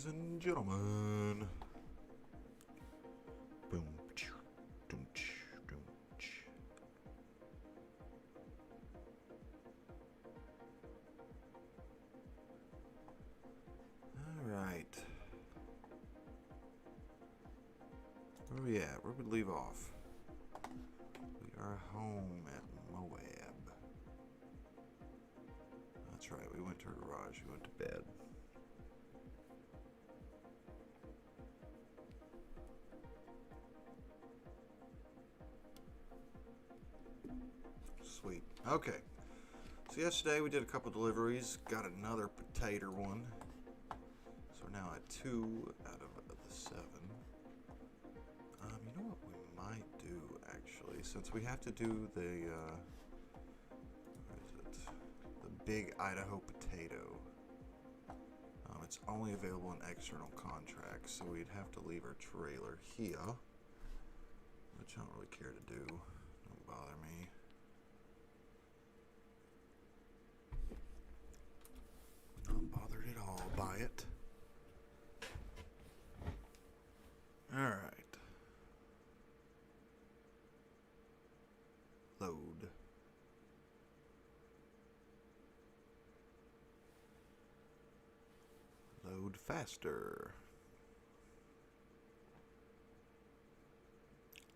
ladies and gentlemen. Boom. Alright. Where are we at? Where would we leave off? We are home at Moab. That's right, we went to her garage, we went to bed. Sweet. Okay. So yesterday we did a couple deliveries, got another potato one. So we're now at 2 out of the 7. You know what we might do actually, since we have to do the what is it? The big Idaho potato. It's only available in external contracts, so we'd have to leave our trailer here, which I don't really care to do. Don't bother me. Not bothered at all by it. Alright. Load. Load faster.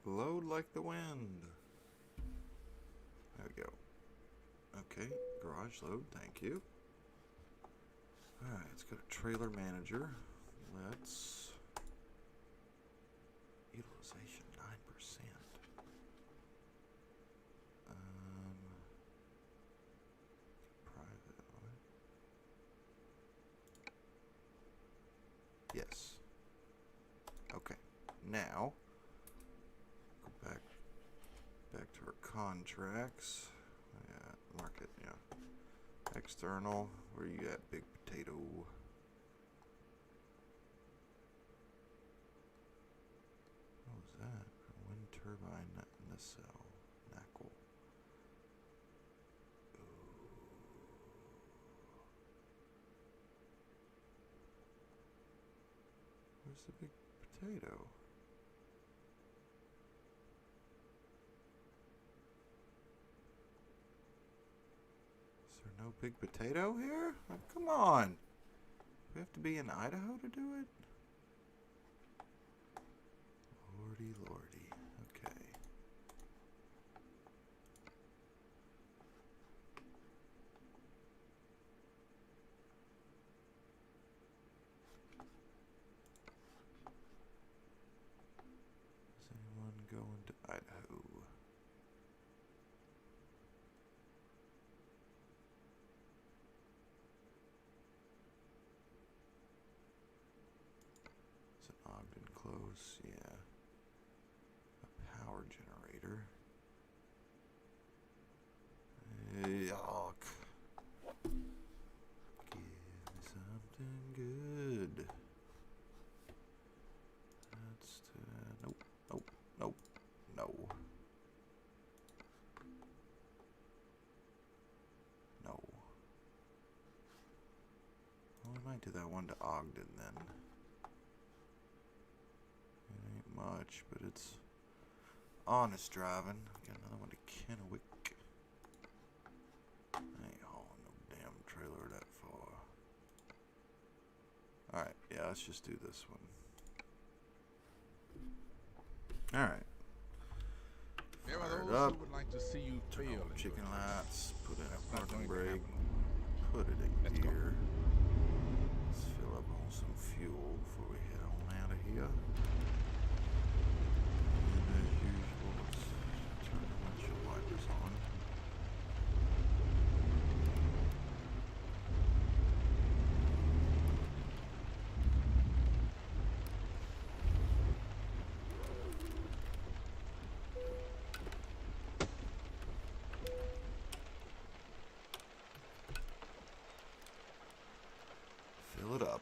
Load like the wind. There we go. Okay, garage load, thank you. Alright, let's go to trailer manager. Let's utilization 9%. Private. Yes. Okay. Now go back to our contracts. Yeah, market. Yeah. External. Where you at, big potato? What was that? A wind turbine nacelle. Knackle. Where's the big potato? Is there no big potato here? Oh, come on. We have to be in Idaho to do it? Lordy, lordy. Okay. Is anyone going to Idaho? Is it Ogden close? Yeah. A power generator. Yuck. Give me something good. That's nope, nope, nope, no. No. Well, we might do that one to Ogden then. It ain't much, but it's honest driving. Got another one to Kennewick. I ain't hauling no damn trailer that far. Alright, yeah, let's just do this one. Alright. There are Fire it those up. who would like to see you Turn fail. on chicken lights. Put in a That's not parking going to brake. happen. Put it in Let's go. gear. Let's fill up on some fuel before we head on out of here. And as usual, let's turn the windshield wipers on. Fill it up.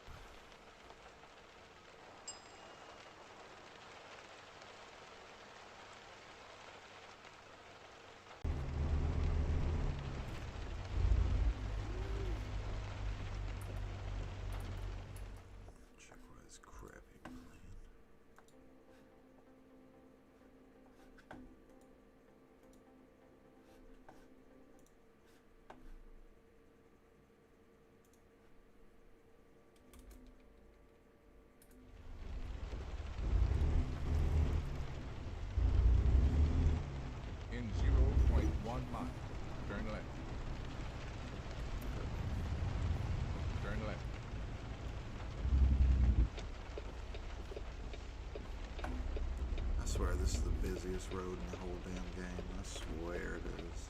swear this is the busiest road in the whole damn game. I swear it is.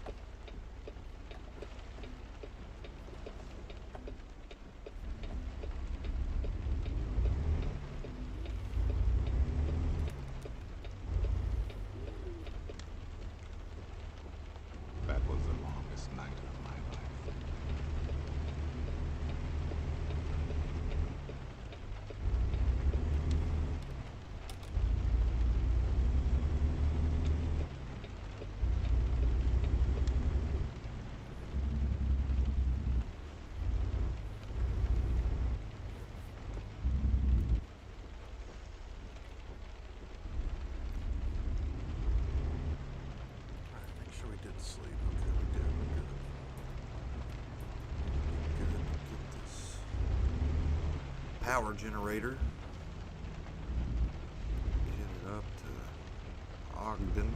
That was the longest night of my life. Alright, make sure we did sleep. Okay, we did. We're good. Good to get this power generator. Get it up to Ogden.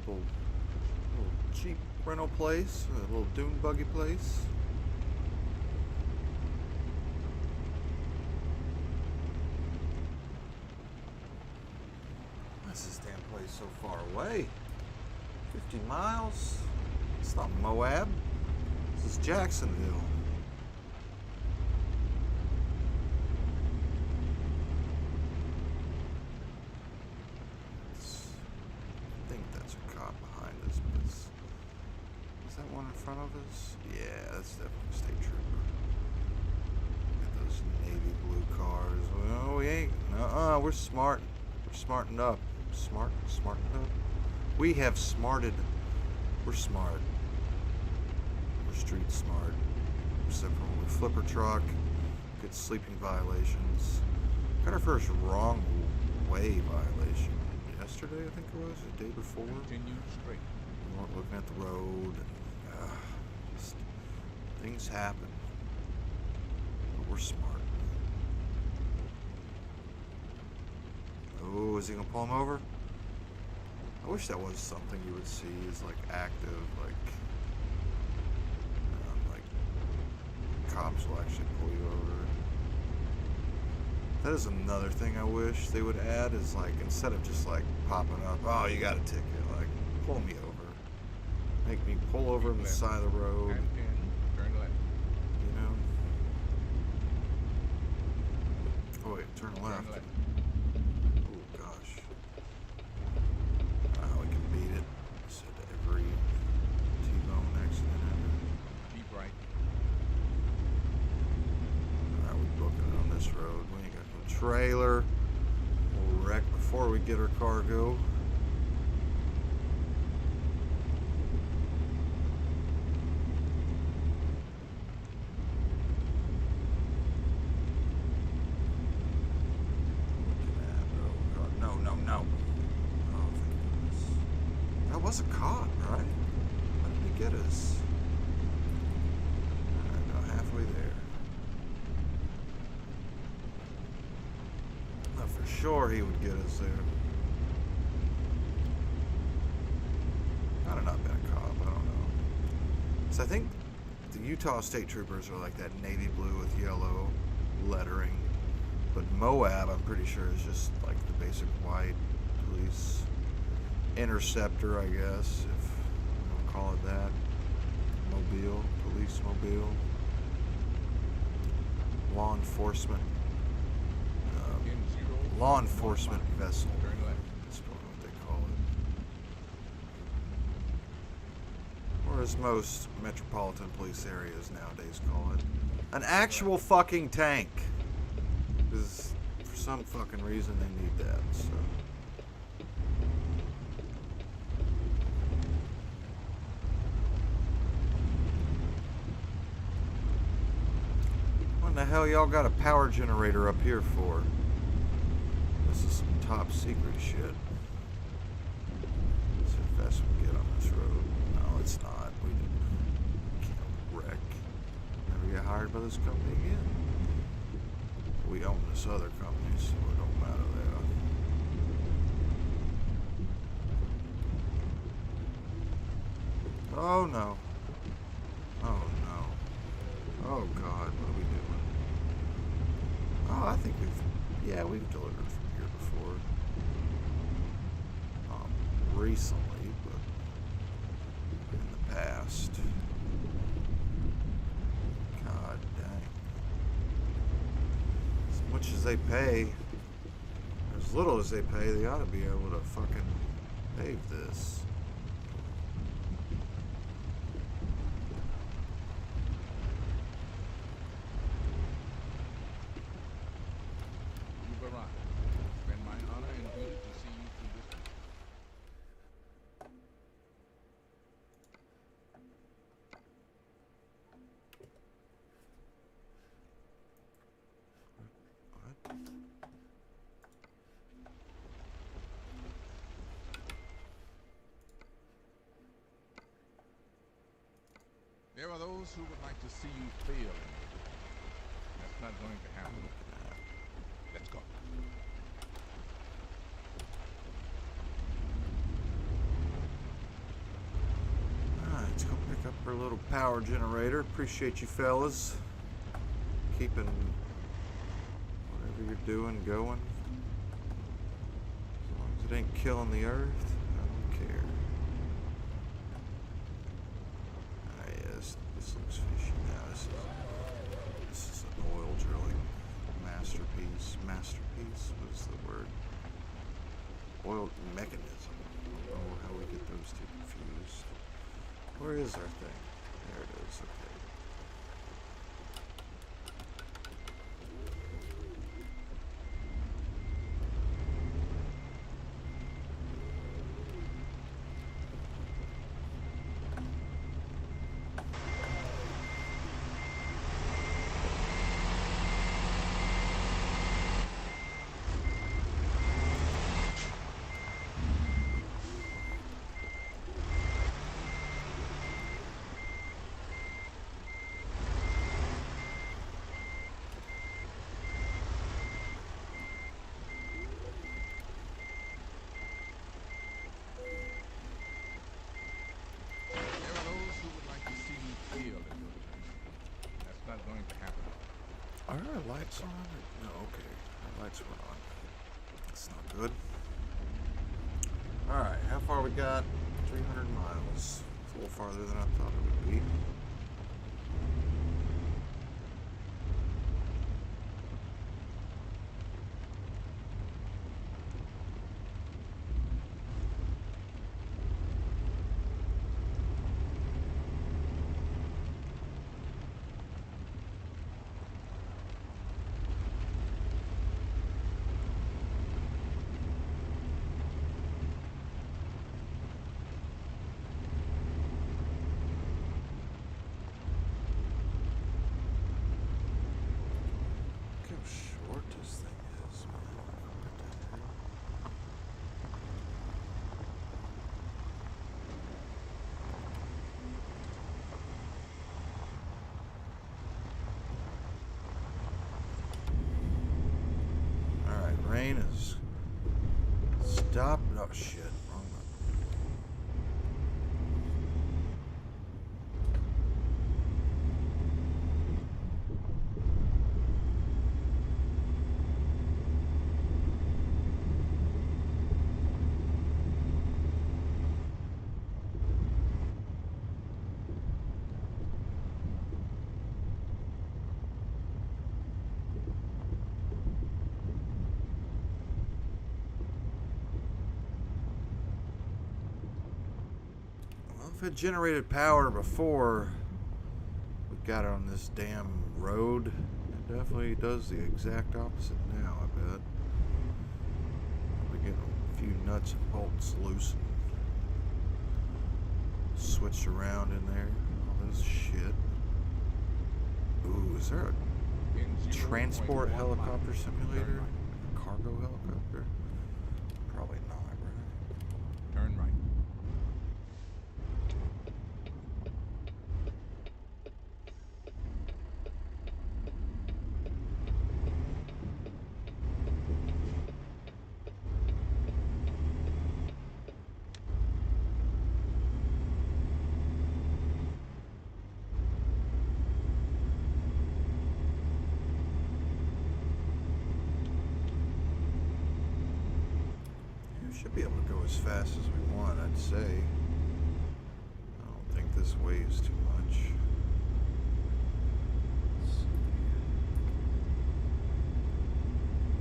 Little cheap rental place, a little dune buggy place. Why is this damn place so far away? 50 miles? It's not Moab. This is Jacksonville. I think that's a cop behind us, but is that one in front of us? Yeah, that's definitely a state trooper. Look at those navy blue cars. Well, we ain't. We're smart. We're smartened up. Smartened up. We have smarted. We're smart. We're street smart. Except for when we flip our truck, get sleeping violations. Got our first wrong way violation yesterday, I think it was, the day before. Continue straight. We weren't looking at the road. Just things happen. But we're smart. Oh, is he gonna pull him over? I wish that was something you would see as like active, like cops will actually pull you over. That is another thing I wish they would add is like instead of just like popping up, oh you got a ticket, like pull me over. Make me pull over on the side of the road. And turn left. You know? Oh wait, turn left. Turn left. Oh gosh. We can beat it. Said every T-bone accident ever. Keep right. Alright, we booking it on this road. We ain't got no trailer. We'll wreck before we get our cargo. That was a cop, right? How did he get us? Alright, about halfway there. Thought for sure he would get us there. Might have not been a cop, I don't know. So I think the Utah State Troopers are like that navy blue with yellow lettering. But Moab, I'm pretty sure, is just like the basic white police. Interceptor, I guess, if you want to call it that. Mobile, police mobile. Law enforcement. Again, 0. Law enforcement vessel. Turn left. That's probably what they call it. Or as most metropolitan police areas nowadays call it. An actual fucking tank. Because for some fucking reason they need that, so. the hell y'all got a power generator up here for? This is some top secret shit. Let's see how fast we can get on this road. No, it's not. We can't wreck. Never get hired by this company again. We own this other company, so it don't matter there. Oh no. Oh no. Oh god, what are we doing? Oh, I think we've delivered from here before. Recently, but in the past. God dang. As much as they pay, as little as they pay, they ought to be able to fucking pave this. There are those who would like to see you fail. That's not going to happen. Let's go. Alright, let's go pick up our little power generator. Appreciate you fellas keeping whatever you're doing going. As long as it ain't killing the earth, I don't care. This looks fishy now. This is an oil drilling masterpiece. Masterpiece? What is the word? Oil mechanism. I don't know how we get those two confused. Where is our thing? There it is. Okay. Are our lights on? No, okay. Our lights were on. That's not good. Alright, how far we got? 300 miles. It's a little farther than I thought it would be. Rain is stopped. Oh shit, wrong button. If it generated power before we got it on this damn road, it definitely does the exact opposite now, I bet. We get a few nuts and bolts loose and switched around in there. All this shit. Ooh, is there a transport 0.1 helicopter miles. simulator? Turn right. Like a cargo helicopter? Probably not, right? Turn right. We should be able to go as fast as we want, I'd say. I don't think this weighs too much. Let's see.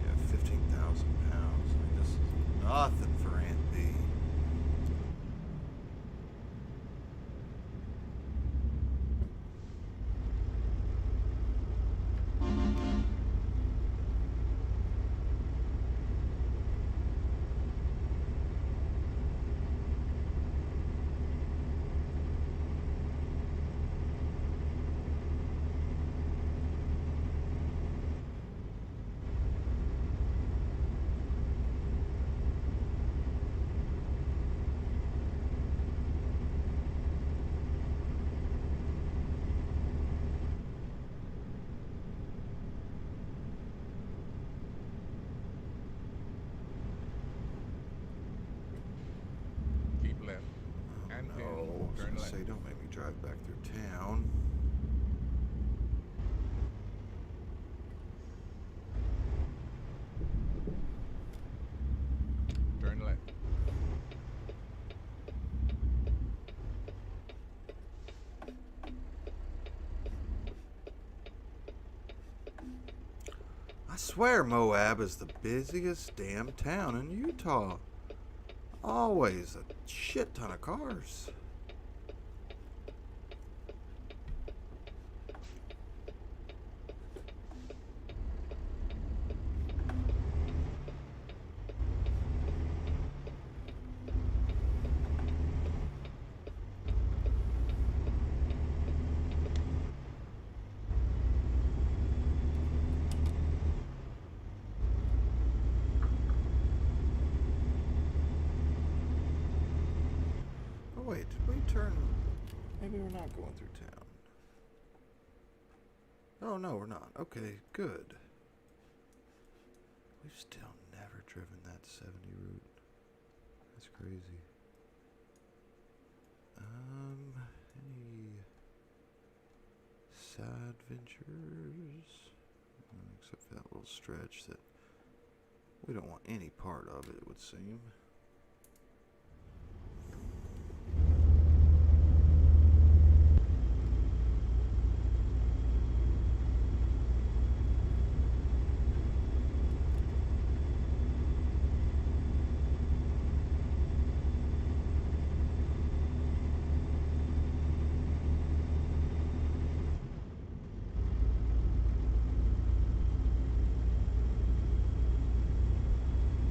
Yeah, 15,000 pounds. I mean, this is nothing for Aunt B. Keep left. And No, I then was turn gonna left. say, don't make me drive back through town. Turn left. I swear Moab is the busiest damn town in Utah. Always a shit ton of cars. Oh wait, did we turn? Maybe we're not going through town. Oh no, we're not. Okay, good. We've still never driven that 70 route. That's crazy. Any side ventures? Except for that little stretch that we don't want any part of, it would seem.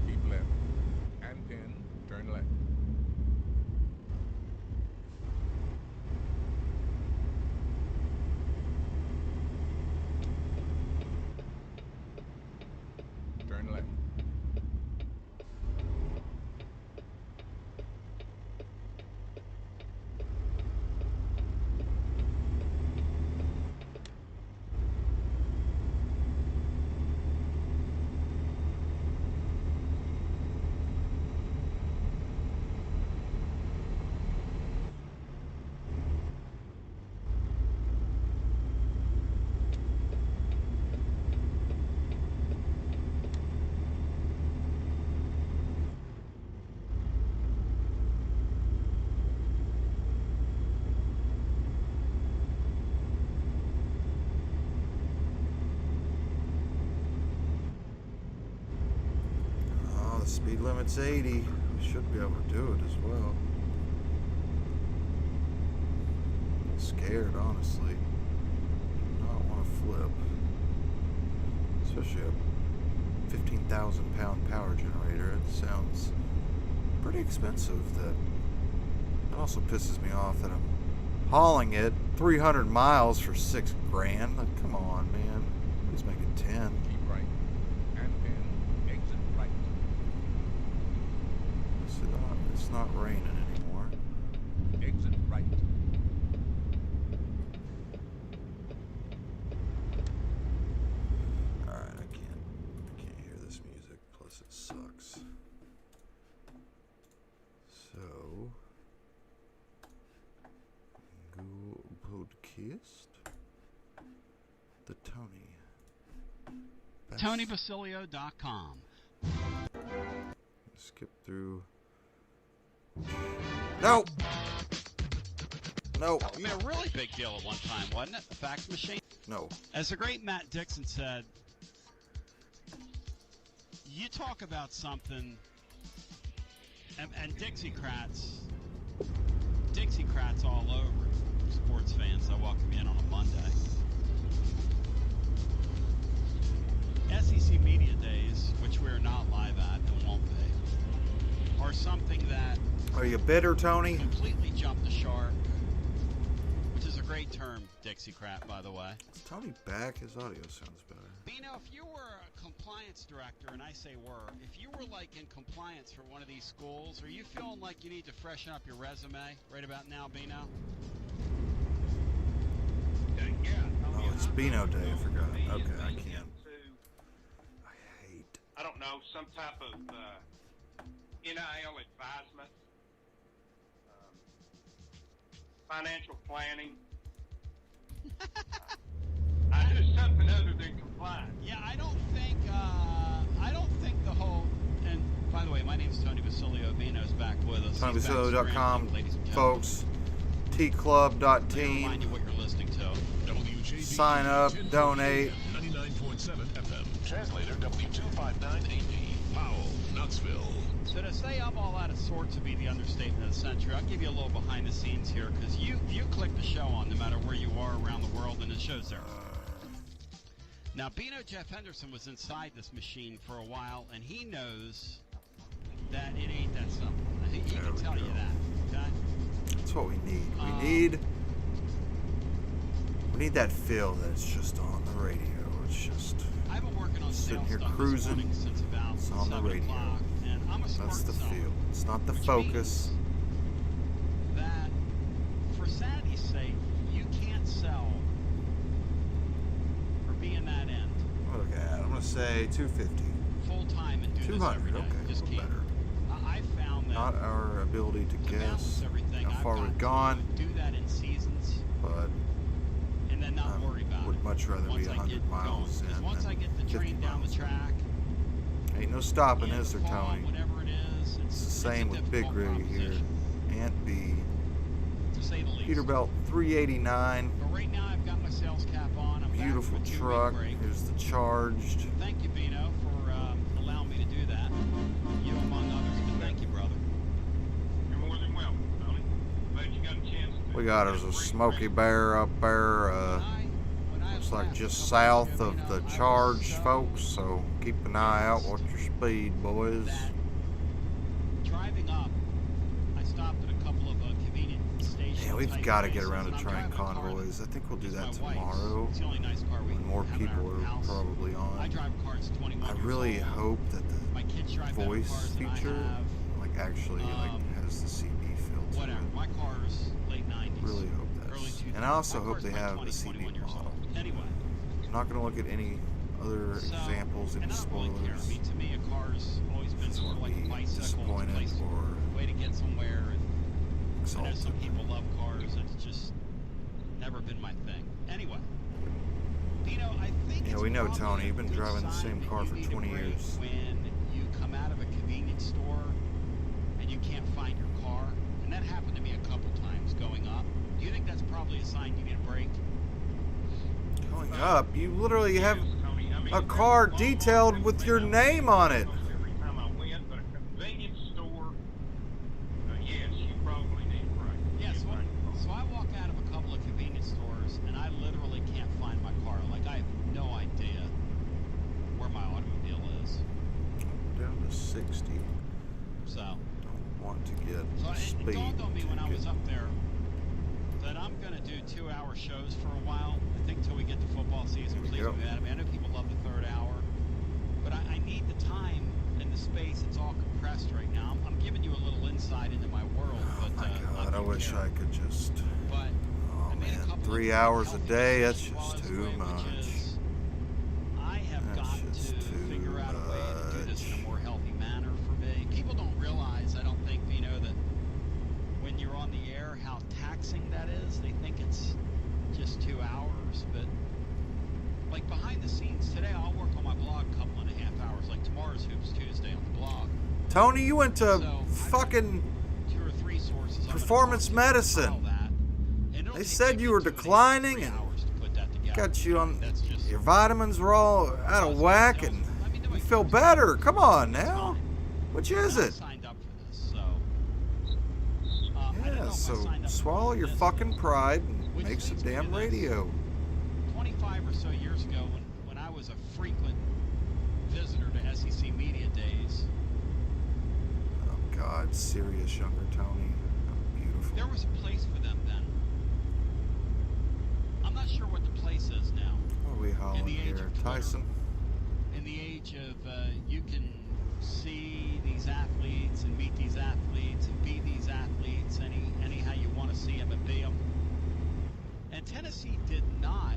Keep left. And then turn left. Turn left. Oh, the speed limit's 80. We should be able to do it as well. I'm scared, honestly. Do not want to flip. Especially a 15,000 pound power generator. It sounds pretty expensive. That also pisses me off that I'm hauling it 300 miles for $6 grand. Like, come on, man. Let's make it 10. Keep right. And then exit right. It's not raining anymore. Exit right. Alright, I can't hear this music, plus it sucks. So Google Podcast. The Tony. TonyBasilio.com. Skip through. Nope. Nope. I mean, a really big deal at one time, wasn't it? The fax machine? No. As the great Matt Dixon said, you talk about something, and Dixiecrats all over, sports fans that walk in on a Monday. SEC Media Days, which we are not live at and won't be, are something that Are you bitter, Tony? completely jumped the shark, which is a great term, Dixiecrat, by the way. Is Tony back? His audio sounds better. Bino, if you were a compliance director, and I say were, if you were like in compliance for one of these schools, are you feeling like you need to freshen up your resume right about now, Bino? Oh, it's Beano Day. I forgot. Okay, I can't. I don't know, some type of NIL advisement, financial planning. I do something other than compliance. Yeah, I don't think the whole, and by the way, my name's Tony Basilio. Bino's back with us. TonyBasilio.com, folks. Remind tclub.team. you what you're listening to. WJB Sign up, donate. 99.7 FM. Translator W259AD. Powell, Knoxville. So to say I'm all out of sorts would be the understatement of the century. I'll give you a little behind the scenes here, because you click the show on no matter where you are around the world, and it shows there. Now, Bino Jeff Henderson was inside this machine for a while, and he knows that it ain't that simple. He can tell you that, okay? That's what we need. We need that feel that's just on the radio. It's just I've been working on sitting sales here stuff cruising. this morning since about It's on the 7 radio. o'clock, and I'm a smart That's the seller, feel. It's not the which focus. means that for sanity's sake, you can't sell or be in that end Okay, I'm gonna say 250. full time and do this 200. every day. Okay, Just a little can't. better. I found that Not our ability to to balance guess everything, how I've far got we've to gone, do that in seasons but and then not I worry about would it. much rather once be I 100 get miles going. 'Cause in once than I get the 50 train down the miles in. track, Ain't no stopping, in is the there, fall, Tony? whatever it is, It's the a same with Big difficult Rig here. proposition, Ant B. to say the least. Peterbilt 389. But right now I've got my sales cap on. I'm Beautiful back from a 2-week truck. break. Here's the Charged. Thank you, Bino, for allowing me to do that. You among others, but thank you, brother. You're more than welcome, Tony. Glad you got a chance to. We got us a Smoky Bear up there. Looks like just south of the Charged, folks. So keep an eye out. Watch your speed, boys. Driving up, I stopped at a couple of convenient stations. Yeah, we've got to get around to trying convoys. I think we'll do that tomorrow It's the only nice car we when more have in people our are house. probably I on. drive a car that's 21 I years really old. hope that My the kids drive better voice cars than I feature have. actually has the CB feel to Whatever. it. My car's late 90s. Really hope early that's. 2000s. And I also My hope car's they like have 20, the CB 21 years model. old. Anyway. I'm not going to look at any other So, examples, any and I don't really care. I spoilers. mean, to me, a car's always been It's sort of going like to a be bicycle. It's a disappointed place, or way to get somewhere. And I know exalted. some people love cars. It's just never been my thing. Anyway, Bino, I think Yeah, it's we know, probably Tony. a You've been good driving the sign same that car you for need a 20 break years. When you come out of a convenience store and you can't find your car, and that happened to me a couple times going up. Do you think that's probably a sign you need a break? Going up, you literally have Yes, Tony. I mean, a car there's detailed almost with your everywhere. name on it. Almost every time I went, but a convenience store, yes, you probably need a break. Yes. You find your car. So I walk out of a couple of convenience stores and I literally can't find my car. Like I have no idea where my automobile is. Down to 60. So, Don't want to get so a it speed dawned on me when I ticket. was up there that I'm going to do 2-hour shows for a while. I think till we get the football season. Please do that. I mean, I know people love the third hour, but I need the time and the space. It's all compressed right now. I'm giving you a little insight into my world. Oh but, my God, I wish I could just... But Oh I made a man, couple 3 of hours a healthy day, that's decisions while I just was too away, much. which is I have That's got just to too figure out a way to do this in a much. more healthy manner for me. People don't realize, I don't think, that when you're on the air, how taxing that is. They think it's just 2 hours, but like behind the scenes, today I'll work on my blog a couple and a half hours, like tomorrow's Hoops Tuesday on the blog. Tony, you went to So, fucking 2 or 3 sources. I'm gonna performance talk to medicine. compile that, and it'll They take said me you were 2.5 to declining 3 and hours to put that together. got you on... That's just Your vitamins were all out of whack and you feel better. Come on now. Which is it? Signed up for this, so I don't know Yeah, if I so signed up for swallow your this, fucking pride and which make some leads me damn to this. radio. 25 or so years ago, when I was a frequent visitor to SEC Media Days, Oh God, serious younger Tony. How beautiful. there was a place for them then. I'm not sure what the place is now. What are we hauling the age here? of Twitter. Tyson? In the age of you can see these athletes and meet these athletes and be these athletes anyhow you want to see them and be them. And Tennessee did not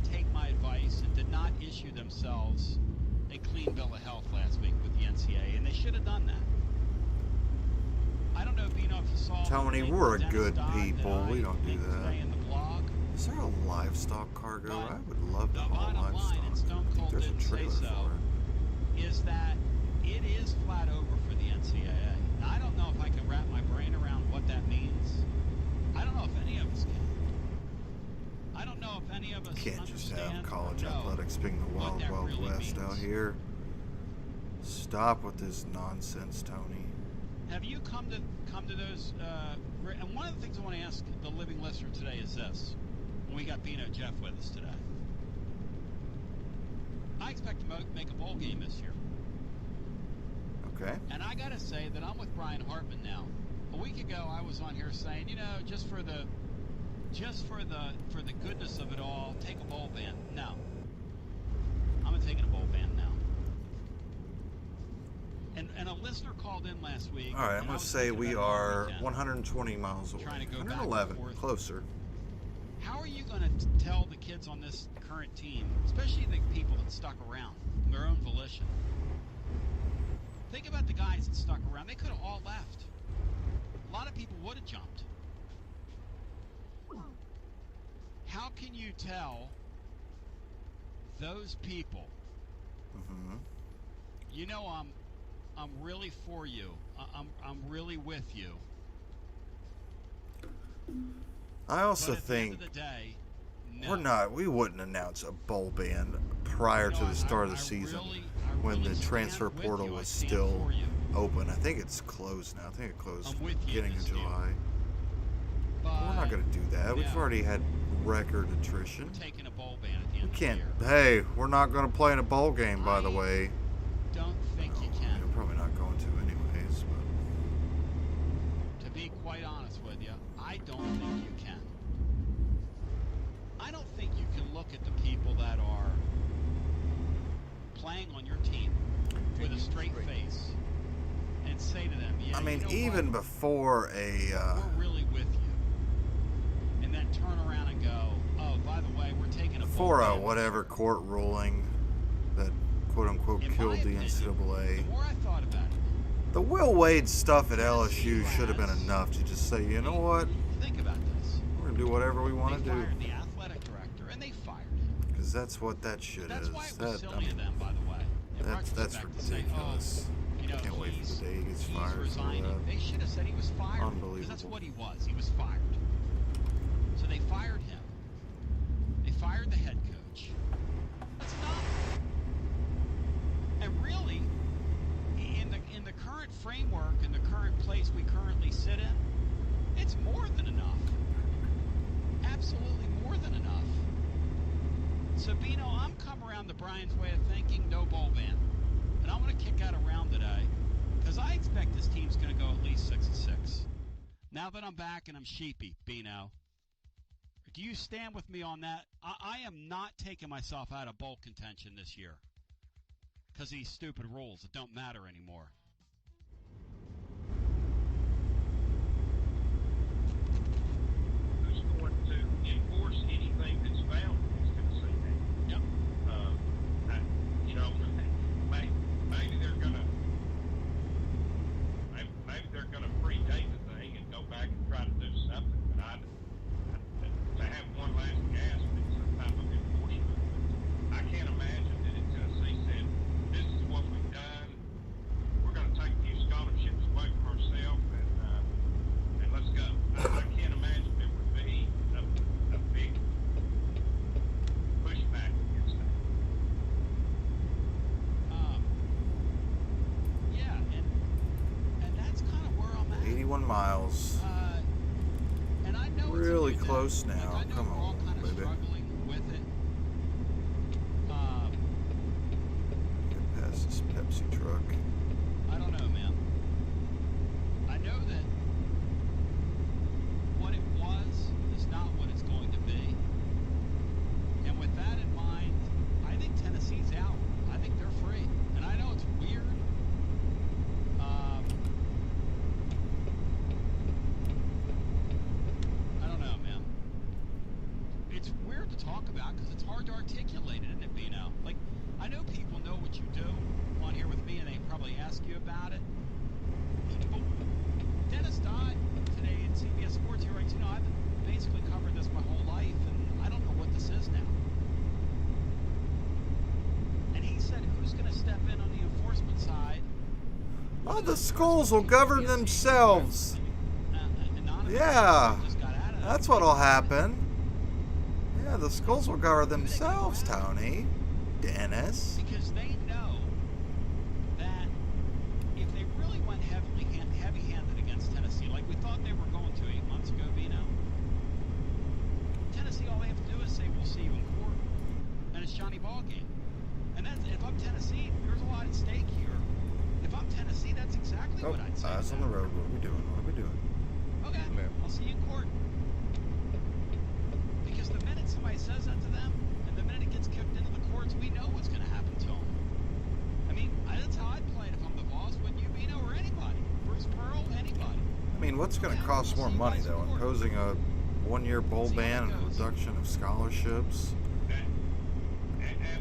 take my advice and did not issue themselves a clean bill of health last week with the NCAA, and they should have done that. I don't know, Bino, if you saw... Tony, the we're a Dennis good Dodd that people. I We don't do linked that. today in the blog. Is there a livestock cargo? But I would love to the haul bottom line, and livestock. Stone I think Cold there's a didn't say trailer so, for it. is that it is flat over for the NCAA. Now, I don't know if I can wrap my brain around what that means. I don't know if any of us can. I don't know if any of us Can't just have understand college or know athletics being the what wild, that wild really west out means. here. Stop with this nonsense, Tony. Have you come to those? And one of the things I want to ask the living listener today is this: when we got Bino Jeff with us today, I expect to make a bowl game this year. Okay. And I got to say that I'm with Brian Hartman now. A week ago, I was on here saying, just for the goodness of it all, take a bowl ban. No, I'm taking a bowl ban now. And a listener called in last week. All right, I'm and I going was to say thinking we about it all are weekend. 120 miles away. Trying to go back and 111, forth. closer. How are you going to tell the kids on this current team, especially the people that stuck around, their own volition? Think about the guys that stuck around. They could have all left. A lot of people would have jumped. How can you tell those people, I'm really for you. I'm really with you. I also But at the think end of the day, no. we wouldn't announce a bowl ban prior to the start of the season when the transfer portal was still open. I think it's closed now. I think it closed I'm with you beginning in of this deal. July. But We're not going to do that. We've no. already had record attrition. We're taking a bowl ban at the We end can't. of the year. Hey, we're not going to play in a bowl game, by the I way. Don't think you No, can. We're probably not going to anyways. But To be quite honest with you, I don't think you can. I don't think you can look at the people that are playing on your team with a straight face and say to them, yeah, I mean, you know even what? before We're really with you. And then turn around and go, oh, by the way, we're taking a before bowl a ban. whatever court ruling that quote unquote In my killed the opinion, NCAA. The more I thought about it, The Will Wade stuff at Tennessee LSU should have been has- enough to just say, you know what, think about this. we're gonna do whatever we want to They do, fired the athletic director, and they fired him. because that's what that shit That's is. why it was That, silly I mean, of them, by the way. In that's retrospect, to say, ridiculous. oh, you know, Can't wait for he's- the day he gets he's fired for resigning. that. They should have said he was fired. Because that's Unbelievable. what he was. He was fired. So they fired him. They fired the head coach. That's enough. And really, in the current framework, in the current place we currently sit in, it's more than enough. Absolutely more than enough. Sabino, I'm come around to Brian's way of thinking, no bowl ban. And I'm going to kick out around today because I expect this team's going to go at least 6-6. Now that I'm back and I'm sheepy, Bino, do you stand with me on that? I am not taking myself out of bowl contention this year because these stupid rules that don't matter anymore. Who's going to enforce anything that's found in Tennessee now? Yep. You know, maybe they're gonna predate the thing and go back and try to do something. But to have one last gasp at some type of enforcement, I can't imagine that in Tennessee said, "This is what we've done. We're going to take these scholarships away from ourselves and let's go." I can't imagine there would be a big pushback against that. Yeah, and that's kind of where I'm at. 81 miles. And I know Really it's a new close day. now. Like, I know Come we're all on, kind of baby. struggling with it. Get past this Pepsi truck. I don't know, man. I know that what it was is not what it's going to be. And with that in mind, I think Tennessee's out. I think they're free. And I know it's weird. I don't know, man. It's weird to talk about because it's hard to articulate it, isn't it, Bino? Like, I know people know what you do on here with me, and they probably ask you about it. But Dennis Dodd today in CBS Sports, he writes, I've basically covered this my whole life, and I don't know what this is now. And he said, who's going to step in on the enforcement side? Oh, the schools will govern themselves. Yeah, that's what'll happen. Yeah, the schools will govern themselves, Tony. Dennis. Because they know that if they really went heavy-handed against Tennessee, like we thought they were going to 8 months ago, Tennessee, all they have to do is say, we'll see you in court. And it's Johnny Ballgame. And that's, if I'm Tennessee, there's a lot at stake here. If I'm Tennessee, that's exactly what I'd say. Eyes on the road. What are we doing? What are we doing? Okay, I'll see you in court. Because the minute somebody says that to them, and the minute it gets kicked into the courts, we know what's going to happen to them. I mean, that's how I'd play it if I'm the boss, wouldn't you, Bino, or anybody? Bruce Pearl, anybody. I mean, what's going to cost more money, though? Imposing a one-year bowl ban and a reduction of scholarships?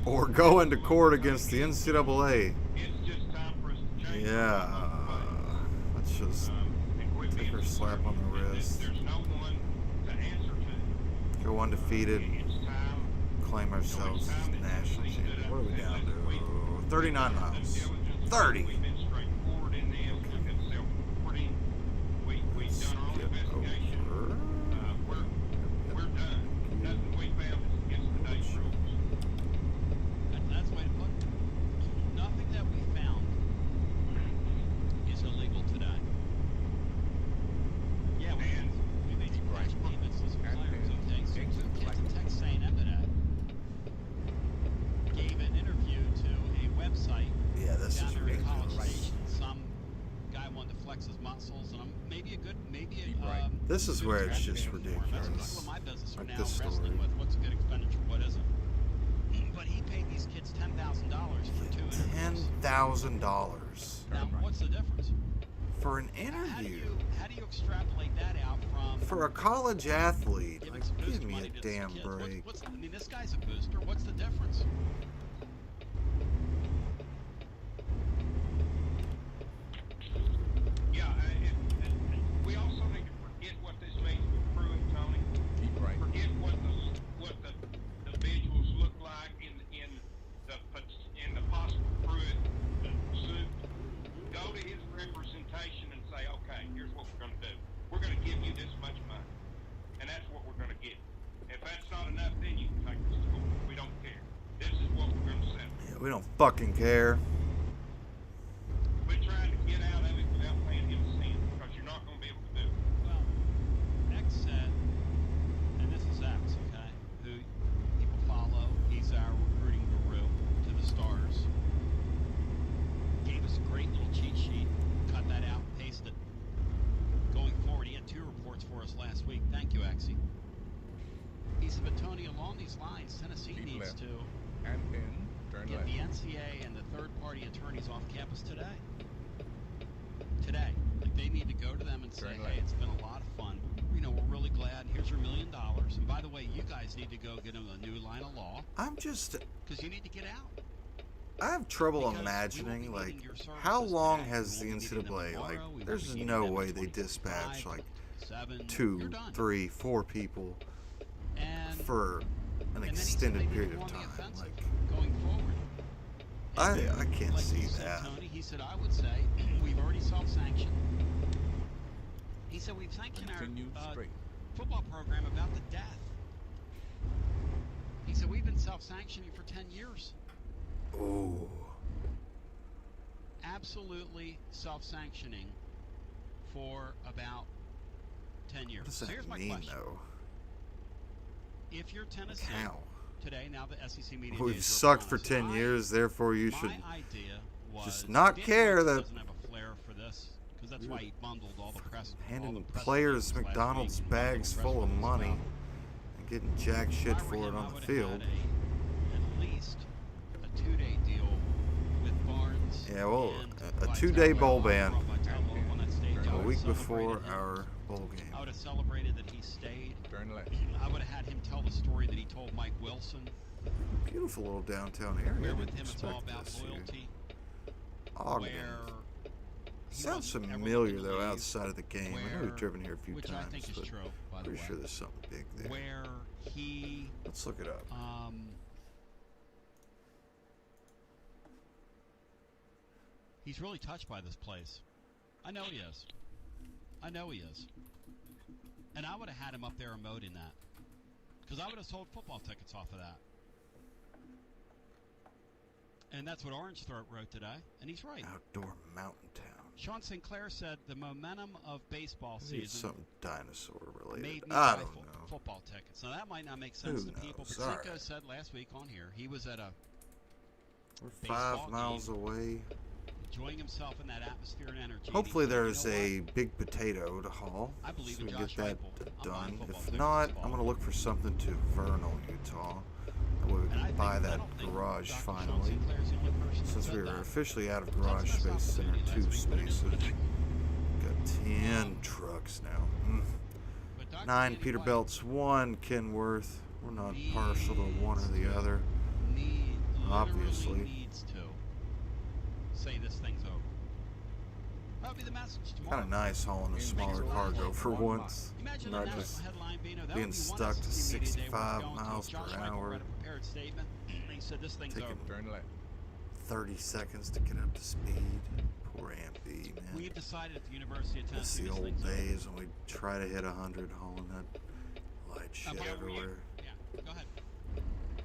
Or going to court against the NCAA? It's just time for us to change. Yeah. Let's just take her slap on the wrist. There's no one to answer to. Go undefeated. It's time. Claim ourselves as national champion. What are we down to? 39 miles. 30. We've been straightforward in this. We've been self-reporting. We've done our own investigation. We're done. Nothing we found is against the day's rules. That's the way to put it. Nothing that we found is illegal today. Yeah, we made some cash payments to some players. Okay, so kids in Texas A&M today gave an interview to a website Yeah, this down is there in College ridiculous. Station. Some guy wanted to flex his muscles, and This is where it's good just for him. That's ridiculous. what my business are Like now this story. wrestling with. What's a good expenditure? What isn't? But he paid these kids $10,000 for 2 interviews. $10,000 Now, what's the difference? for an How do interview you extrapolate that out from for a college athlete? giving Like, some give booster me money a to these damn kids? break. I mean, this guy's a booster. What's the difference? Yeah, we also need to forget what this means for Pruitt, Tony. Right. Forget what the visuals look like in the possible Pruitt suit. Go to his representation and say, okay, here's what we're going to do. We're going to give you this much money, and that's what we're going to get. If that's not enough, then you can take this to court. We don't care. This is what we're going to settle. Yeah, we don't fucking care. We're trying to get out of it without paying him a cent, because you're not going to be able to do it. Well, X said, and this is X, okay, who people follow. He's our recruiting guru to the stars. Gave us a great little cheat sheet. Cut that out, paste it. Going forward, he had 2 you, Axie. He said, but Tony, along these lines, Tennessee Keep needs left. to And in. Turn get left. the NCA and the third-party attorneys off campus today. Today. Like, they need to go to them and say, Turn hey, left. it's been a lot of fun. We're really glad. Here's your $1 million. And by the way, you guys need to go get them a new line of law because you need to get out. I have trouble Because we imagining, won't be like, needing your how services long today. has We the won't be needing them NCAA, tomorrow. like, We won't there's be needing no them way in they 25, dispatch, like, 7. You're 2, done. 3, 4 people And for an then he said extended they need to period go of on the time. offensive Like, going forward. I can't Like see you said, that. Tony, he said, I would say we've already self-sanctioned. He said we've sanctioned Continue our straight. football program about the death. He said we've been self-sanctioning for 10 years. Ooh. Absolutely self-sanctioning for about 10 years. What does So here's that my mean, question. though? If you're Tennessee How? today, now the SEC media We've days are sucked upon for us, 10 and years, therefore you should my idea was just not Dan care White that doesn't have a flair for this because that's why he bundled all the press. handing all the press players releases last McDonald's week, bags press full of releases money about- and getting jack If shit I were for it him, I on the would've field. had at least a 2-day deal with Barnes. Yeah, well, and a Vitale. 2-day bowl ban Vitale on that stage. I a would've week before celebrated him. our bowl game. I would have celebrated that he stayed. Turn left. I would have had him tell the story that he told Mike Wilson. Beautiful little downtown area. Where I with didn't him it's all expect about this here. loyalty. Ogden. Where he Sounds wasn't ever familiar looking to though leave, outside of the game. I know where- we've driven here a few which I times, think is but true, by the pretty way. sure there's something big there. Where he Let's look it up. he's really touched by this place. I know he is. I know he is. And I would have had him up there emoting that. Because I would have sold football tickets off of that. And that's what Orange Throat wrote today. And he's right. Outdoor mountain town. Sean Sinclair said the momentum of baseball Maybe it's season something dinosaur related. made me I buy don't know. football tickets. Now that might not make sense Who to people, knows? but All Cinco right. said last week on here he was at a We're baseball 5 miles game. away. enjoying himself in that atmosphere and energy. Hopefully And he said, there's "You know a what? big potato to haul, I believe so in we can Josh get that Heupel. I'm buying done. football If tickets not, this fall. I'm going to look for something to Vernal, Utah. That way we And I can think- buy I that don't think garage Dr. Sean finally. Sinclair's the only person that Since said we were that. officially out of That's garage the best space in our opportunity 2 last week, but it is spaces. what it is. Got 10 trucks now. But Dr. 9 Danny White Peterbilts, 1 Kenworth. We're not needs partial to one or the to- other. literally Obviously. needs to say this thing's over. That'll be the message tomorrow. Kind of nice hauling a smaller cargo for once. Imagine Not the national just headline being, that being would be stuck one to SEC media day where 65 we're going to. miles Josh per Heupel hour. read a prepared statement. And he said this thing's Taking over. Turn left. 30 seconds to get up to speed. Poor Aunt B, man. We've decided at the University of It's Tennessee the this old thing's over. days when we try to hit 100 hauling that light shit by the way, everywhere. Yeah, go ahead.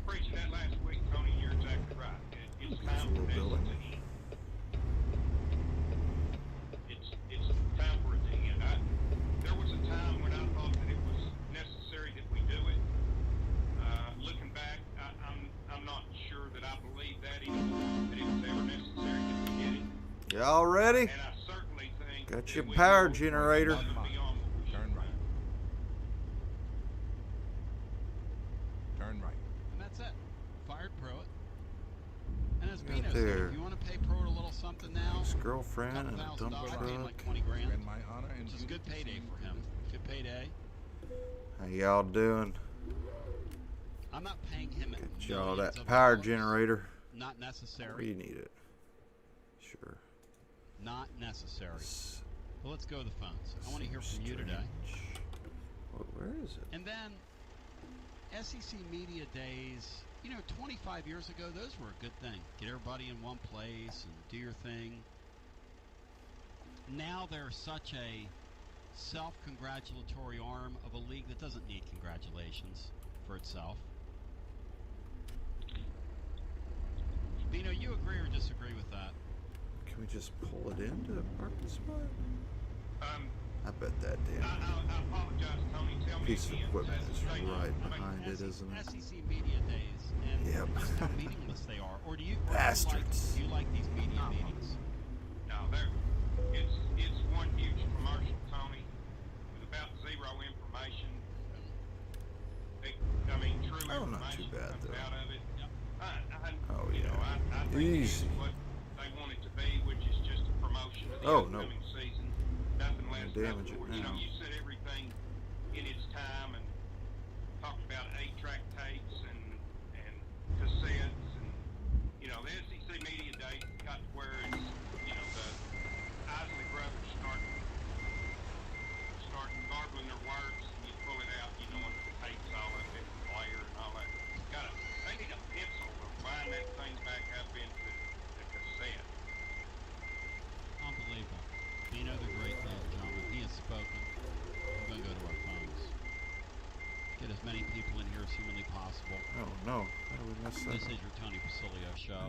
Preaching that last week, Tony, you're exactly right. It's There's a time for little this building. to end. It's time for it to end. There was a time when I thought that it was necessary that we do it. Looking back, I'm not sure that I believe that anymore, that it was ever necessary that we did it. Y'all ready? And I certainly think Got that your we power go generator. above and beyond what we Turn should. right. Turn right. And that's it. Fired Pruitt. And as Right Bino said, there. if you want to pay Pruitt a little something now, Ex-girlfriend and a dump $2,000, I mean, like truck. 20 grand, Spend my honor and which is a good duty to payday see for you him. through. Good payday. How y'all doing? I'm not paying him Get millions y'all that of power dollars. generator. Not Where necessary. you need it. Sure. Not necessary. S- Well, let's go to the phones. I want to hear seems from you today. strange. Where is it? And then SEC Media Days, 25 years ago, those were a good thing. Get everybody in one place and do your thing. Now there's such a self-congratulatory arm of a league that doesn't need congratulations for itself. Bino, you agree or disagree with that? Can we just pull it into a parking spot? Um, I bet that I damn apologize, Tony. Tell me piece of again. equipment is Say- right I mean, behind it, isn't it? SEC Media Days, and Yep. just how meaningless they are. Or do you Bastards. Do you like these media meetings? No, it's one huge commercial, Tony, with about zero information. too bad comes though. out of it. Oh you know, yeah. I think Easy. it's what they want it to be, which is just a promotion of the Oh no. upcoming season. Nothing less, Damage nothing it more. You know, now. you said everything in its time and talked about 8-track tapes and cassettes and, you know, the SEC Media Day got to where it's, you know, the Isley brothers start garbling their words and you pull it out, you know, and the tape's all up in the player and all that. They need a pencil to wind that thing back up into the cassette. Unbelievable. Bino the Great, ladies and gentlemen. He has spoken. We're going to go to our phones. Get as many people in here as humanly possible. Oh no. How do we miss that? This is your Tony Basilio show.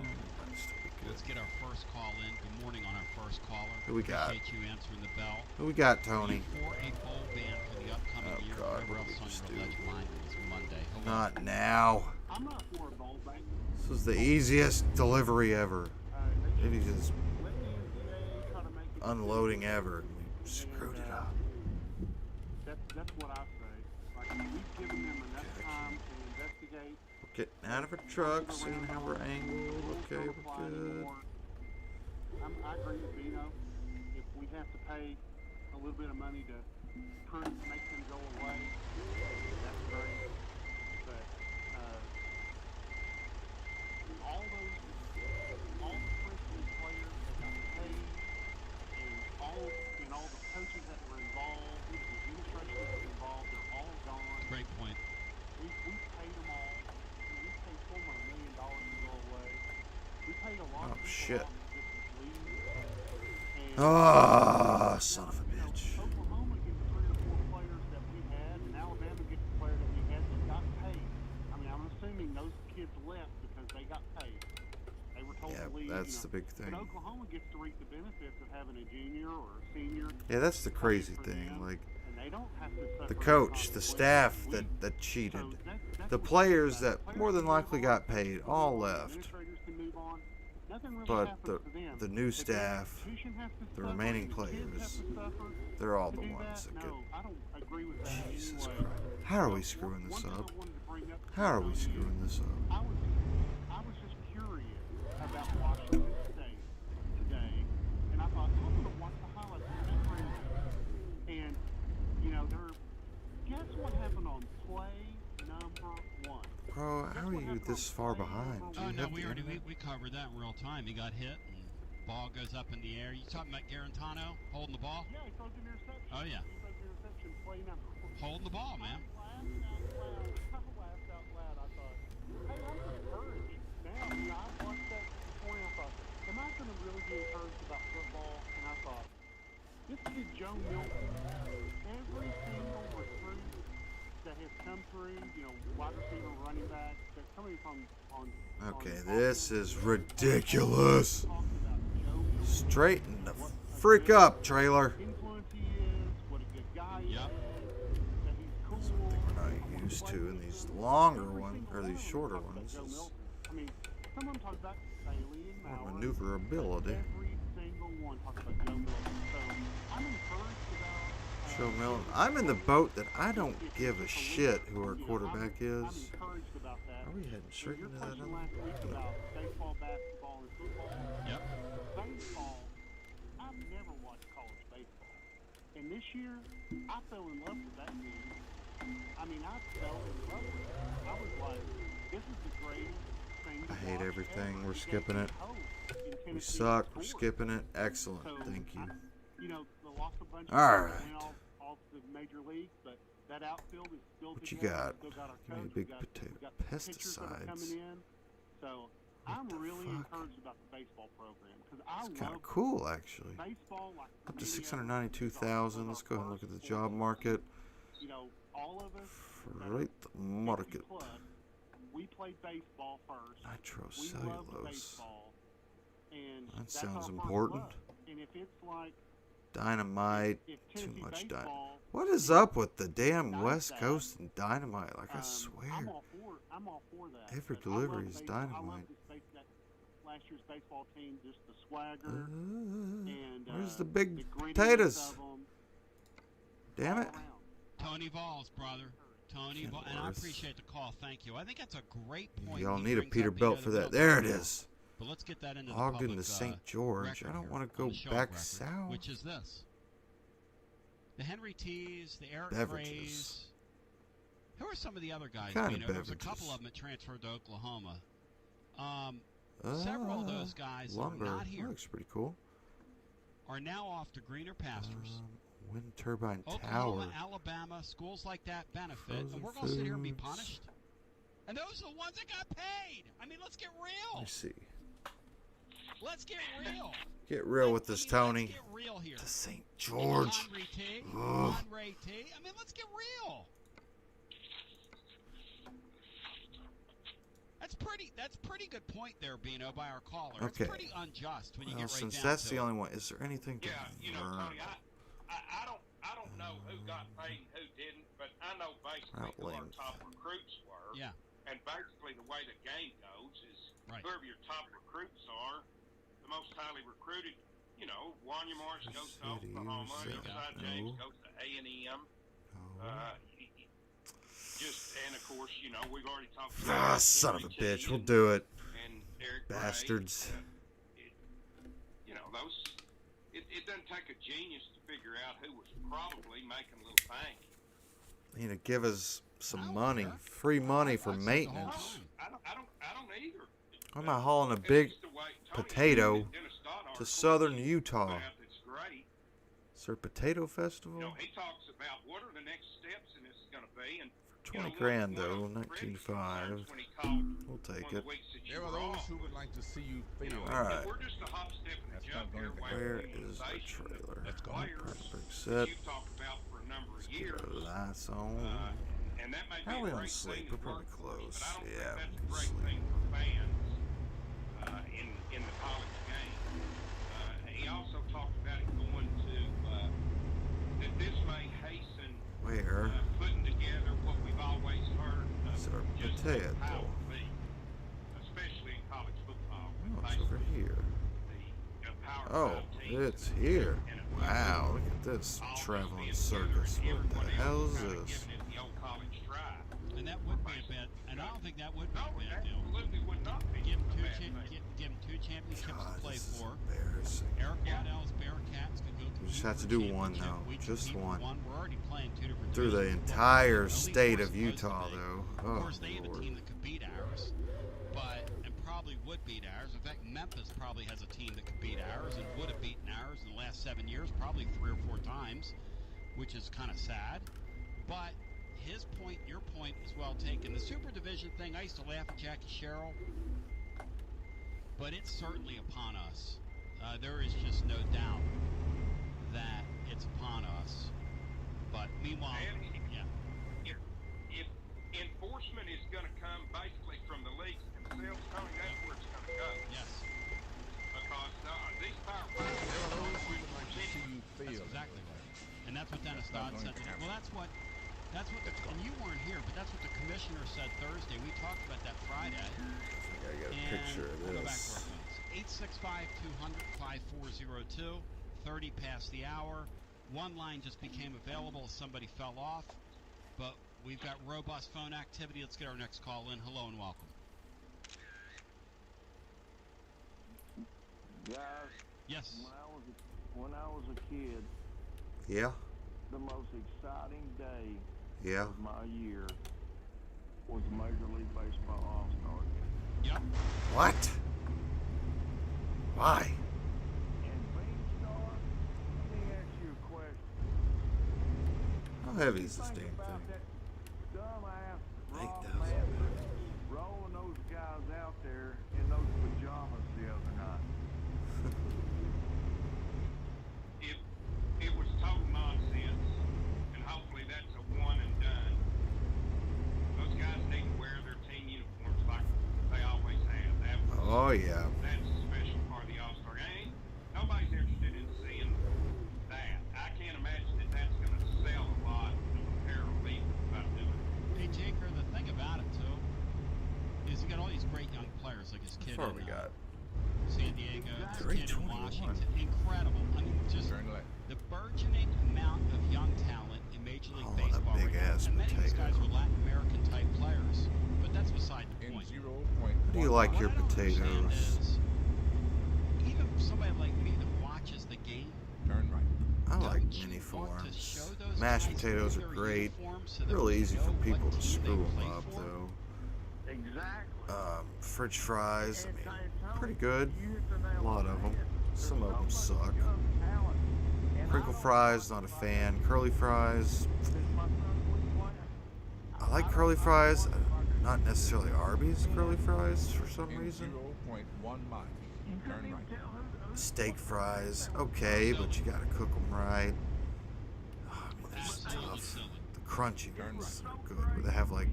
Let's get our first call in. Good morning on our first caller. Who we got? Appreciate you answering the bell. Who we got, Tony? For a bowl ban for the upcoming year, God, whatever what did else we on just your do? alleged mind is Monday. Hello. Not now. I'm not for a bowl ban. This was the easiest delivery ever. Maybe just Let the NCAA try to make it unloading ever. We screwed it up. That's what I say. Like, we've given them enough time to investigate. We're getting out of our truck, seeing how we're angled. Okay, we're good. I agree with Bino. If we have to pay a little bit of money to make them go away, that's great. But all the Princeton players that got paid, and all the coaches that were involved, the administration that was involved, they're all gone. Great point. We paid them all. We paid $4 million to go away. We paid a lot of people shit. off to just leave. And, Ah, son of a you know, bitch. Oklahoma gets 3 or 4 players that we had, and Alabama gets a player that we had that got paid. I mean, I'm assuming those kids left because they got paid. They were told Yeah, to leave. that's the big thing. But Oklahoma gets to reap the benefits of having a junior or a senior. Yeah, that's the crazy for thing. them, Like, and they don't have to suffer the coach, the consequences staff like we that cheated, so that's the what's players good about that it. more than Players likely can move got on, paid coaches all can move on, left. administrators can move on. Nothing really But happens to them. the new The staff, institution has to the suffer, remaining the kids have players, to suffer they're all to the do ones that that. get. No, I don't agree with that Jesus anyway. Christ. How are we So, screwing this one up? thing I wanted to bring up How are we to you, screwing this up? I was just curious about Washington State today, and I thought, I'm going to watch the highlights of that Princeton. And, you know, guess what happened on play number 1? Bro, how are you this far behind? Do Oh, you no, have we the already internet? we covered that in real time. He got hit and ball goes up in the air. You talking about Garantano holding the ball? Yeah, he throws an interception. Oh, yeah. He throws an interception, play number 1. Holding the ball, man. I laughed out loud. I thought, hey, I'm encouraged now. You know, I watched that this morning. I thought, am I going to really be encouraged about football? And I thought, this kid Joe Milton, every single recruit that has come through, you know, wide receiver, running back, that's coming from on. Okay, this is ridiculous. Talking about Joe Milton, Straighten the what a freak good up, trailer. influence he is, what a good guy he Yep. is, that he's cool. Something we're not I wanna used play to with in him. these longer Every ones, single or one these of them shorter talk about ones. Joe Is Milton. I mean, some of them talk about Bailey and more Mauer. maneuverability. Every single one talks about Joe Milton. So I'm encouraged about Joe Milton. I'm in the boat that I don't give a shit who our quarterback I'm is. encouraged about that. Are we heading straight Your into that question other? last week about baseball, basketball, and football. Yep. Baseball, I've never watched college baseball. And this year, I fell in love with that game. I mean, I fell in love with it. I was like, this is the greatest thing to I hate watch everything. ever. We're You guys skipping can it. host in We Tennessee suck. We're sports. skipping it. Excellent. So, Thank you. You know, they lost a bunch of All guys that right. went off the major leagues, but that outfield is still What you together. got? We still got our Give me a coach. big we got pitchers that are pesticides. coming in. So I'm the really fuck? encouraged about the baseball program because I It's kind love of cool, actually. baseball. Like Up to many 692,000. Let's go ahead and look at the job market. You know, all of us. Right, the market. Plus, we played baseball first. We love Nitrocellulose. baseball, and That that's sounds our first important. love. And if it's like Dynamite. if Too Tennessee much baseball, dynamite. What is up with the damn does West that, Coast and dynamite? Like, I I'm swear. I'm all for that. Every But I love delivery is baseball. I love dynamite. that last year's baseball team, just the swagger and Where's the big grittiness potatoes? of 'em Damn all it. around. Tony Vols, brother. Tony, and I appreciate the call. Thank you. I think that's a great point. Y'all he need a brings up, Peterbilt for that. There it is. But let's get that into the Ogden public, to St. George. I don't want to go back south. Which is this. The Henry T's, the Eric Beverages. Frays. Who are some of the other guys? Kind of There was a beverages. couple of them that transferred to Oklahoma. Several of those guys that are Lumber. not here Looks pretty cool. are now off to greener pastures. Wind turbine Oklahoma, tower. Alabama, schools like that benefit, Frozen and we're going to sit here and be foods. punished. And those are the ones that got paid. I mean, let's get real. Let's see. Let's get real. Get real with this, Tony. Let's get real here. To St. George. Henry T. Ugh. Henry T. I mean, let's get real. That's pretty good point there, Bino, by our caller. Okay. It's pretty unjust when you Well, get right since down that's to the it. only one, is there anything to Yeah, you know, learn? Tony, I don't know who got paid and who didn't, but I know basically who our Outland. top recruits were. Yeah. And basically the way the game goes is Right. whoever your top recruits are, the most highly recruited, you know, Wanya Marsh goes to City, Oklahoma, City, Josiah no. James goes to A&M. Oh. Just, and of course, you know, we've already talked Ah, about son of a Henry bitch. T We'll do it. and Eric Gray. Bastards. You know, it doesn't take a genius to figure out who was probably making a little bank. You know, give us I some don't money. care. Free money for I'd say the whole maintenance. time. I don't either. I'm not hauling a It's big just the way Tony potato in Dennis Stoddard to southern put Utah. out that's great. Is there a potato You festival? know, he talks about what are the next steps in this going to be, and 20 you know, grand one of though, the biggest 19.5. concerns when he called We'll take one of it. the weeks that you There are were those off who would was, like to see you you know, fail. All right. we're just a hop, step, and a That's jump not here. going to away Where from is the organization that trailer? Let's go. players Perfect that set. you've talked about for a number of years. Get our lights on. And that may How be we a don't great sleep? thing We're to probably work for, close. but I don't Yeah, think that's a we great sleep. thing for fans in the college game. He also talked about it going to that this may hasten Where putting together what we've always heard is our just potato? how it be, especially in college football. Oh, it's over here. The Power Oh, 5 teams it's here. and it will Wow, look at this all traveling be together, circus. and What the everybody hell else is kinda this? giving it the old college try. And that would be a bad, and I don't think that would be No, a it bad deal. absolutely would not be Give him a two, bad thing. give him two championships God, to play this is for. embarrassing. Eric Waddell's Bearcats could go We just compete have to for do a one, championship. though. We Just compete for one. We're already playing two different Through the divisions. entire At least state we're of supposed to Utah, be. though. Of Oh, course, they have a Lord. team that could beat ours, and probably would beat ours. In fact, Memphis probably has a team that could beat ours and would have beaten ours in the last 7 years, probably 3 or 4 times, which is kind of sad. But his point, your point, is well taken. The Super Division thing, I used to laugh at Jackie Sherrill, but it's certainly upon us. There is just no doubt that it's upon us. But meanwhile, And yeah. if enforcement is going to come basically from the leagues themselves, Tony, that's where it's going to go. Yes, Because these Power 5 There are teams those who would like to see you that's fail. exactly right. And that's what Dennis That's not Dodd going said. to happen. Well, that's what and you weren't here, but that's what the commissioner said Thursday. We talked about that Friday. I got a And picture of we'll go back to this. our phones. 865-200-5402. 30 past the hour. One line just became available. Somebody fell off. But we've got robust phone activity. Let's get our next call in. Hello and welcome. Guys, Yes. when I was a kid, Yeah? the most exciting day Yeah? of my year was Major League Baseball All-Star Game. Yep. What? Why? And Beanstar, let me ask you a question. How heavy is this Think damn about thing? that dumbass Rob 8,000. Manfred rolling those guys out there in those pajamas the other night. It was total nonsense, and hopefully that's a one and done. Those guys need to wear their team uniforms like they always have. Oh, yeah. That's a special part of the All-Star game. Nobody's interested in seeing that. I can't imagine that that's going to sell a lot of apparel either about doing it. Hey, Jaker, the thing about it, too, is you got all these great young players like his kid How far in we got? San Diego, his kid in 321. Washington. Incredible. I mean, just Turn left. the burgeoning amount of young talent in Major League Oh, and a Baseball right now. big-ass And many of these potato. guys are Latin How do you like your What I don't understand potatoes? is, even somebody like me that watches the game, Turn right. I like don't you mini want to show forms. those Mashed guys potatoes in are their great. uniforms so that Really we easy know for what people to team they screw them play up, for? though. Exactly. French fries, I And mean, Tony, pretty good. you hit the nail A lot on of the them. head. There's Some of so them much suck. young talent. And Crinkle I don't fries, know not a about fan. that. Curly fries, Since my son quit playing, I like curly fries. Not necessarily Arby's curly fries for some In reason. 0.1 miles. you couldn't Turn even right. tell who Steak fries, okay, but you gotta cook them right. Oh, I mean, they're just Absolutely tough. silly. The crunchy ones are good, where they have like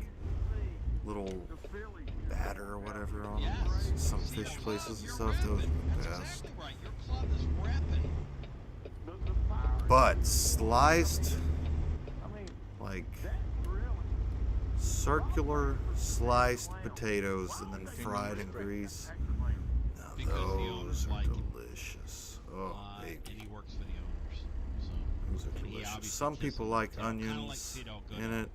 little the Phillies. batter or whatever on them. Yes. Some See, your fish club, places and you're stuff, those are repping. the That's best. exactly right. Your club is repping. The Pirates. But sliced, I mean, like that's really. circular sliced potatoes and then fried in grease. Now Because the owners those are like it. delicious. Oh, And baby. he works for the owners. So Those are and he delicious. obviously Some kisses people the like tail, kinda like onions Tito in Goodall. it.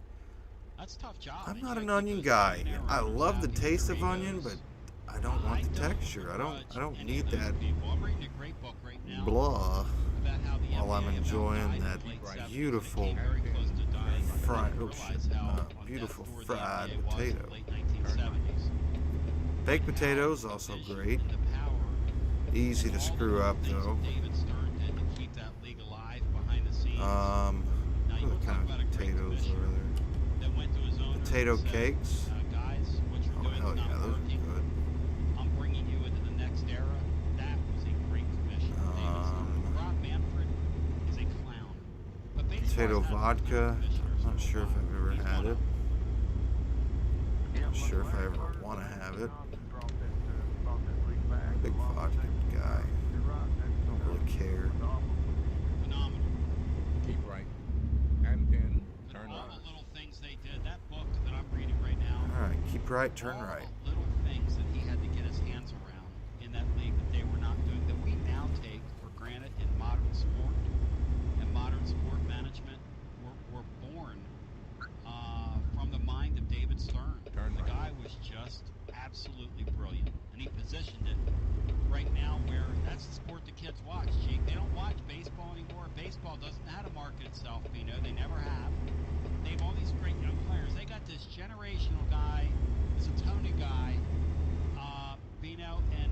That's a tough job. I'm and not you an gotta onion keep those guy. millionaire I owners love the happy, taste their of onion, egos. but I don't want the don't texture. I don't begrudge any need of those that people. I'm reading a great book right now blah about how the while I'm NBA about enjoying died in that the late 70s, and it beautiful came very close to dying. fried, They oh realized shit, how on death beautiful floor the fried NBA was in potato. the late 1970s. Baked How potatoes the also vision great. and the power Easy and to all the screw little up things that though. David Stern did to keep that league alive behind the scenes. Now you what want to talk kind about a of great potatoes commissioner are there? that went to his owner Potato and said, cakes? guys, what you're Oh doing hell is yeah, not those working. are good. I'm bringing you into the next era. That was a great commission. Rob Manfred is a clown. But baseball Potato has had some vodka. clown commissioners I'm not for a sure if while. I've ever He's had one it. of them. Not sure if I ever want to have it. I'm a big vodka guy. Don't really care. Phenomenal. Keep right. And then But turn all right. the little things they did, that book that I'm reading right now, Alright, keep right, turn all right. the little things that he had to get his hands around in that league that they were not doing, that we now take for granted in modern sport and modern sport management, were born from the mind of David Stern. The guy was just absolutely brilliant, and he positioned it right now where that's the sport the kids watch. Gee, they don't watch baseball anymore. Baseball doesn't know how to market itself, Bino. They never have. They have all these great young players. They got this generational guy, this Tony guy, Bino, and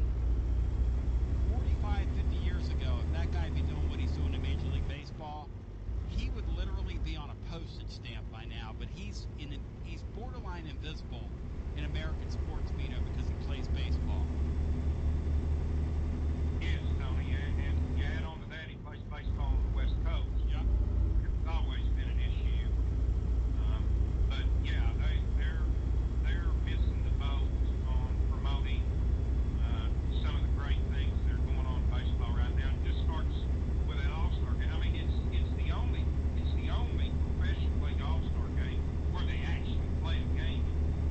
45, 50 years ago, if that guy be doing what he's doing in Major League Baseball, he would literally be on a postage stamp by now. But he's borderline invisible in American sports, Bino, because he plays baseball. Yes, Tony, and you add on to that, he plays baseball on the West Coast. Yep. It's always been an issue. But yeah, they're missing the boat on promoting some of the great things that are going on in baseball right now. It just starts with that All-Star game. I mean, it's the only professional league All-Star game where they actually play a game.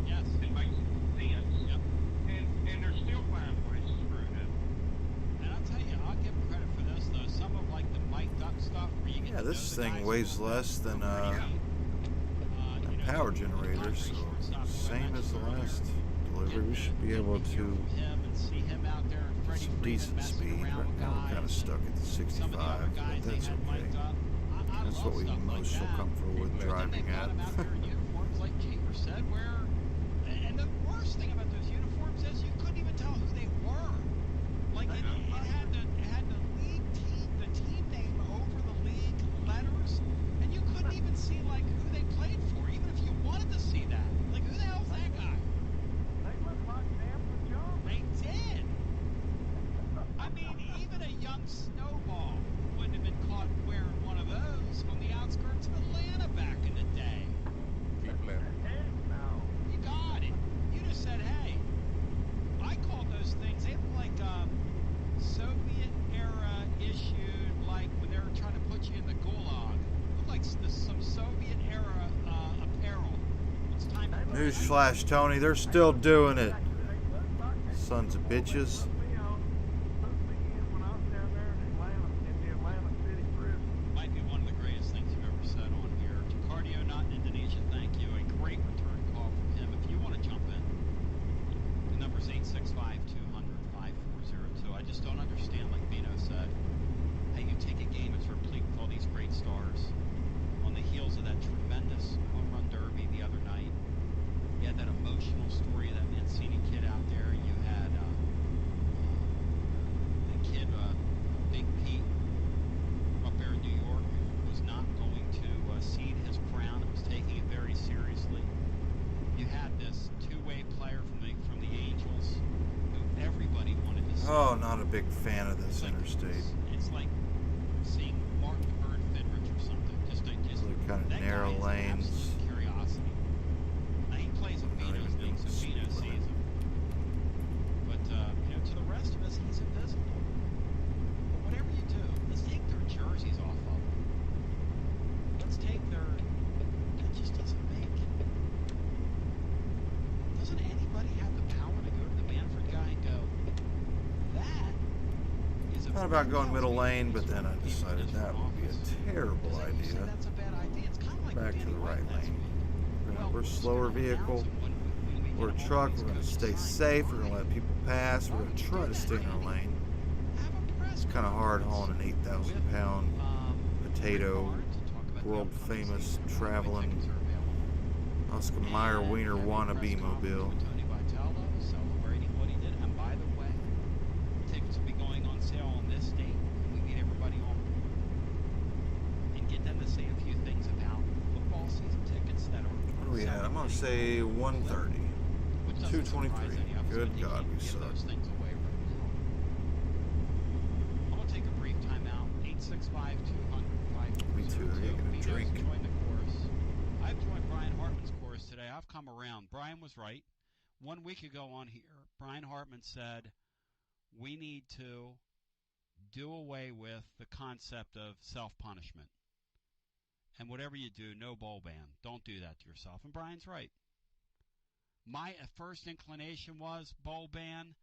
Yes. It makes sense. Yep. And they're still finding ways to screw it up. And I'll tell you, I'll give them credit for this, though. Some of, like, the mic'd up stuff where you get Yeah, to this know the thing guys weighs a little less bit. than power generator, so same as the last delivery. We should be able to get some decent speed. Right now we're kind of stuck at the 65, but that's okay. That's what we most feel comfortable with driving at. Uniforms, like Jamer said, and the worst thing about those uniforms is you couldn't even tell who they were. Like it had the league team, the team name over the league letters, and you couldn't even see like who they played for, even if you wanted to see that. Like, who the hell's that guy? They look like damn pajamas. They did. I mean, even a young snowball wouldn't have been caught wearing one of those on the outskirts of Atlanta back in the day. Keep left. Heck no. You got it. You just said, hey. I called those things, they look like Soviet era issued, like when they were trying to put you in the gulag. Look like some Soviet era apparel. It's time to Newsflash, Tony, they're still doing it. Sons of bitches. Put me in when I was down there in the Atlanta City prison. might be one of the greatest things you've ever said on here. Jacardio, not in Indonesia, thank you. A great return call from him. If you want to jump in. course, 865-200-5402. I just don't understand, like Bino said, how you take a game that's replete with all these great stars on the heels of that tremendous home run derby the other night. You had that emotional story of that Mancini kid out there. You had the kid, Big Pete, up there in New York, was not going to cede his crown and was taking it very seriously. You had this two-way player from the Angels who everybody wanted to see. Oh, not a big fan of this interstate. It's like seeing Mark the Bird Fidrich or something. Just really kind of that narrow guy is lanes. absolute curiosity. Now he plays with Not Bino's even league, so speed Bino sees limit. him. But to the rest of us, he's invisible. But whatever you do, let's take their jerseys off of them. Let's take their. That just doesn't make. Doesn't anybody have the power to go to the Manfred guy and go, that is a. Thought about going middle lane, but then I decided that would be a terrible idea. That's a bad idea. It's kind of like Back to Danny the right White last lane. week. We're a slower vehicle. We're a truck. We're going to stay safe. We're going to let people pass. We're going to try to stay in our lane. It's kind of hard hauling an 8,000-pound potato, world-famous traveling Oscar Mayer Wiener wannabe mobile. Tony Vitello celebrating what he did. And by the way, tickets will be going on sale on this date. We need everybody on board and get them to say a few things about football season tickets that are. What are we at? I'm going to say 130. 223. Good God, we suck. Those things away right now. I'm going to take a brief timeout. 865-200-5402. Me too. I gotta get a Bino's drink. joined the course. I've joined Brian Hartman's course today. I've come around. Brian was right. 1 week ago on here, Brian Hartman said we need to do away with the concept of self-punishment. And whatever you do, no bowl ban. Don't do that to yourself. And Brian's right. My first inclination was bowl ban.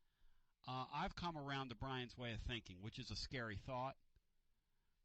I've come around to Brian's way of thinking, which is a scary thought.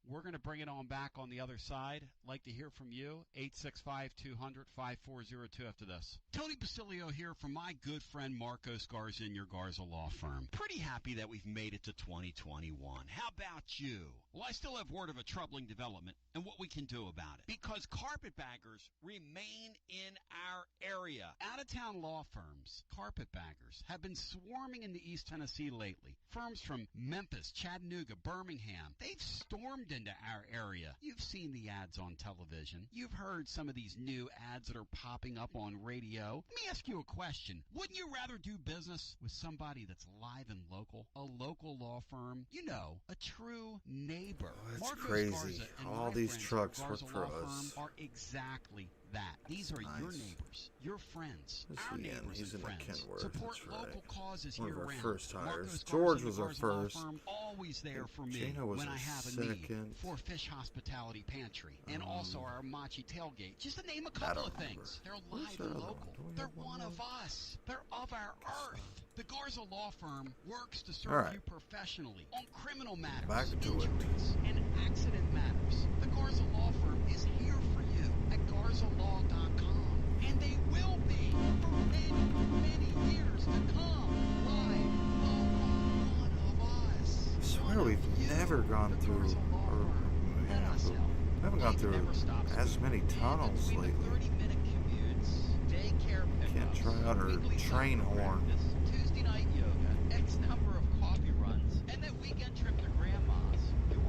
We're going to bring it on back on the other side. Like to hear from you. 865-200-5402 after this. Tony Basilio here from my good friend Marcos Garza in your Garza Law Firm. Pretty happy that we've made it to 2021. How about you? Well, I still have word of a troubling development and what we can do about it. Because carpetbaggers remain in our area. Out-of-town law firms, carpetbaggers, have been swarming in the East Tennessee lately. Firms from Memphis, Chattanooga, Birmingham, they've stormed into our area. You've seen the ads on television. You've heard some of these new ads that are popping up on radio. Let me ask you a question. Wouldn't you rather do business with somebody that's live and local? A local law firm? You know, a true neighbor. Oh, that's Marcos crazy. Garza and All my these friends trucks at work Garza for Law us. Firm are exactly that. These are your nice. neighbors, your friends, This our is Ian. neighbors He's and in the friends. Kenworth, Support that's right. local causes One of our year-round. first hires. Marcos George Garza was and our Garza Law first. Firm, always there for me Jana was when our I have a need. second. For Fish Hospitality Pantry and also our Machi Tailgate. Just to name a couple don't of things. remember. They're Where's live that and other local. one? Do we They're have one one more? of us. They're of our earth. The Garza Law Firm works to serve All right. you professionally on criminal matters, Back to it. injuries, and accident matters. The Garza Law Firm is here for you at GarzaLaw.com. And they will be for many, many years to come. Live, local, one of us. I swear we've never gone through, we haven't gone through as many tunnels lately. 30-minute commutes, daycare pickups, Can't try out our weekly train soccer horn. practice, Tuesday night yoga, X number of coffee runs, and that weekend trip to Grandma's. You're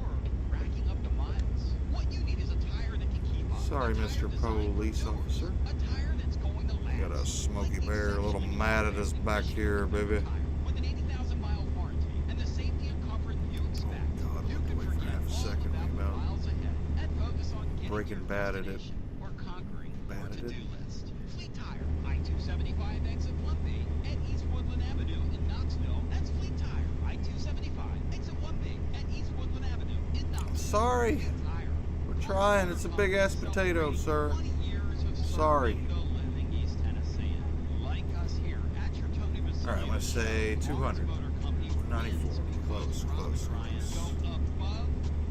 racking up the miles. What you need is a tire that can keep up. Sorry, A tire Mr. designed Police for yours. Officer. A tire that's going to last. Got a Smokey Like the Bear, a little exceptionally mad at us back here, baby. tire with an 80,000-mile warranty and the safety and comfort you expect. God, You look can away for forget half a all second, about we the about miles ahead and focus on getting Breaking to your Bad at it. destination or conquering Bad your at to-do it. list. Fleet Tire, I-275 exit 1B at East Woodland Avenue in Knoxville. That's Fleet Tire, I-275 exit 1B at East Woodland Avenue in Knoxville. Sorry. Fleet Tire. We're trying. It's a big ass potato, sir. 20 years of Sorry. serving the living East Tennessean, like us here at your Tony Basilio. All right, I'm gonna say 200. Motor Company 94. wins Close, because close, Ron Ryan close. go above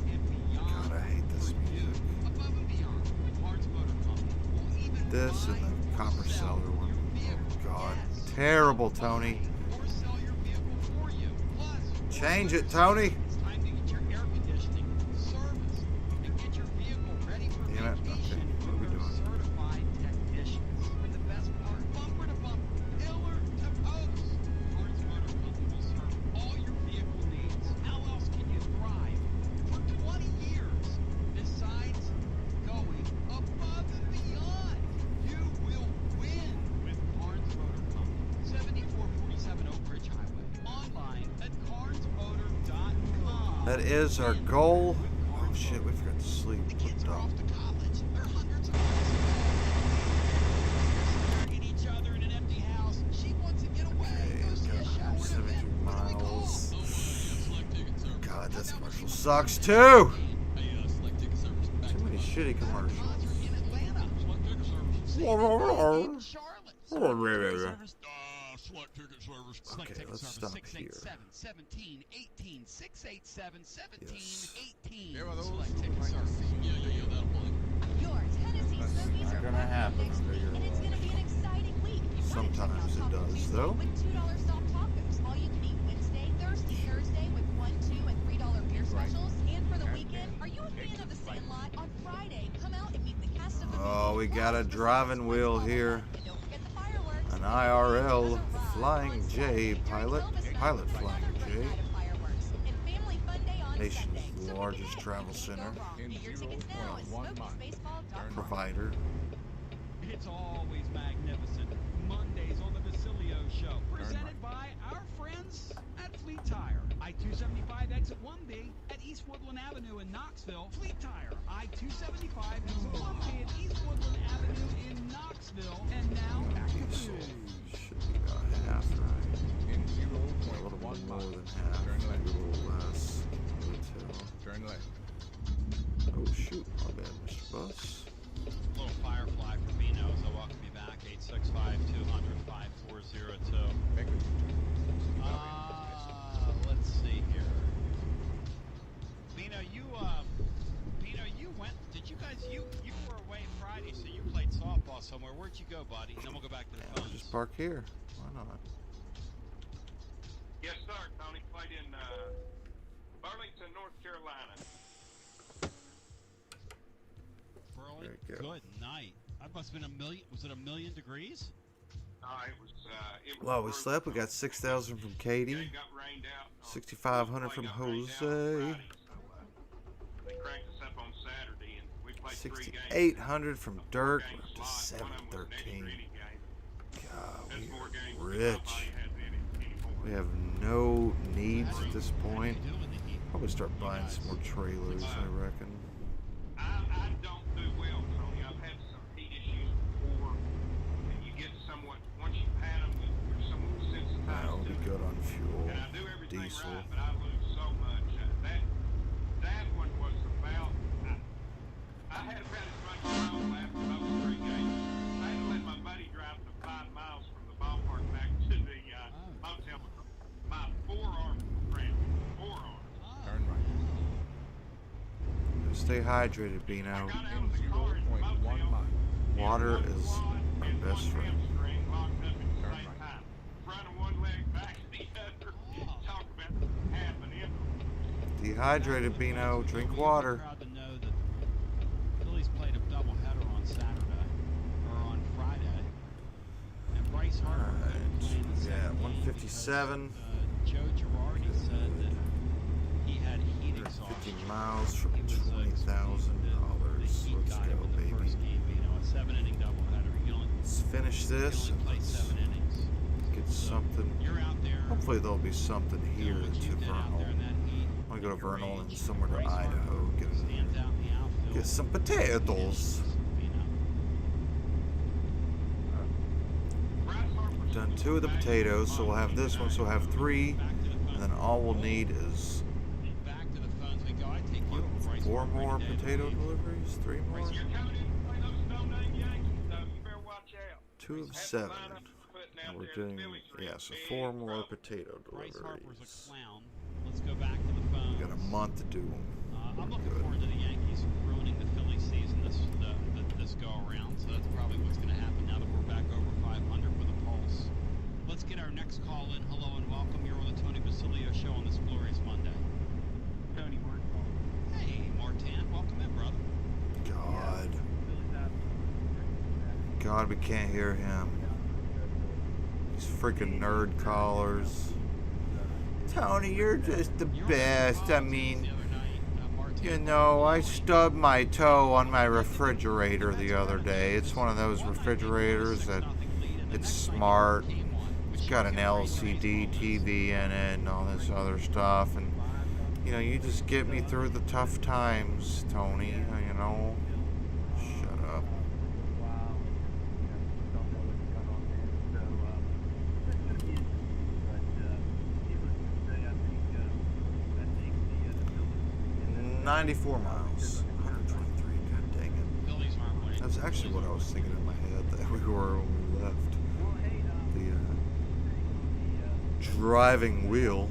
and beyond God, I hate this for you. music. Above and beyond. Barnes Motor Company will even This buy and the or copper sell seller one. your vehicle. Oh, God. Yes. Terrible, Tony. Buy or Change it, Tony. It's time to get your air conditioning serviced and get your vehicle ready for Damn it. vacation Okay, what are we with doing? certified technicians. And the best part, bumper to bumper, pillar to post. Carnes Motor Company will serve all your vehicle needs. How else can you thrive? For 20 years, besides going above and beyond, you will win with Carnes Motor Company. 7447 Oak Ridge Highway. Online at carnesmotor.com. That is our goal. Oh shit, we forgot to sleep. The What kids the? are off to college. There are hundreds of miles staring at each other in an empty house. She wants to get away. Okay, Go see a got show or an 173 event. What do we call? miles. Select Ticket Service. God, this How about commercial for sucks $100? too. Hey, Select Ticket Service. Back Too to many the shitty commercials. concert in Atlanta. Select Ticket Service. Same in Charlotte. Select Ticket Service. Select Ticket Service. Select Okay, Ticket let's Service. stop 687 17 18 687 17 Yes. 18. There are those Select who Ticket would like to Service. see you Yeah, that'll play. Your Tennessee That's Smokies not are gonna back happen next under week, your and it's going to be an exciting week. You wanna check out Sometimes it Taco does, Tuesday though. With $2 soft tacos, all you can eat Wednesday, Thursday with $1, $2, and $3 beer specials. And for the weekend, are you a fan of The Sandlot? On Friday, come out and meet the cast of the movie. Oh, we got a Plus, driving wheel here. And don't forget the fireworks. An IRL There's a ride Flying on J Saturday during pilot. Elvis Night Pilot for Flying another J. great night of fireworks. And Family Fun Day on Nation's Sunday. So pick largest ahead. travel You can't center. go wrong. In Get your 0.1 tickets now at mile. smokiesbaseball.com. Provider. It's always magnificent. Mondays on the Basilio Show, presented by our friends at Fleet Tire. I-275 exit 1B at East Woodland Avenue in Knoxville. Fleet Tire. I-275 exit 1B at East Woodland Avenue in Knoxville. And now back to the Diesel. news. Should be about half, right? In A little 0.1 bit more mile. than half. Turn Maybe a left. little less. Retail. Turn left. Oh shoot, my bad, Mr. Bus. Little Firefly for Vino, so welcome you back. 865-200-5402. Make it. Let's see here. Vino, you went. Did you guys? You were away Friday, so you played softball somewhere. Where'd you go, buddy? And then we'll go back to the Yeah, phones. just park here. Why not? Yes, sir. Tony played in Burlington, North Carolina. Burley, There you go. good night. That must have been a million. Was it 1,000,000 degrees? It was. It was Well, we brutal. slept. We got 6,000 from Yeah, Katie. it got rained out. 6,500 from Got rained out on Jose. Friday, so, they cranked us up on Saturday, and we played 6,800 from Dirk. We're up to One of them was an 713. extra inning game. God, There's we more are games than rich. nobody has anymore. We have no needs at this point. How do you do with the heat? Probably start buying some more trailers, I reckon. I don't do well, Tony. I've had some heat issues before, and you get somewhat, once you've had them, you're somewhat sensitized That'll to be it. good on fuel. And I do everything Diesel. right, but I lose so much. That one was about, I had about as much problem after those 3 games. I had to let my buddy drive the 5 miles from the ballpark back to the hotel. My forearm cramped. Forearm. Turn right. Stay hydrated, Bino. I got out In of the car at the 0.1 motel. mile. Water and one is quad our and best one friend. hamstring locked up at the Turn same right. time. Front of one leg, back of the other. Talk about happening. Dehydrated, Bino. Drink water. Proud to know that Phillies played a doubleheader on Saturday or on Friday, and Bryce Harper couldn't Alright, play in the yeah, second game 157. because, Joe Girardi said that he had heat 50 exhaustion. miles from He was, $20,000. the heat Let's got him go, in the baby. first game, a 7-inning doubleheader. You can only, Let's finish you this can and only play let's 7 innings. get something. You're out there. Hopefully there'll be something here doing what to you did out Vernal. there in that heat. I'm gonna go to Your Vernal and age. somewhere to Bryce Harper Idaho. stands out in the outfield. Get some potatoes. Done 2 of the potatoes, so we'll have this one, so we'll have 3, and then all we'll need is Back to the phones we go. I take you over Bryce 4 Harper more any day of the potato week. deliveries, 3 more, You're coming in to play those no-name Yankees, though. You better watch out. 2 of Have to 7. line up putting out And we're there. doing, The Phillies are in yeah, so big 4 more trouble. potato Bryce Harper's a deliveries. clown. Let's go back to the phones. Got a month to do them. I'm looking Good. forward to the Yankees ruining the Phillies season this go around. So that's probably what's going to happen now that we're back over 500 with a pulse. Let's get our next call in. Hello and welcome. You're on the Tony Basilio the Leo Show on this glorious Monday? Tony Martin. Hey, Martin, welcome in, brother. God, we can't hear him. These freaking nerd callers. Tony, you're just the best. I mean, you know, I stubbed my toe on my refrigerator the other day. It's one of those refrigerators that it's smart. It's got an LCD TV in it and all this other stuff. And, you know, you just get me through the tough times, Tony, you know. Shut up. Yeah. 94 miles, 123. God dang it. Phillies aren't winning. That's actually what I was thinking in my head that we were when we left. The driving wheel.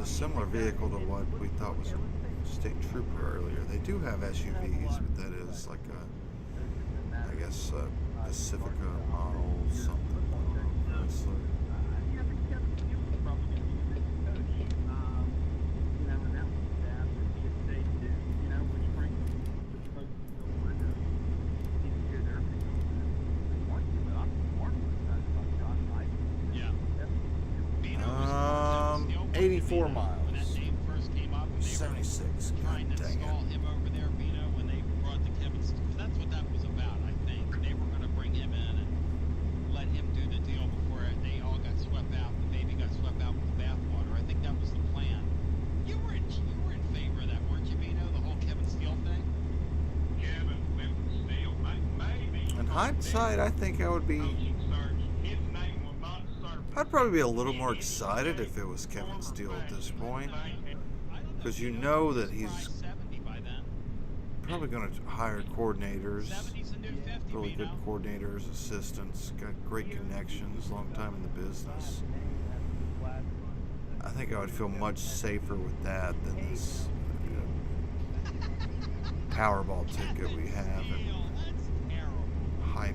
Similar vehicle to what we thought was a state trooper earlier. They do have SUVs, but that is like a, I guess, a Pacifica model, something. Honestly. Yeah. 84 miles. When that name first came up, and they 76. were trying to install him over there, Bino, when they brought the Kevin, because that's what that was about, I think. They were going to bring him in and let him do the deal before they all got swept out. The baby got swept out with the bathwater. I think that was the plan. You were in favor of that, weren't you, Bino? The whole Kevin Steele thing. Kevin Steele, maybe. In hindsight, I think I would be. I'd probably be a little more excited if it was Kevin Steele at this point, because you know that he's probably going to hire coordinators, really good coordinators, assistants, got great connections, long time in the business. I think I would feel much safer with that than this Powerball ticket we have in Hypo.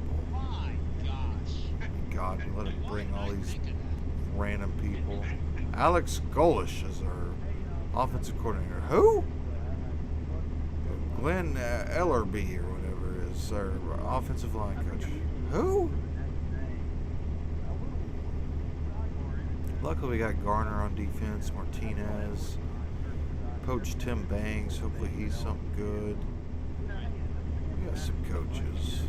God, we let him bring all these random people. Alex Golish is our offensive coordinator. Who? Glenn Ellerby or whatever is our offensive line coach. Who? Luckily we got Garner on defense, Martinez, Coach Tim Banks. Hopefully he's something good. We got some coaches.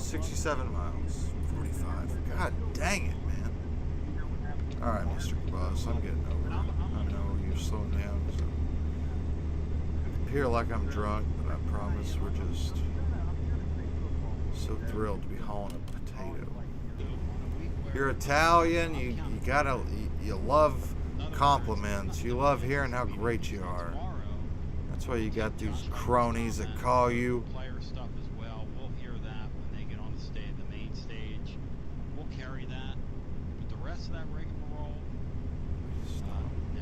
67 miles. 45. God dang it, man. Alright, Mr. Boss, I'm getting over it. I know you're slowing down. So I appear like I'm drunk, but I promise we're just so thrilled to be hauling a potato. You're Italian, you love compliments. You love hearing how great you are. That's why you got these cronies that call you. Player stuff as well. We'll hear that when they get on the stage, the main stage. We'll carry that. But the rest of that rigmarole, no.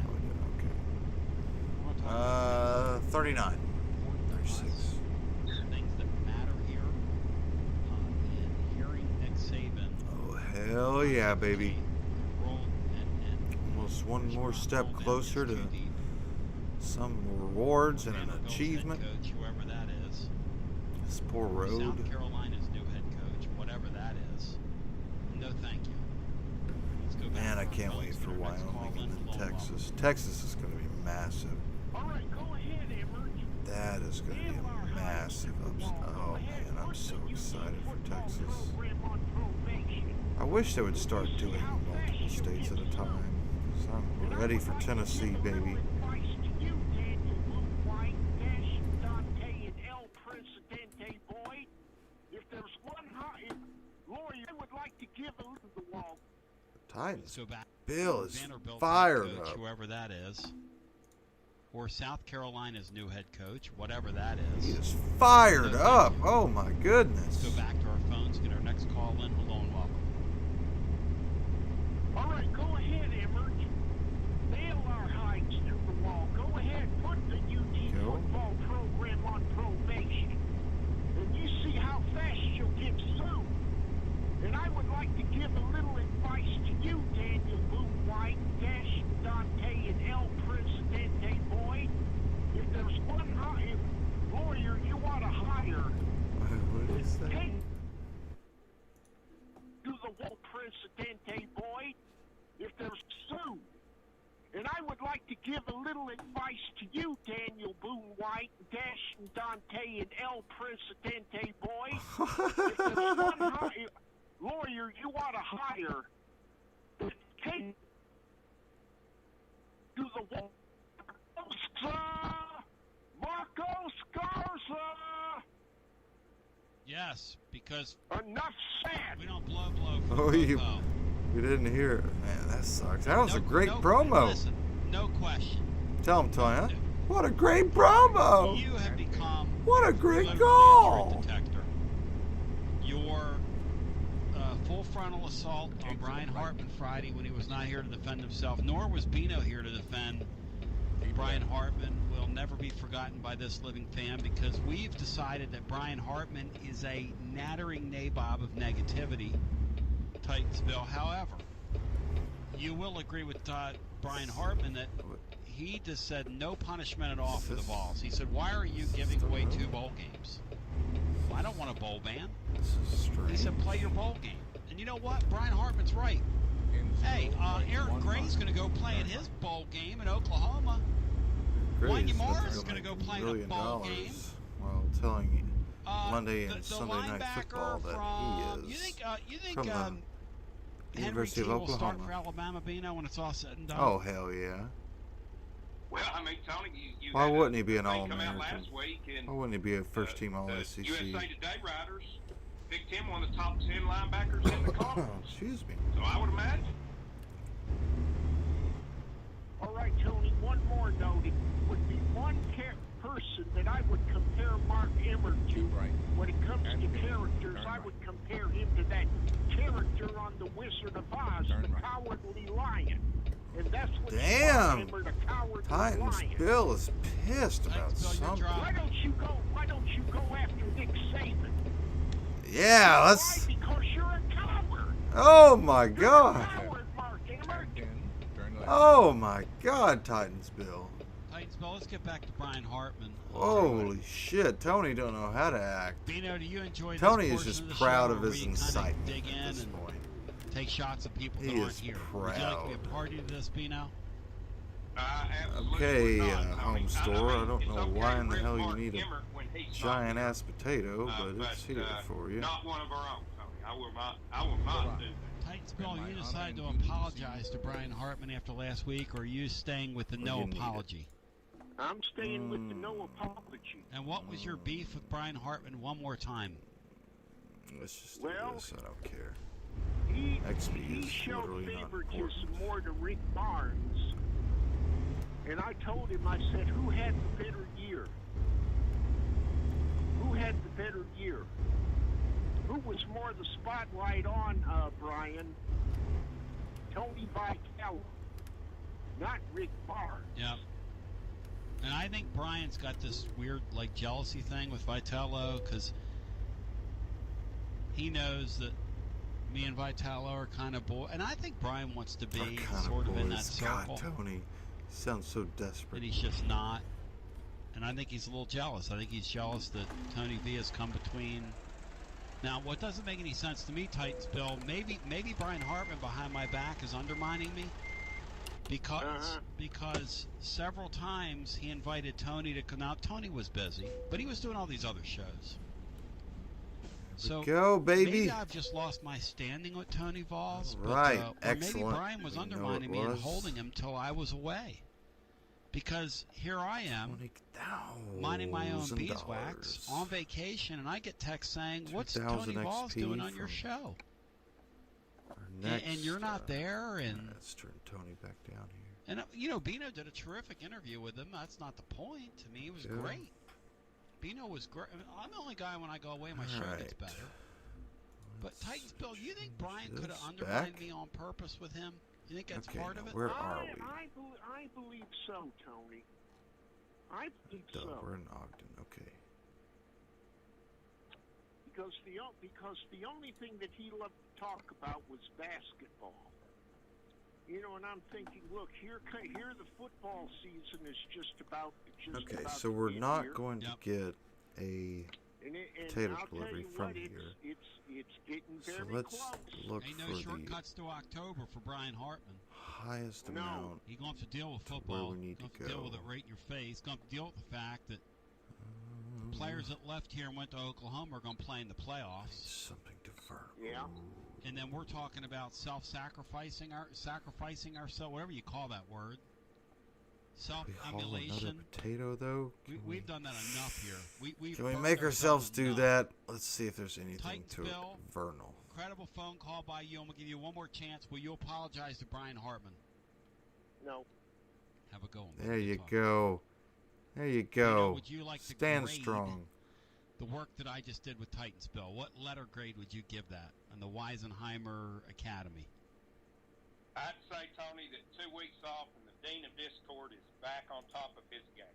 Okay. 39. 36. Things that matter here in hearing Nick Saban. Oh, hell yeah, baby. Almost one more step closer to some rewards and an achievement. Coach, whoever that is. This poor road. South Carolina's new head coach, whatever that is. No, thank you. Let's go back. Man, I can't wait for Wyoming and then Texas. Texas is going to be massive. All right, go ahead, Emmert. That is going to be a massive upset. Oh man, I'm so excited for Texas. I wish they would start doing multiple states at a time. 'Cause I'm ready for Tennessee, baby. Titans. Go back. Bill is Vanderbilt fired head coach, up. whoever that is. Or South Carolina's new head coach, whatever that is. He is fired up. Oh my goodness. Let's go back to our phones, get our next call in. Hello and welcome. All right, go ahead, Emmert. Nail our hides to the wall. Go ahead, put the UT football program on probation. And you see how fast you'll get sued. And I would like to give a little advice to you, Daniel Boone White, Dash, Dante, and El Presidente boy. If there's one lawyer you want to hire, What did he say? take to the wall, Presidente boy. If there's sued. And I would like to give a little advice to you, Daniel Boone White, Dash, Dante, and El Presidente boy. If there's one lawyer you want to hire, take to the wall. Marcos Garza. Yes, because Enough said. we don't blow for Oh, you Bobo. we didn't hear it. Man, that sucks. That was a great no, promo. Listen, no question. Tell him, Tony, huh? What a great promo. You have become What a great literally goal. a truth detector. Your full frontal assault on Brian Hartman Friday when he was not here to defend himself, nor was Bino here to defend Brian Hartman, will never be forgotten by this living fan because we've decided that Brian Hartman is a nattering nabob of negativity, Titans-Bill. However, you will agree with Brian Hartman that he just said no punishment at all for the balls. He said, why are you giving away 2 bowl games? Well, I don't want a bowl ban. This is strange. He said, play your bowl game. And you know what? Brian Hartman's right. Hey, Eric Gray's going to go play in his bowl game in Oklahoma. Wanya Morris is going to go play in a bowl game. While telling Monday and Sunday Night Football that he is you think from the Henry University T of will start for Oklahoma. Alabama, Bino, when it's all said and done? Oh, hell yeah. Well, I mean, Tony, you Why had wouldn't he be an thing come out All-American? last week, and Why wouldn't he be a first-team the All-SEC? USA Today writers picked him one of the top 10 linebackers in the conference. Excuse me. So I would imagine. All right, Tony, one more note. It would be one person that I would compare Mark Emmert to. Right. When it comes And to turn characters, I right. would compare him to that character on The Wizard of Oz, Turn the right. Cowardly Lion. And that's what Damn. you call Emmert, a Cowardly Titans Lion. Bill is pissed about Titans Bill, you're something. dry. Why don't you go after Nick Saban? Yeah, Why? let's. Because you're a coward. Oh my You're a God. coward, Mark Emmert. Again, turn left. Oh my God, Titans Bill. Titans Bill, let's get back to Brian Hartman. Holy shit, Tony don't know how to act. Bino, do you enjoy Tony this is just portion the proud show of where his we kinda incitement dig in at this and point. take shots at people He that aren't is here? Would you like to be a proud. party to this, Bino? Absolutely Okay, would not. I home mean, store, I don't it's know okay why to in the rip hell you Mark need a Emmert when He's giant not ass potato, here. but it's here for you. Not one of our own, Tony. I will not do that. Titans Bill, Been my you honor decided to and duty to see apologize to Brian Hartman after last week, or are you staying with the Well, no you need it. apology? I'm staying with the no apology. And what was your beef with Brian Hartman one more time? Let's just do Well, this. I don't care. He XP is showed literally not favoritism important. more to Rick Barnes. And I told him, I said, who had the better year? Who had the better year? Who was more the spotlight on, Brian? Tony Vitello, not Rick Barnes. Yeah. And I think Brian's got this weird, like, jealousy thing with Vitello, because he knows that me and Vitello are kind of boy, and I think Brian wants to be Our kind sort of in that boys. circle, God, Tony sounds so desperate. and he's just not. And I think he's a little jealous. I think he's jealous that Tony V has come between. Now, what doesn't make any sense to me, Titans Bill, maybe Brian Hartman behind my back is undermining me, because several times he invited Tony to come out. Tony was busy, but he was doing all these other shows. So Go, baby. maybe I've just lost my standing with Tony Vols. Right, Or excellent. maybe Brian was We know undermining it me and was. holding him till I was away. Because here I am, minding my own $20,000. beeswax, on vacation, and I get texts saying, "What's 2,000 Tony Vols XP doing on your from show?" Our And you're not there, and Let's turn Tony back down here. And, you know, Bino did a terrific interview with him. That's not the point. To me, it was Yeah. great. Bino was great. I mean, I'm the only guy when I go away, my show gets Alright. better. But Titans Bill, you think Brian this could have undermined back. me on purpose with him? You think that's Okay, part now of it? where are we? I believe so, Tony. I believe Duh, so. we're in Ogden. Okay. Because the only thing that he loved to talk about was basketball. You know, and I'm thinking, look, here the football season is just about. Okay, about so to we're get not here. going to get a And potato I'll tell delivery you from what, here. It's getting So very let's close. look Ain't no for the shortcuts to October for Brian Hartman. highest No. amount. He's going to have to deal with To where football. we need He's going to to deal with go. it right in your face. He's going to deal with the fact that players that left here and went to Oklahoma are going to play in the playoffs. Something to firm. Yeah. And then we're talking about sacrificing ourselves, whatever you call that word. We haul another Self-emulation. potato though. We've done that enough here. We've Can we burned make ourselves do enough. that? Let's see if there's anything Titans to it. Bill. Vernal. Incredible phone call by you. I'm going to give you one more chance. Will you apologize to Brian Hartman? No. Have a go. There you Talk. go. There you Bino, go. would you like to Stand grade strong. the work that I just did with Titans Bill? What letter grade would you give that on the Weisenheimer Academy? I'd say, Tony, that 2 weeks off and the Dean of Discord is back on top of his game.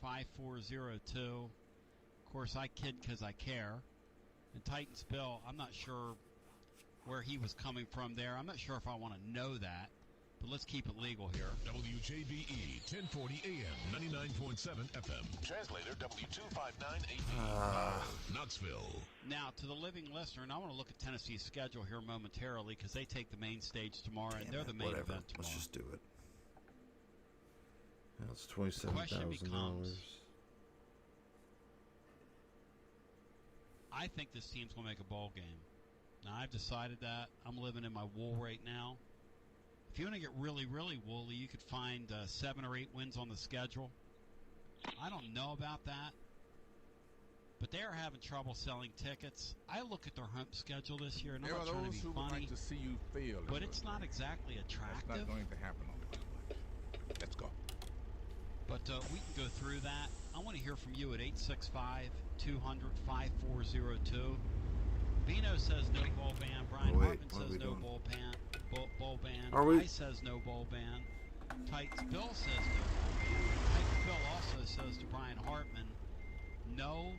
865-200-5402. Of course, I kid because I care. And Titans Bill, I'm not sure where he was coming from there. I'm not sure if I want to know that. But let's keep it legal here. WJBE 1040 AM 99.7 FM. Translator W259AD. Knoxville. Now, to the living listener, and I want to look at Tennessee's schedule here momentarily because they take the main stage tomorrow, and they're the main Whatever. event tomorrow. Let's just do it. That's Question $27,000. becomes, I think this team's going to make a bowl game. Now, I've decided that. I'm living in my wool right now. If you want to get really, really woolly, you could find 7 or 8 wins on the schedule. I don't know about that. But they are having trouble selling tickets. I look at their home schedule this year, and I'm There not are trying to those be who would funny, like to see you fail. but it's not exactly That's attractive. not going to happen on the Let's go. But we can go through that. I want to hear from you at 865-200-5402. Bino says no bowl ban. Brian Oh, wait, Hartman what are says we no doing? bowl ban. Bowl ban. Are we? I says no bowl ban. Titans Bill says no bowl ban. Titans Bill also says to Brian Hartman, no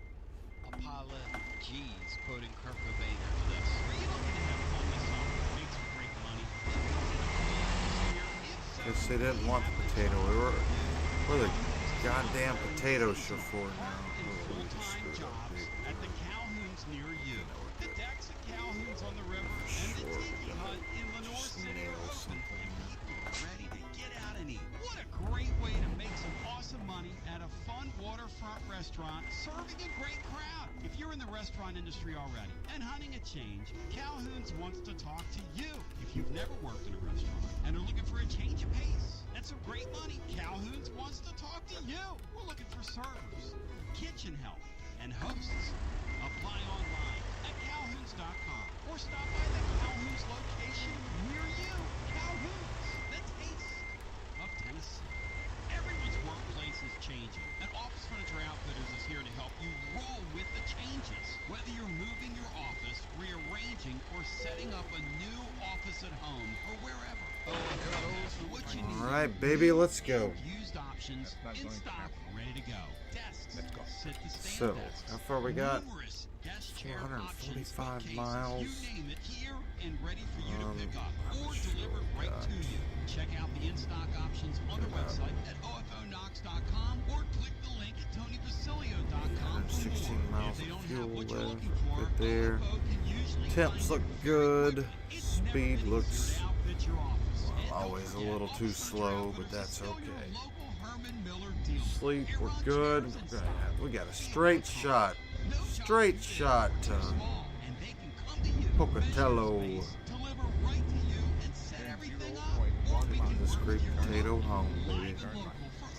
apologies, quoting Kurt Cobain after this. Are you looking to have fun this summer? Make some great money. Guess they didn't want the potato. We're the goddamn potato show for now. And Oh, we just full-time screwed up jobs big. at the Calhoun's near you. The decks at Calhoun's on the river and the Sure, Tiki yeah. Hut in Lenore Just City are nail open. something. And people are ready to get out and eat. What a great way to make some awesome money at a fun waterfront serving a great crowd. If you're in the restaurant industry already and hunting a change, Calhoun's wants to talk to you. If you've never worked in a restaurant and are looking for a change of pace and some great money, Calhoun's wants to talk to you. We're looking for servers, kitchen help, and hosts. Apply online at Calhoun's.com or stop by the Calhoun's location near you. Calhoun's, the taste of Tennessee. Everyone's workplace is changing, and Office Furniture Outfitters is here to help you roll with the changes. Whether you're moving your office, rearranging, or setting up a new office at home or wherever. What you need. All right, baby, let's go. Used options in stock, ready to go. Desks, Let's go. sit to stand So, desks. how far we got? Numerous desk chair 445 options, miles. bookcases, you name it, here and ready for you to pick up or delivered right to you. Check out the in-stock options on their website at ofonox.com or click the link at tonybasilio.com for 16 more. miles If they of don't fuel have what you're left looking for, right there. OFO can usually Temps find look you very good. quickly. It's never Speed been looks easier to outfit your office. And don't always a forget, little too Office Furniture slow, but Outfitters is that's still your okay. local Herman Miller dealer. Sleep, It we're runs good. chairs in We're stock. gonna have, we got a straight shot. Straight shot to Pocatello. This great potato home, baby. For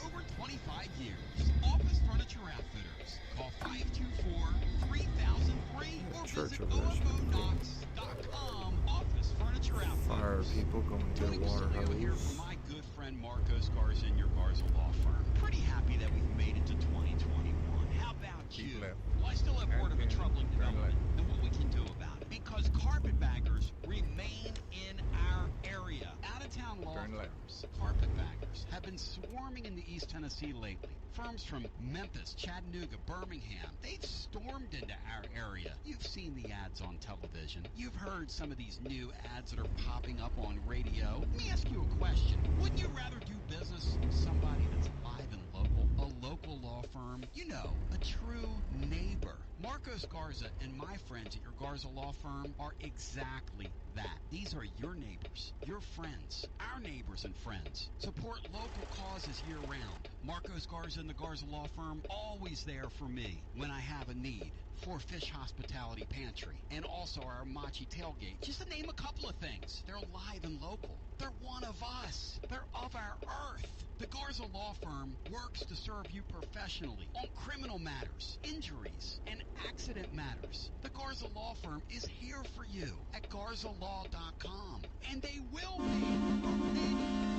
over 25 years, Office Furniture Outfitters. Call 524-3003 or Church visit over there's pretty cool. ofonox.com. Office Furniture Outfitters. Fire people going to Tony get a water Basilio here hose. from my good friend Marcos Garza and your Garza Law Firm. Pretty happy that we've made it to 2021. How about you? Keep left. Well, I still have word of a troubling development and what we can do about it. Because carpetbaggers remain in our area. Out-of-town law Turn left. firms, carpetbaggers, have been swarming in the East Tennessee lately. Firms from Memphis, Chattanooga, Birmingham, they've stormed into our area. You've seen the ads on television. You've heard some of these new ads that are popping up on radio. Let me ask you a question. Wouldn't you rather do business with somebody that's live and local? A local law firm? You know, a true neighbor. Marcos Garza and my friends at your Garza Law Firm are exactly that. These are your neighbors, your friends, our neighbors and friends. Support local causes year-round. Marcos Garza and the Garza Law Firm, always there for me when I have a need. For Fish Hospitality Pantry, and also our Machi Tailgate, just to name a couple of things. They're live and local. They're one of us. They're of our earth. The Garza Law Firm works to serve you professionally on criminal matters, injuries, and accident matters. The Garza Law Firm is here for you at GarzaLaw.com, and they will be for many,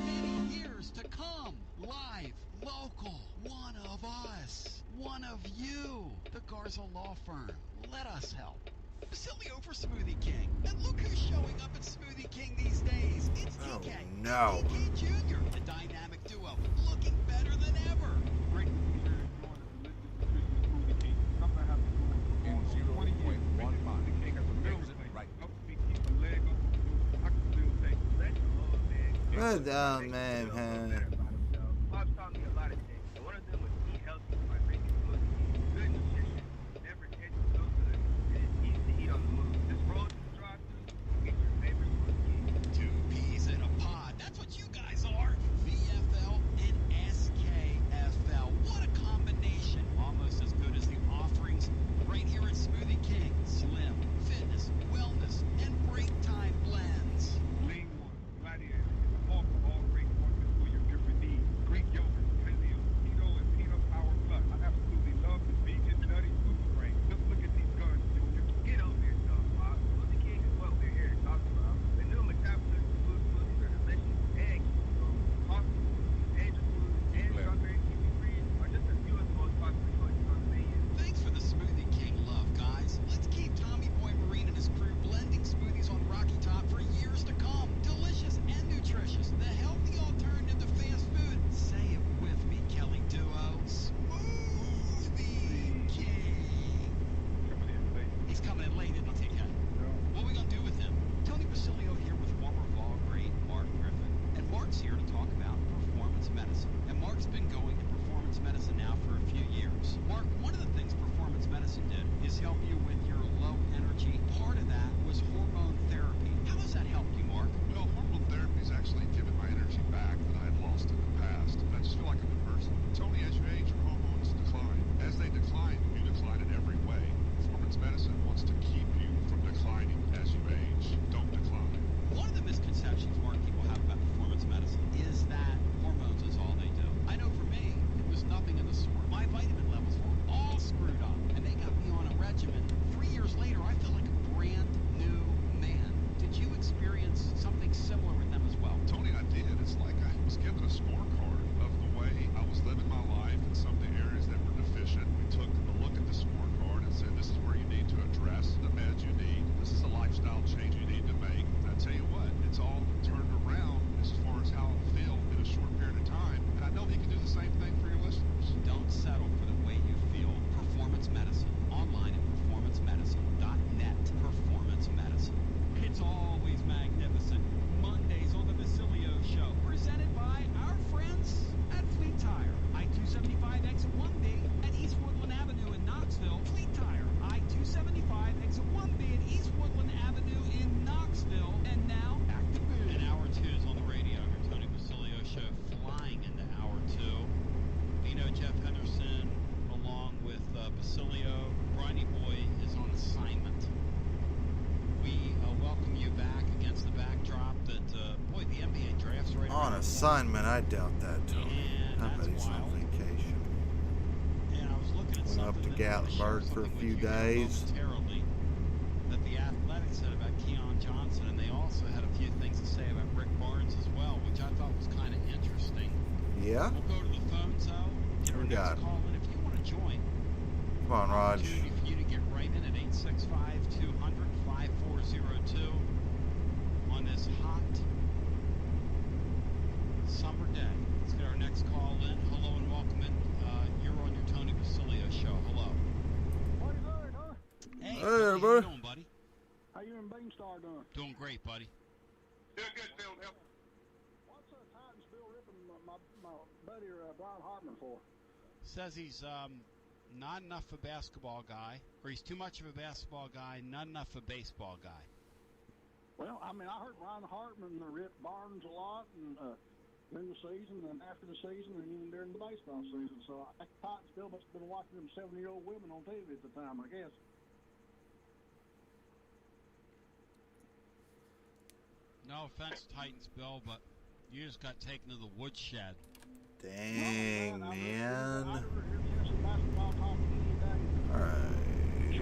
many years to come. Live, local, one of us, one of you. The Garza Law Firm. Let us help. Basilio for Smoothie King. And look who's showing up at Smoothie King these days. It's Oh, DK. no. DK Jr., the dynamic duo, looking better than ever. Great to be here enjoying a delicious, nutritious smoothie king. Something I have to do In for 20 years. 0.1 miles. The king at the middle Exit lane. right. Helps me keep a leg up. I can still take that. Well done, man. Pops taught me a lot of things. And one of them was eat healthy by drinking smoothie tea. Good nutrition. Never tasted so good. And it's easy to eat on the move. Just roll to the drive-thru. Get your favorite smoothie tea. Two peas in a pod. That's what you guys are. VFL and SKFL. What a combination. Almost as good as the offerings right here at Smoothie King. Slim, fitness, wellness, and break time blends. Lean one, gladiator, all-great formulas for your different needs. Greek yogurt, paleo, keto, and peanut power plus. I absolutely love the vegan nutty food grain. Just look at these guns, Junior. Get over yourself, Pop. Smoothie King is what we're here to talk about. The new metabolism food smoothies are delicious and keto. Coffee smoothies, angel smoothies, and strawberry kiwi freeze Are just a few of the most popular choices on the menu. Thanks for the Smoothie King love, guys. Let's keep Tommy Boy Marine and his crew blending smoothies on Rocky Top for years to come. Delicious and nutritious. The healthy alternative to fast food. Say it with me, Kelly Duo. Smoothie King. coming in late. He's coming in late, isn't he, TK? What are we going to do with him? Tony Basilio here with former Vol great Mark Griffin. And Mark's here to talk about performance medicine. And Mark's been going to performance medicine now for a few years. Mark, one of the things performance medicine did is help you with your low energy. Part of that was hormone therapy. How has that helped you, Mark? Well, hormone therapy has actually given my energy back that I had lost in the past. And I just feel like a new person. Tony, as you age, your hormones decline. As they decline, you assignment, I doubt that, Tony. And I bet that's he's on wild. vacation. And I was looking at Went up something to that they were sharing Gatlinburg for a something with few you here days. momentarily that the Athletics said about Keon Johnson, and they also had a few things to say about Rick Barnes as well, which I thought was kind of interesting. Yeah? We'll go to the phones, though. Get our We got next call in if you want to join. Come on, Raj. Opportunity for you to get right in at 865-200-5402 on this hot summer day. Let's get our next call in. Hello and welcome in. You're on your Tony Basilio show. Hello. What is that, huh? Hey, Hey, Tony, how you bud. doing, buddy? How you and Beanstar doing? Doing great, buddy. Doing good, Phil. Yep. What's Titans Bill ripping my buddy Brian Hartman for? Says he's not enough a basketball guy, or he's too much of a basketball guy, not enough a baseball guy. Well, I mean, I heard Brian Hartman rip Barnes a lot, and during the season, and after the season, and even during the baseball season. So I think Titans Bill must have been watching them 7-year-old women on TV at the time, I guess. No offense, Titans Bill, but you just got taken to the woodshed. Dang, man. I never hear Tennessee basketball talk any day. Alright.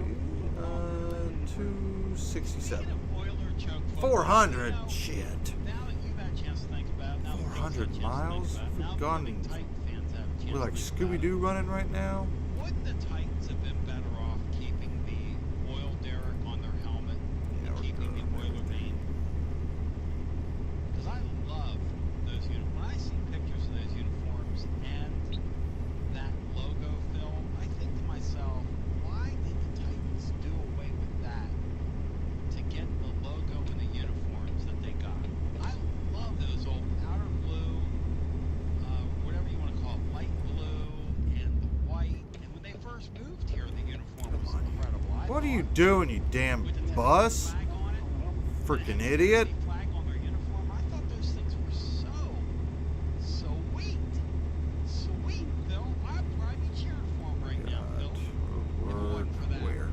267. Speaking of Oiler choke football, 400? you know, Shit. Now that you've had a chance to think about it, now that we've had a 400 chance to miles? think about it, now We've that gone- the Titan fans have a chance We're like to think about it, Scooby-Doo running right now. Wouldn't the Titans have been better off keeping the oil derrick on their helmet Yeah, and we're keeping good. the Oiler name? Because I love those uniforms. When I see pictures of those uniforms and that logo, Phil, I think to myself, why did the Titans do away with that to get the logo and the uniforms that they got? I love those old powder blue, whatever you want to call it, light blue and the white. And when they first moved here, the uniform was incredible. What are you doing, you damn With the Tennessee bus? flag on it, Freaking the idiot. Tennessee flag on their uniform, I thought those things were so sweet. Sweet, Phil. I'd ride each uniform right now, Phil. Word where?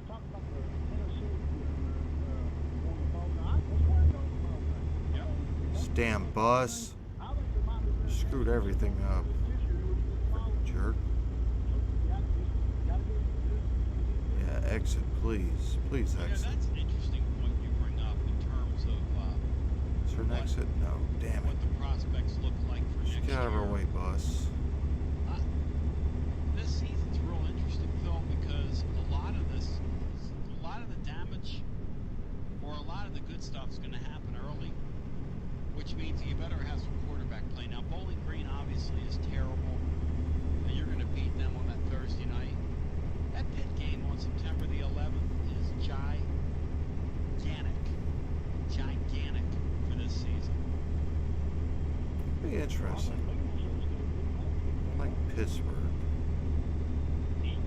Talking about the Tennessee on the phone. What's going on? This damn bus. I think there might be been Screwed everything up. this year was Freaking jerk. Yeah, exit, please. Please Yeah, exit. that's an interesting point you bring up in terms of Is there an exit? No, damn what it. the prospects look like for Just next get out of year. our way, bus. This season's real interesting, Phil, because a lot of the damage or a lot of the good stuff's going to happen early, which means you better have some quarterback play. Now, Bowling Green obviously is terrible, and you're going to beat them on that Thursday night. That Pitt game on September the 11th is gigantic for this season. Be interesting. Like Pittsburgh.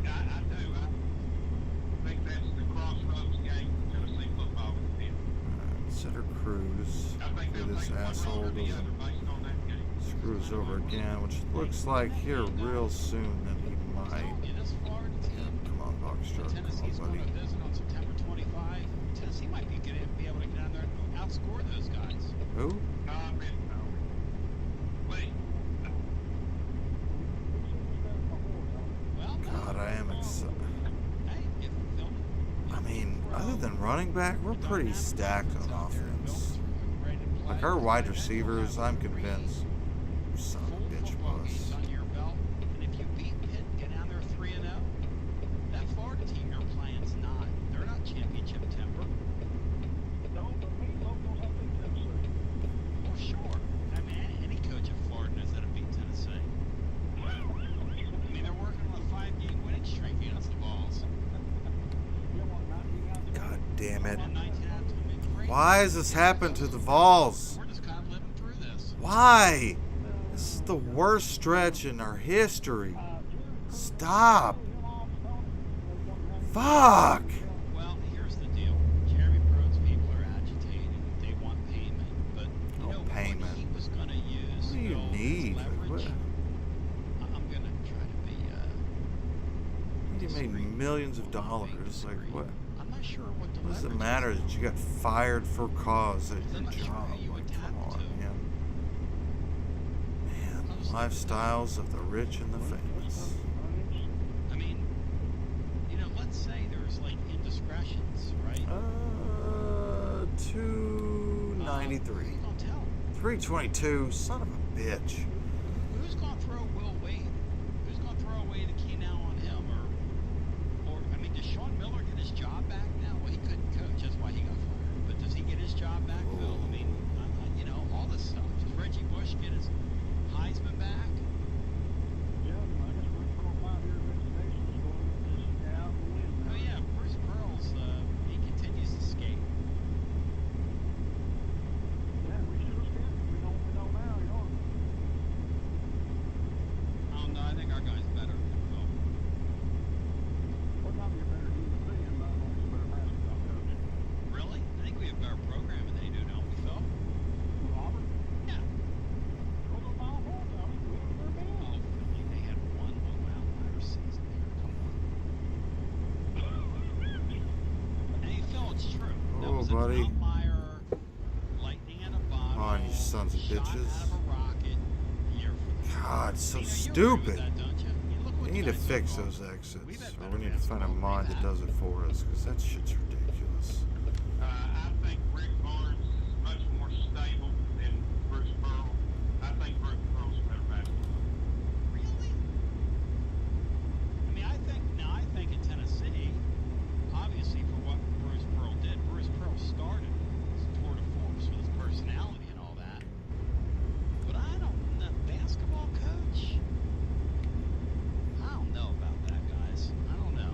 I do. I think that's the crossroads game for Tennessee football. Alright, Setter Cruz. I think Hopefully they'll this take one asshole road or the doesn't other based on that game. screw us over again, which looks like here real soon that he I might. told you, this Florida team Come on, Boxstroke. Come Tennessee's on, going buddy. to visit on September 25. Tennessee might be able to get down there and outscore those guys. Who? No, I mean, no. Wait. Well, God, I am excited. hey, if Phil, I mean, other than running back, we're pretty stacked on offense. Like our wide receivers, I'm convinced. You son of a bitch, bus. under your belt, and if you beat Pitt and get down there 3-0, that Florida team you're playing's not. They're not championship timber. For sure. I mean, any coach at Florida knows how to beat Tennessee. I mean, they're working on a 5-game winning streak against the Vols. God damn it. On 19 out of 20. Why has this happened to the Vols? We're just kind of living through this. Why? This is the worst stretch in our history. Stop. Fuck. Well, here's the deal. Jeremy Pruitt's people are agitated. They want payment. But, you Oh, know, payment. what he was going to use What do you Phil, as need? leverage, What- I'm going to try to be, you made millions of dollars. Like, what? I'm not sure what the What does it leverage matter is. that you got fired for cause at your I'm not sure job? who you would Like, tap come on, into. man. Man, lifestyles of the rich and the famous. I mean, you know, let's say there's like indiscretions, right? 293. Who's gonna tell? 322. Son of a bitch. Who's gonna throw Will Wade? Who's gonna throw away the key now on him? Or I mean, does Sean Miller get his job back now? Well, he couldn't coach. That's why he got fired. But does he get his job back, Phil? I mean, you know, all this stuff. Does Reggie Bush get his Heisman back? Yeah, I guess we're from 5-year investigations going this out the window. Oh yeah, Bruce Pearl's he continues to skate. Yeah, we should have skipped. We know now, you know. I don't know. I think our guy's better than Phil. What time you better human being, not only a better basketball coach. Really? I think we have better programming than they do, don't we, Phil? Auburn? Yeah. Go to Final Four, I mean, we have their band. Oh, they had one low outlier season there. Come on. Hey, Phil, it's true. That Oh, was buddy. an outlier, lightning in a bottle. Oh, you sons of shot bitches. out of a rocket year for the God, so You know, you agree with stupid. that, don't you? Look what We need you to guys fix do wrong. those exits, We've had or better we need to find a basketball mod than that does it for us, because that shit's ridiculous. I think Rick Barnes is much more stable than Bruce Pearl. I think Bruce Pearl's a better basketball. Really? I mean, I think in Tennessee, obviously for what Bruce Pearl did, Bruce Pearl started as a tour de force with his personality and all that. But I don't know, basketball coach? I don't know about that, guys. I don't know.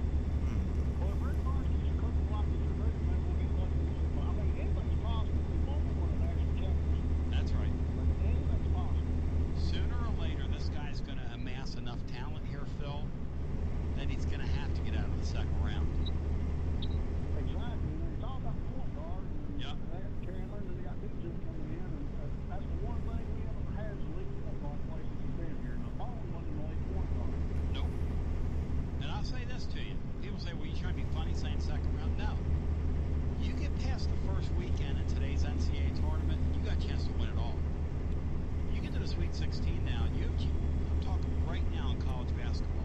Well, if Rick Barnes gets a couple blocks of the maybe we'll get lucky. I mean, anything's possible. We won't win a national championship. That's right. But anything's possible. Sooner or later, this guy's going to amass enough talent here, Phil, that he's going to have to get out of the second round. Exactly. And it's all about point guard. And Yep. they got Chandler, and they got Beaches coming in. And that's the one thing we haven't had as a league point guard play since he's been here. And the ball wasn't the league point guard. Nope. And I'll say this to you. People say, well, you trying to be funny saying second round? No. You get past the first weekend in today's NCAA tournament, you got a chance to win it all. You get to the Sweet 16 now, and I'm talking right now in college basketball.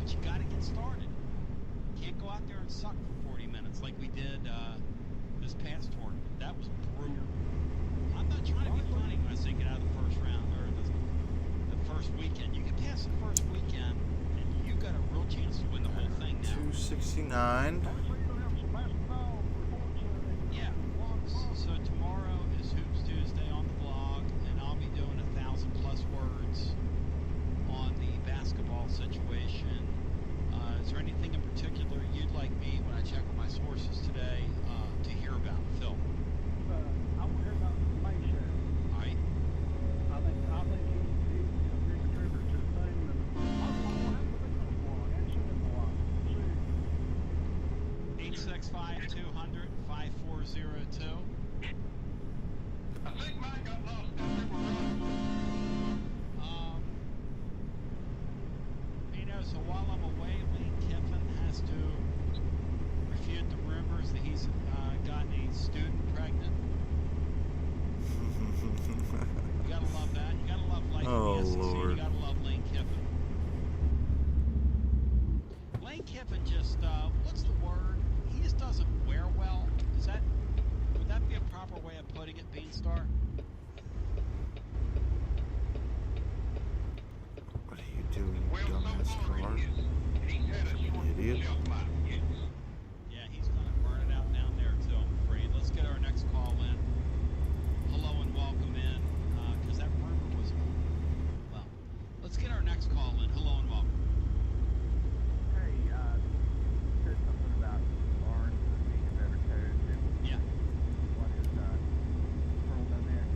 But you got to get started. You can't go out there and suck for 40 minutes like we did this past tournament. That was brutal. I'm not trying to be funny when I say get out of the first round or the first weekend. You get past the first weekend, and you got a real chance to win the whole thing now. 269. Obviously, you're going to have some basketball reports. Yeah. So tomorrow is Hoops Tuesday on the blog, and I'll be doing 1,000+ words on the basketball situation. Is there anything in particular you'd like me, when I check with my sources today, to hear about, Phil? I want to hear about May show. All right. I think he's a big contributor to the thing. And I don't know what happened to the squad. I haven't seen him in a while. See. 865-200-5402. I think mine got lost in the river run. You know, so while I'm away, Lane Kiffin has to refute the rumors that he's gotten a student pregnant. You gotta love that. You gotta love life Oh, in the SEC. Lord. You gotta love Lane Kiffin. Lane Kiffin just, what's the word? He just doesn't wear well. Would that be a proper way of putting it, Beanstar? What are you doing, Well, so dumbass far car? he's had a short Idiot. shelf life, yes. Yeah, he's gonna burn it out down there too, I'm afraid. Let's get our next call in. Hello and welcome in, because that rumor was, well, let's get our next call in. Hello and welcome. Hey, said something about Barnes being a better coach and Yeah. what is Pearl done there.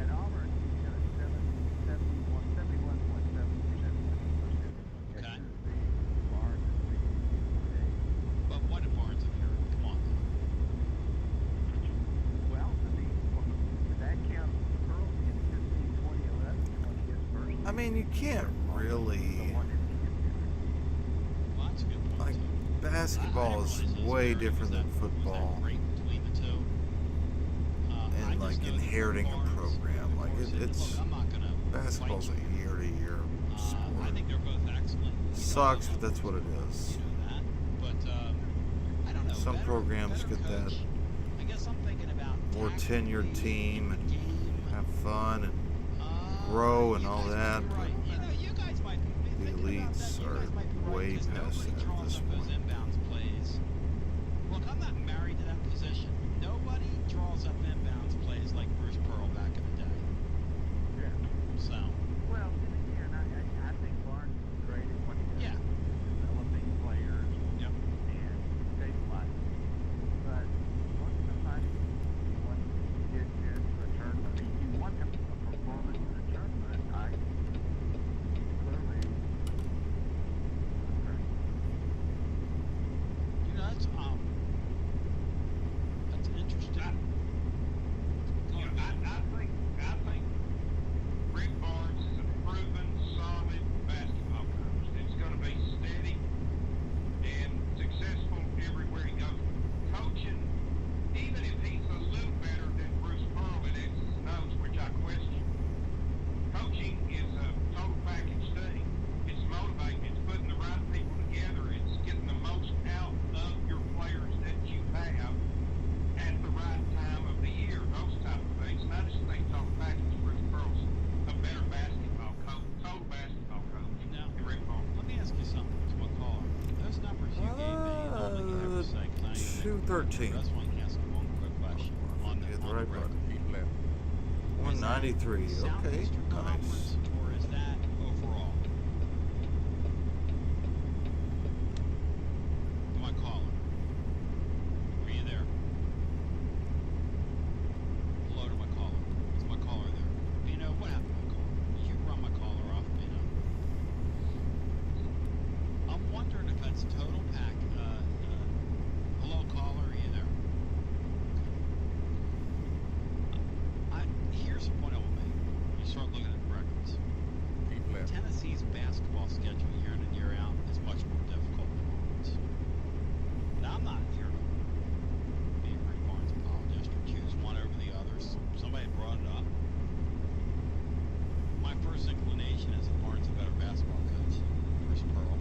At Auburn, he's got a 71.7% win percentage. Okay. At Tennessee, Barnes is 68. But what did Barnes appear? Come on. Well, I mean, does that count Pearl in 15, 2011 when he gets first? I mean, you can't really. The one that he gets in. Well, that's a good point. basketball is way different than football. Between the two. And like inheriting a program, like it's basketball's a year-to-year sport. I think they're both excellent. Sucks, but that's what it is. But I don't know. Some programs get that I guess I'm thinking about more tenured team and have fun and grow and all that, but the elites are way past that at this point. Look, I'm not married to that position. Nobody draws up inbounds plays like Bruce Pearl back in the day. Yeah. So. Well, and again, I think Barnes is great at what he does. Yeah. Developing players. Yep. And stabilizing. But most of the time, when you get into a tournament, I mean, you want a performance in a tournament. I clearly agree. You know, that's interesting. You know, I think Rick Barnes is a proven, solid basketball coach. It's going to be steady and successful everywhere he goes. Coaching, even if he's a little better than Bruce Pearl in X's and O's, which I question, coaching is a total package thing. It's motivating. It's putting the right people together. It's getting the most out of your players that you have at the right time of the year, those type of things. And I just think total package, Bruce Pearl's a better basketball coach, total basketball coach Now, than Rick Barnes. let me ask you something, to my caller. Those numbers you gave me, I don't think you have to say, 'cause I ain't gonna make 213. I just want to ask you one quick question on the, Get the on right the record. button. Keep left. 193. Okay, Southeastern nice. Conference, or is that overall? My caller. Are you there? Hello to my caller. Is my caller there? Bino, what happened to my caller? Did you run my caller off, Bino? I'm wondering if that's total pack. Hello, caller. Are you there? Here's the point I will make. You start looking at records. Keep left. Tennessee's basketball schedule year in and year out is much more difficult than ours. Now, I'm not here to be a Rick Barnes apologist or choose one over the others. Somebody brought it up. My first inclination is that Barnes is a better basketball coach than Bruce Pearl.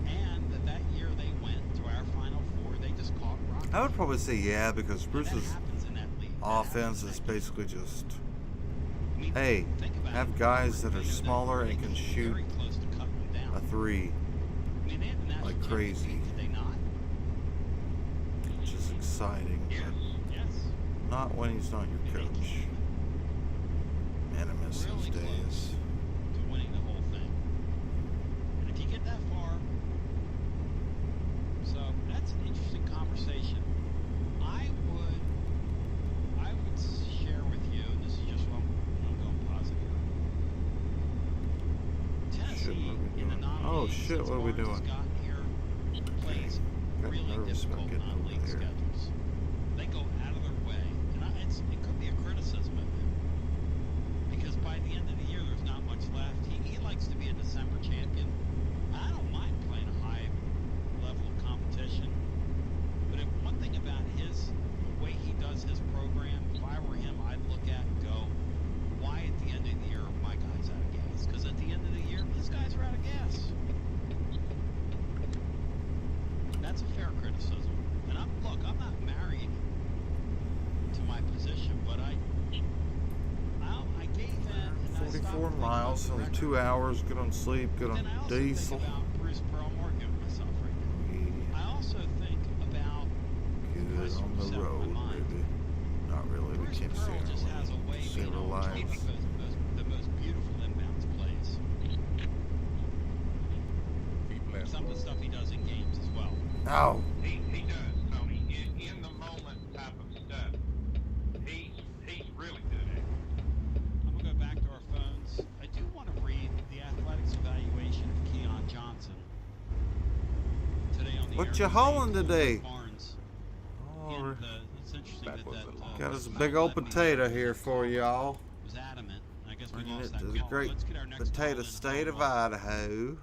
And that year they went to our Final Four, they just caught rock. I would probably say yeah, because That Bruce's happens in that league. offense is basically just, I mean, hey, think about have it. guys that are You know, smaller and can very shoot close to cutting them down. a three, I mean, they had the national like crazy. championship, did they not? which is exciting, Yes. Yes. but not when he's not your coach. Man, I miss those Really days. close to winning the whole thing. And if you get that far, so that's an interesting conversation. I would share with you, and this is just what I'm going positive. Shit, Tennessee what are we in the doing? non-league Oh shit, since what are we Barnes has doing? gotten here plays Got really nervous about difficult getting over non-league there. schedules. They go out of their way, and it could be a criticism of him because by the end of the year, there's not much left. He likes to be a December champion. I don't mind playing a high level of competition, but if one thing about the way he does his program, if I were him, I'd look at and go, why at the end of the year are my guys out of gas? Because at the end of the year, his guys are out of gas. That's a fair criticism. And I'm not married to my position, but I gave in. And I stopped 44 thinking miles, about the only record. 2 hours, good on sleep, good But on then I also diesel. think about Bruce Pearl Morgan myself right now. I also think about Good on the set my road, mind. baby. Not really, we Bruce can't Pearl see just has a way our, of save being our able to lives. make the most beautiful inbounds plays. Keep left. Some of the stuff he does in games as well. Ow! He does, Tony. In the moment type of stuff. He's really good at it. I'm going to go back to our phones. I do want to read the athletics evaluation of Keon Johnson today on the What air. you hauling Today, today? Barnes. Oh, And it's interesting That that was a long got us a Coach big Matt old let me potato know here that for y'all. was adamant. I guess we Bringing lost it that to the call. great Let's get our next potato call in. state of Hello. Idaho.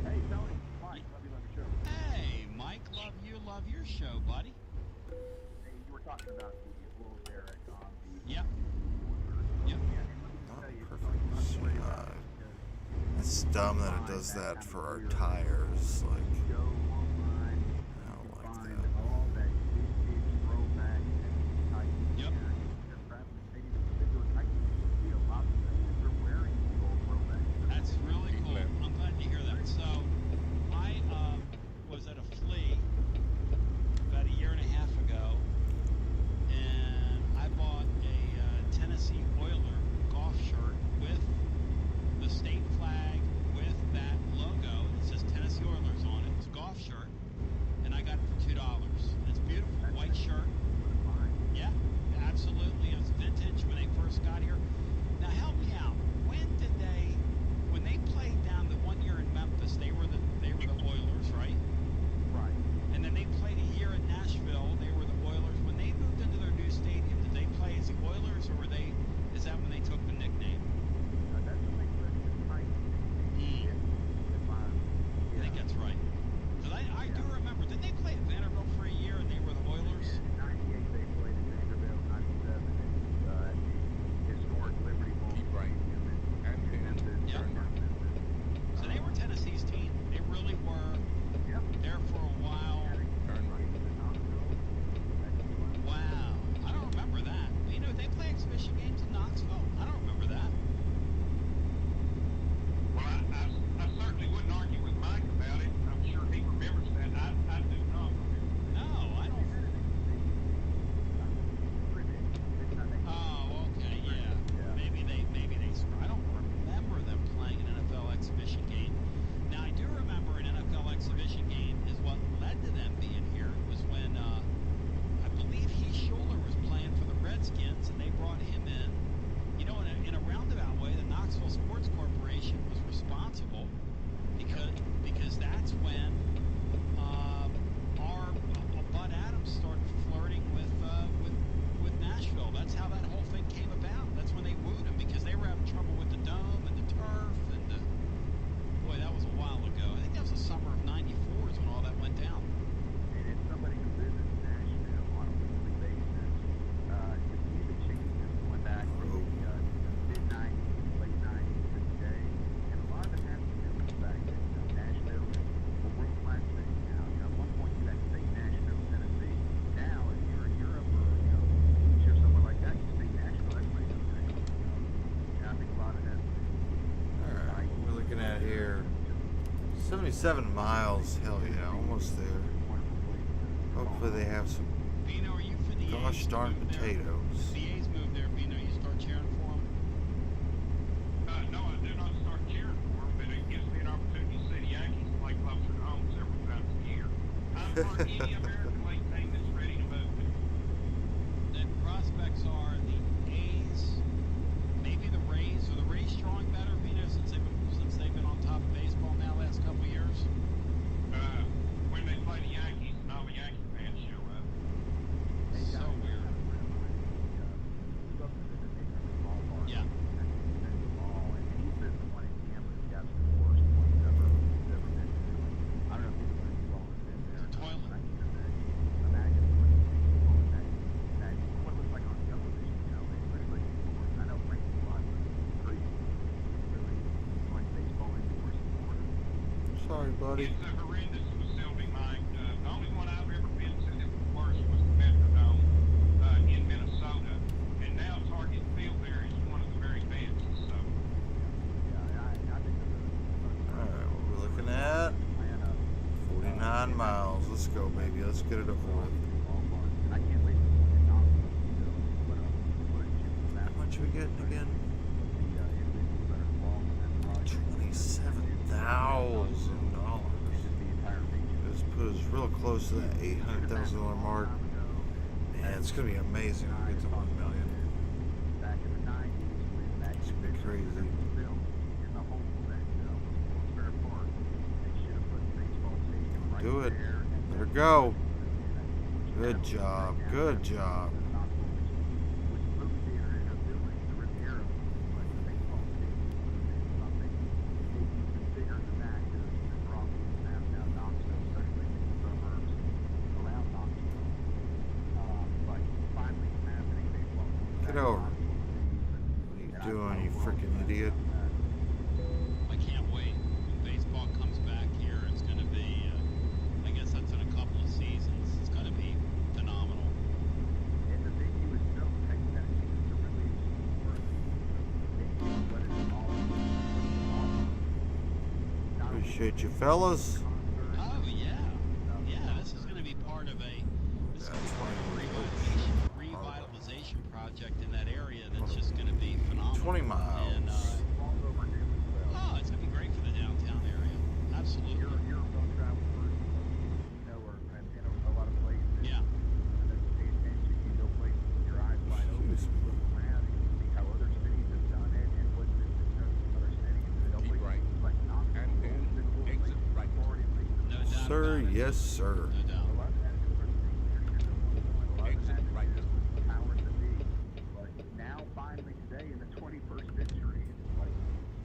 Hey, love your show, buddy. Hey, you were talking about the Wolves there at the Yep. Yep. Not perfect shot. It's dumb that it does that for our tires. Like, go online, I don't like find that. all that vintage throwback and type Yep. gear. They're crapping. They do a type see a lot of them that they're wearing the old throwback. That's really cool. I'm glad to hear that. So, I was at a flea about a year and a half ago, and I bought a Tennessee Oiler golf shirt with the state flag, with that logo. It says Tennessee Oilers on it. It's a golf shirt, and I got it for $2. It's beautiful, white shirt. Yeah, absolutely. It was vintage when they first got here. Now help me out. When they played down the 1 year in Memphis, they were the Oilers, right? Right. And then they played a year in Nashville. They were the Oilers. When they moved into their new stadium, did they play as the Oilers, or is that when they took the nickname? That's when they put the type nickname. I think that's right. Because I do remember, didn't they play at Vanderbilt for a year and they were the Oilers? In 98, they played at Vanderbilt. 97, it was at the historic Liberty Bowl. Keep right. And then Yep. turn right. So they were Tennessee's team. They really were there for a while. Turn right. Wow. I don't remember that. You know, they play exhibition games in Knoxville. I don't remember that. Well, I certainly wouldn't argue with Mike about it. I'm sure he remembers that. I do not remember. No, I don't. Oh, okay, yeah. Maybe they. I don't remember them playing an NFL exhibition game. Now I do remember an NFL exhibition game is what led to them being here. It was when I believe Heath Schuler was playing for the Redskins, and they brought him in. You know, in a roundabout way, the Knoxville Sports Corporation was responsible because that's when our Bud Adams started flirting with Nashville. That's how that whole thing came about. That's when they wooed him because they were having trouble with the dome and the turf and boy, that was a while ago. I think that was the summer of '94 is when all that went down. And if somebody who visits Nashville on a weekly basis, you see the changes going back to the mid-90s, late 90s to today. And a lot of it has to do with the fact that Nashville is a world-class city now. You know, at one point you had to say Nashville, Tennessee. Now, if you're in Europe or, if you're somewhere like that, you say Nashville, everybody knows Nashville. And I think a lot of that. Alright, what we're looking at here. 77 miles, hell yeah, almost there. Hopefully they have some Bino, are you for the gosh A's to darn move there? potatoes. The A's moved there, Bino. You start cheering for them? No, I do not start cheering for him, but it gives me an opportunity to see the Yankees play closer to home several times a year. I'm for any American League team that's ready to move. The prospects are the A's, maybe the Rays. Are the Rays strong better, Bino, since they've been on top of baseball now last couple of years? When they play the Yankees and all the Yankee fans show up. So weird. Yeah. Toilet. Sorry, buddy. It's a horrendous facility, Mike. The only one I've ever been to that was worse was the Metrodome in Minnesota. And now Target Field there is one of the very best. So. Alright, what we're looking at? 49 miles. Let's go, baby. Let's get it over with. How much are we getting again? $27,000. This put us real close to that $800,000 mark. Man, it's gonna be amazing when we get to 1 million. It's gonna be crazy. Do it. Let her go. Good job. Good job. Get over. What are you doing, you freaking idiot? I can't wait. When baseball comes back here, it's going to be, I guess that's in a couple of seasons. It's going to be phenomenal. And the venue itself takes that chance to really explore what it's all about. Appreciate you, fellas. Oh, yeah. Yeah, this is going to be part of a revitalization project in that area that's just going to be phenomenal. 20 miles. And, oh, it's going to be great for the downtown area. Absolutely. You're a well traveled person, you know, or have been a lot of places. Yeah. And then pay attention, you go places with your eyes wide open, you look around and you see how other cities have done it and what's been successful in other cities. And it always seems like Knoxville has been a cool place to be forward in recent No doubt Sir, about it. yes, sir. No doubt. A lot of that is for leadership at one point. A lot of that is powers that be. But now, finally, today, in the 21st century, it's like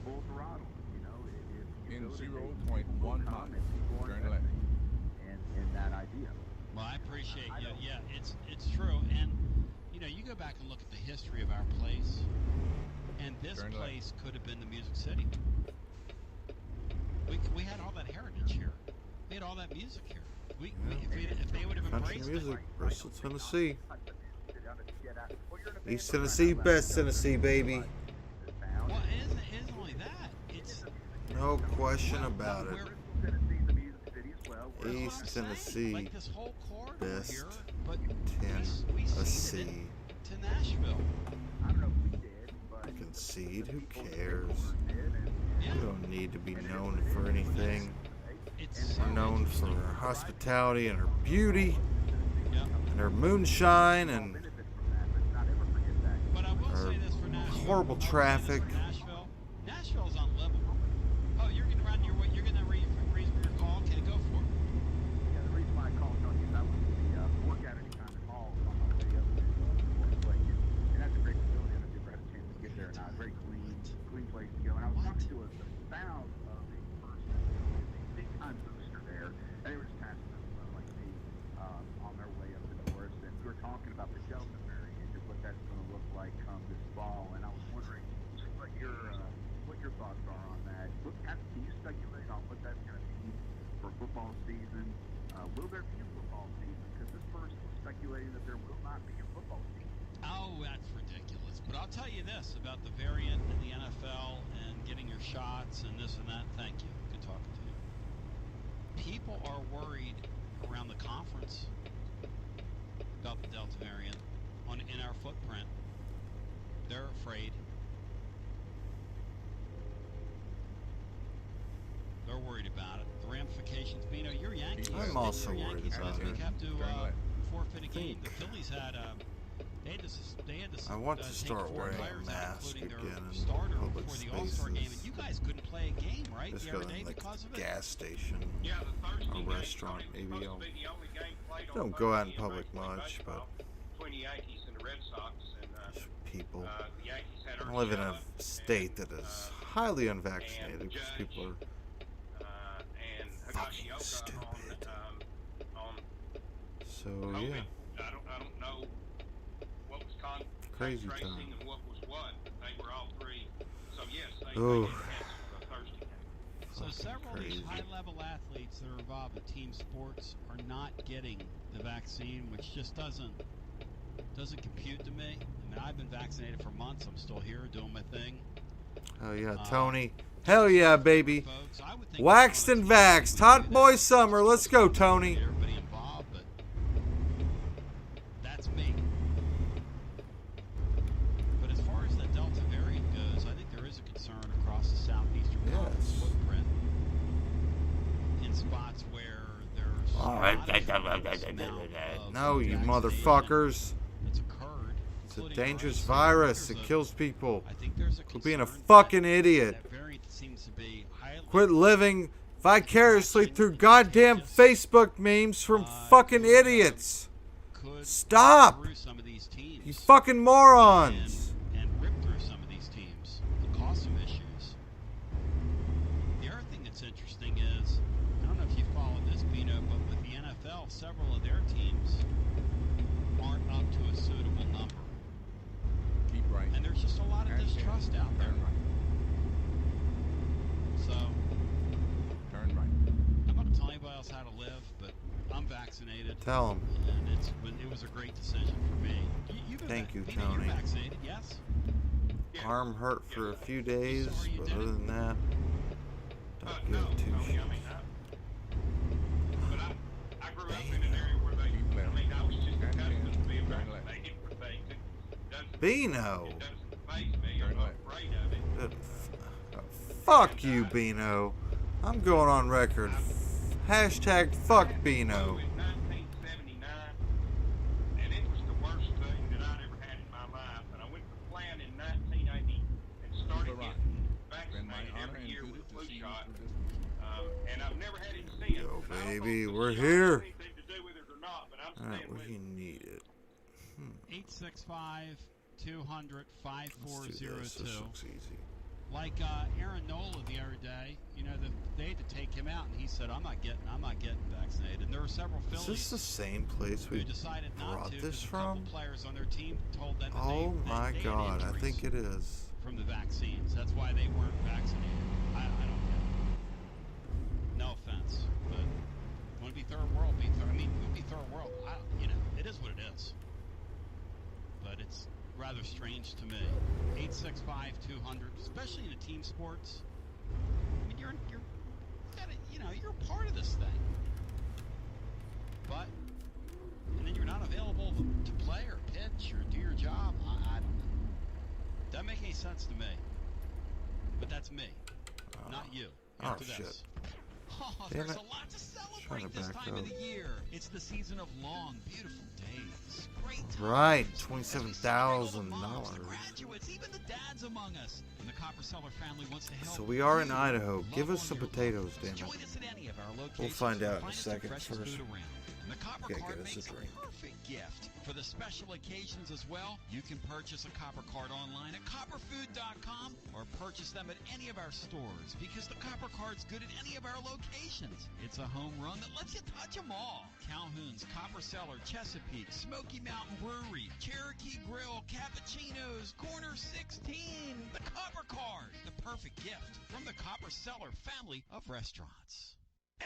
full throttle. You know, if In you go to 0.1 comment, miles, people are turn left. in that idea. Well, I appreciate you. Yeah, it's true. And, you know, you go back and look at the history of our place, and this Turn left. place could have been the Music City. We had all that heritage here. We had all that music here. If they would have Country embraced music, it. Bristol, Tennessee. East Tennessee, best Tennessee, baby. Well, it isn't only that. It's No question about it. Tennessee's a music city as well. That's what I'm East saying. Tennessee, Like this whole corridor best here, but we Tennessee. ceded it to Nashville. I don't know if we did, but Concede, who cares? Yeah. We don't need to be known for anything. It's We're so known for interesting. our hospitality and our beauty Yeah. and our moonshine and But I will our say this for Nashville. horrible I'll say this traffic. for Nashville. Nashville's unlivable. Oh, you're getting around your way. You're getting a reason for your call. Okay, go for it. Yeah, the reason why I called Tony is I was the workout anytime at Hall on my way up to Fort Lake. And that's a great facility. I never had a chance to get there. And a very clean place to go. And I was talking to a spouse of a person who's a big-time booster there. And they were just passing us like me on their way up to Norris. And we were talking about the Delta variant and what that's going to look like come this fall. And I was wondering what your thoughts are on that. Can you speculate on what that's going to mean for football season? Will there be a football season? Because this person was speculating that there will not be a football season. Oh, that's ridiculous. But I'll tell you this about the variant in the NFL and getting your shots and this and that. Thank you. Good talking to you. People are worried around the conference about the Delta variant in our footprint. They're afraid. They're worried about it. The ramifications. You know, your Yankees. I'm also your worried Yankees about this week it. have to Turn left. forfeit a game. The Phillies had they had to I want to take start 4 wearing a players out, mask including again their in starter public before the All-Star game, spaces. and you guys couldn't play a game, right? Just The go other day in like because of a it. gas station, Yeah, the Thursday a game restaurant, was maybe. supposed to be the only game played on Don't go out in Thursday public Major League much, but Baseball between the Yankees and the Red Sox, and just people. the Yankees had I live in a Urshela state that is highly unvaccinated and because Judge, people are and fucking Higashioka stupid. on So COVID. yeah, I don't know what was Crazy tracing time. and what was what. They were all three. So yes, they Ooh. did cancel the Thursday game. So several of these crazy. high-level athletes that are involved in team sports are not getting the vaccine, which just doesn't compute to me. I mean, I've been vaccinated for months. I'm still here doing my thing. oh yeah, Tony. Hell yeah, baby. Folks, I would think Waxed and vaxxed. Hot boy summer. Let's go, get Tony. everybody involved, but that's me. But as far as the Delta variant goes, I think there is a concern across the southeastern conference Yes. footprint in spots where there's not a tremendous amount of No, you vaccination motherfuckers. that's occurred. It's a including our dangerous own. virus. There's It a- kills people. I think there's a Quit being a concern fucking that idiot. that variant seems to be highly Quit living vicariously through goddamn Facebook memes from fucking idiots. could Stop. through some of these teams. You fucking morons. and rip through some of these teams and cause some issues. The other thing that's interesting is, I don't know if you followed this, Bino, but with the NFL, several of their teams aren't up to a suitable number. Tell him. And it was a great decision for me. Thank you, Bino, Tony. You're vaccinated, yes? Arm hurt for a few days, but other than that, don't give No, two Tony, shits. I mean, but I grew up in an area where I was just accustomed to being vaccinated for things. Bino! It doesn't faze me. I'm not afraid of it. Fuck you, Bino. I'm going on record. Hashtag fuck Bino. In 1979, and it was the worst thing that I'd ever had in my life. And I went to plan in 1980 and started getting vaccinated every year with a flu shot. And I've never had it since. Yo, baby, we're here. Anything to do with it or not, but I'm Alright, staying with we it. need it. 865-200-5402. This looks easy. Like Aaron Nola the other day, you know, they had to take him out, and he said, "I'm not getting vaccinated." And there were several Is Phillies this the same place who we decided not brought to. this because a couple from? players on their team told them that Oh my they had god, I injuries think it is. from the vaccines. That's why they weren't vaccinated. I don't get it. No offense, but want to be third world, I mean, we'll be third world. It is what it is. But it's rather strange to me. 865-200, especially in the team sports. I mean, you're a part of this thing. But and then you're not available to play or pitch or do your job. I don't know. Doesn't make any sense to me. But that's me, not you. After shit. this. Oh, Damn there's it. a lot to Trying celebrate to this back time up. of the year. It's the season of long, beautiful days. Great times. Right, As we $27,000. celebrate all the moms, the graduates, even the dads among us. And the Copper Seller family wants to help. So we are in you Idaho. love Give us on some your potatoes, loved damn ones. it. Join us at any of our locations. We'll find out in a Find us second some precious first. food around. And the Copper Okay, Card get us a makes drink. perfect gift. For the special occasions as well, you can purchase a Copper Card online at copperfood.com or purchase them at any of our stores because the Copper Card's good at any of our locations. It's a home run that lets you touch them all. Calhoun's, Copper Cellar, Chesapeake, Smoky Mountain Brewery, Cherokee Grill, Cappuccinos, Corner 16. The Copper Card, the perfect gift from the Copper Cellar family of restaurants.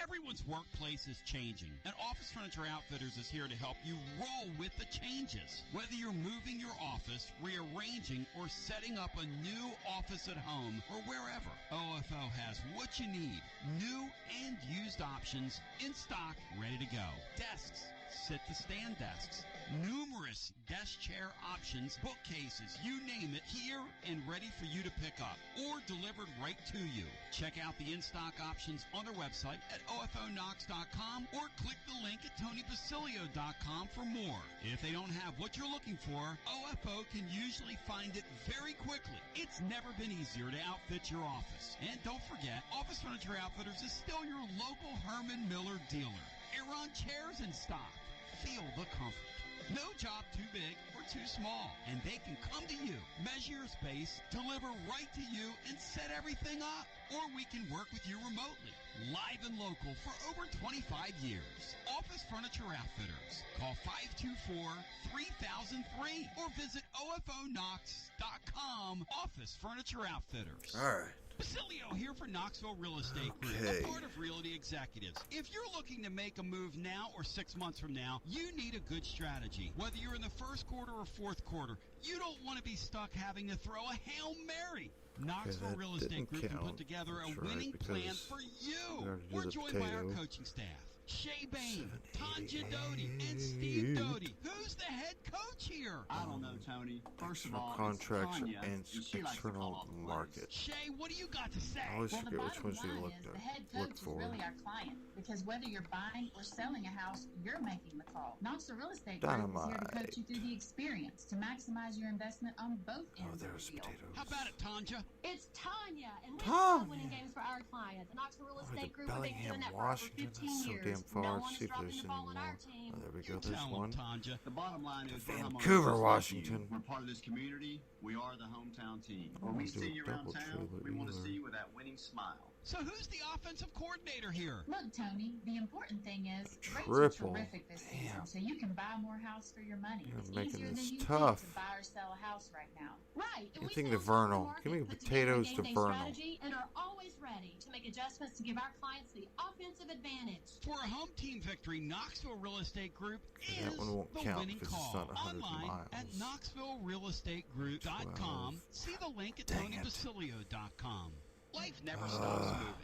Everyone's workplace is changing, and Office Furniture Outfitters is here to help you roll with the changes. Whether you're moving your office, rearranging, or setting up a new office at home or wherever, OFO has what you need. New and used options in stock, ready to go. Desks, sit-to-stand desks, numerous desk chair options, bookcases, you name it, here and ready for you to pick up or delivered right to you. Check out the in-stock options on their website at ofonox.com or click the link at tonybasilio.com for more. If they don't have what you're looking for, OFO can usually find it very quickly. It's never been easier to outfit your office. And don't forget, Office Furniture Outfitters is still your local Herman Miller dealer. Aeron chairs in stock. Feel the comfort. No job too big or too small, and they can come to you, measure your space, deliver right to you, and set everything up. Or we can work with you remotely, live and local for over 25 years. Office Furniture Outfitters. Call 524-3003 or visit ofonox.com. Office Furniture Outfitters. All right. Basilio here for Knoxville Real Estate Group, Okay. a part of Realty Executives. If you're looking to make a move now or 6 months from now, you need a good strategy. Whether you're in the first quarter or fourth quarter, you don't want to be stuck having to throw a Hail Mary. Knoxville that Real Estate didn't Group can count. put together a That's right, winning plan because for we you. already did We're the joined by our potato. coaching staff. Shay Bain, Tanja Doty, and Steve Doty. Who's the head coach here? I don't know, Tony. First of External all, contracts it's Tanya, and and she likes to call external all the plays. market. Shay, what do you got to say? I always Well, the forget which bottom ones you line look is the head coach is for. really our client because whether you're buying or selling a house, you're making the call. Knoxville Real Estate Group is here to coach you through the experience to maximize your investment on both ends of the deal. How about it, Tanja? It's Tanya, and we Tanya. love winning games for our clients. The Knoxville Real Estate Group have been Bellingham, doing that for over Washington. 15 That's so years. damn far. No Let's one's see if dropping there's the any ball on more. our team. Oh, there we go. You There's tell one. them, Tanja. The bottom line is we're homeowners Vancouver, just like Washington. you. We're part of this community. We are the hometown team. I When we wanna do see a you around double town, trailer we want to either. see you with that winning smile. So who's the offensive coordinator here? Look, Tony, the important thing is rates triple. are terrific this season, so you can buy more house for your money. You're It's making easier this than you tough. think to buy or sell a house right now. Right. And we Anything sell to top of the Vernal. market, Give me put together a potatoes game to day Vernal. strategy, and are always ready to make make adjustments to give our clients the offensive advantage. For a home team victory, Knoxville Real Estate Group is That one won't the count winning because it's call. not 100 Online miles. at KnoxvilleRealEstateGroup.com. See the link at TonyBasilio.com. Life never stops moving.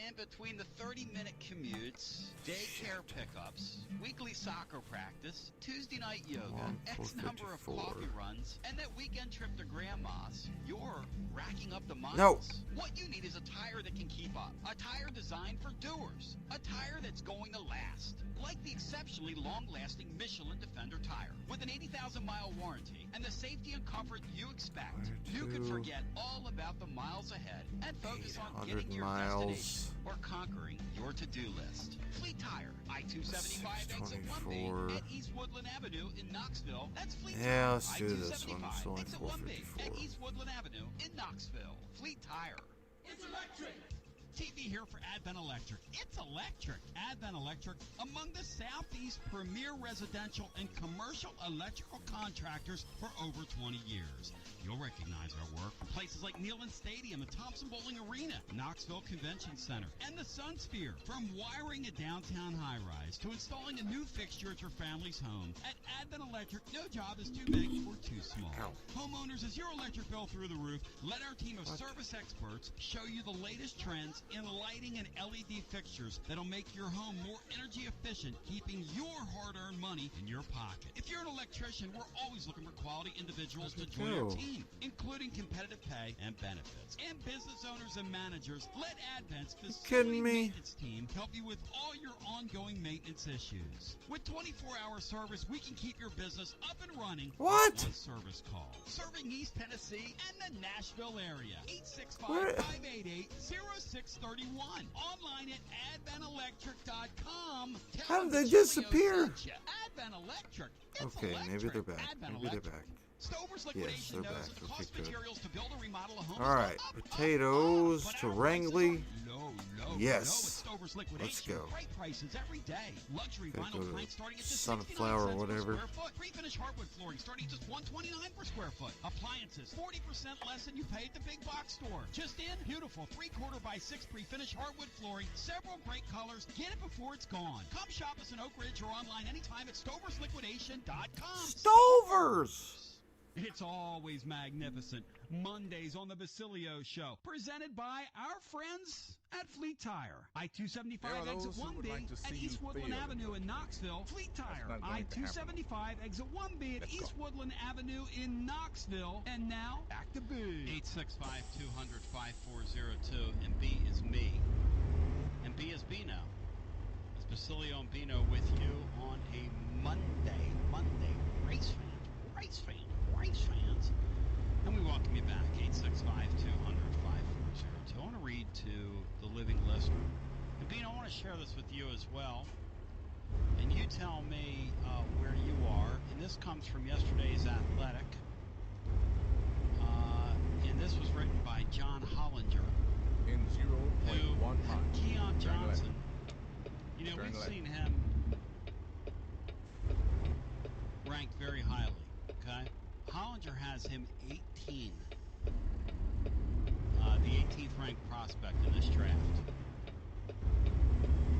And between the 30-minute commutes, daycare pickups, weekly soccer practice, Tuesday night yoga, X number of coffee runs, and that weekend trip to Grandma's, you're racking up the miles. No. What you need is a tire that can keep up. A tire designed for doers. A tire that's going to last. Like the exceptionally long-lasting Michelin Defender tire. With an 80,000-mile warranty and the safety and comfort you expect, you can forget all about the miles ahead and focus on getting your destination or conquering your to-do list. Fleet Tire, I-275 exit 1B at East Woodland Avenue in Knoxville. That's Fleet Tire. Yeah, let's do this one. It's only Exit 1B at 454. East Woodland Avenue in Knoxville. Fleet Tire. It's electric. TV here for Advent Electric. It's electric. Advent Electric, among the Southeast premier residential and commercial electrical contractors for over 20 years. You'll recognize our work from places like Neyland Stadium and Thompson Bowling Arena, Knoxville Convention Center, and the Sun Sphere. From wiring a downtown high-rise to installing a new fixture at your family's home, at Advent Electric, no job is too big or too small. Homeowners, as your electric bill through the roof, let our team of service experts show you the latest trends in lighting and LED fixtures that'll make your home more energy efficient, keeping your hard-earned money in your pocket. If you're an electrician, we're always looking for quality individuals to join our team, including competitive pay and benefits. And business owners and managers, let Advent's facility maintenance team help you with all your ongoing maintenance issues. With 24-hour service, we can keep your business up and running with one service call. Serving East Tennessee and the Nashville area. 865-588-0631. Online at AdventElectric.com. How did they disappear? Advent Electric. Okay, maybe they're back. Maybe they're back. Stover's Yes, liquidation they're knows back. that Okay, cost good. materials to build or remodel a home. Alright, potatoes to Wrangley. Yes. Stover's Let's liquidation. go. Great prices every day. Luxury Gotta vinyl go planks to starting at just Sunflower 69 or cents per whatever. square foot. Pre-finished hardwood flooring starting at just $129 per square foot. Appliances 40% less than you pay at the big box store. Just in, beautiful 3/4 by 6 pre-finished hardwood flooring. Several great colors. Get it before it's gone. Come shop us in Oak Ridge or online anytime at StoversLiquidation.com. Stovers! It's always magnificent. Mondays on the Basilio Show. Presented by our friends at Fleet Tire. I-275 exit 1B at East Woodland Avenue in Knoxville. Fleet Tire. I-275 exit 1B at East Woodland Avenue in Knoxville. And now, back to B. 865-200-5402. And B is me. And B is Bino. It's Basilio and Bino with you on a Monday. Race fans. And we welcome you back, 865-200-5402. I want to read to the living listener. And Bean, I want to share this with you as well. And you tell me where you are. And this comes from yesterday's Athletic. And this was written by John Hollinger. In 0.1 miles. Keon Johnson. You know, we've seen him ranked very highly. Okay? Hollinger has him 18. The 18th ranked prospect in this draft.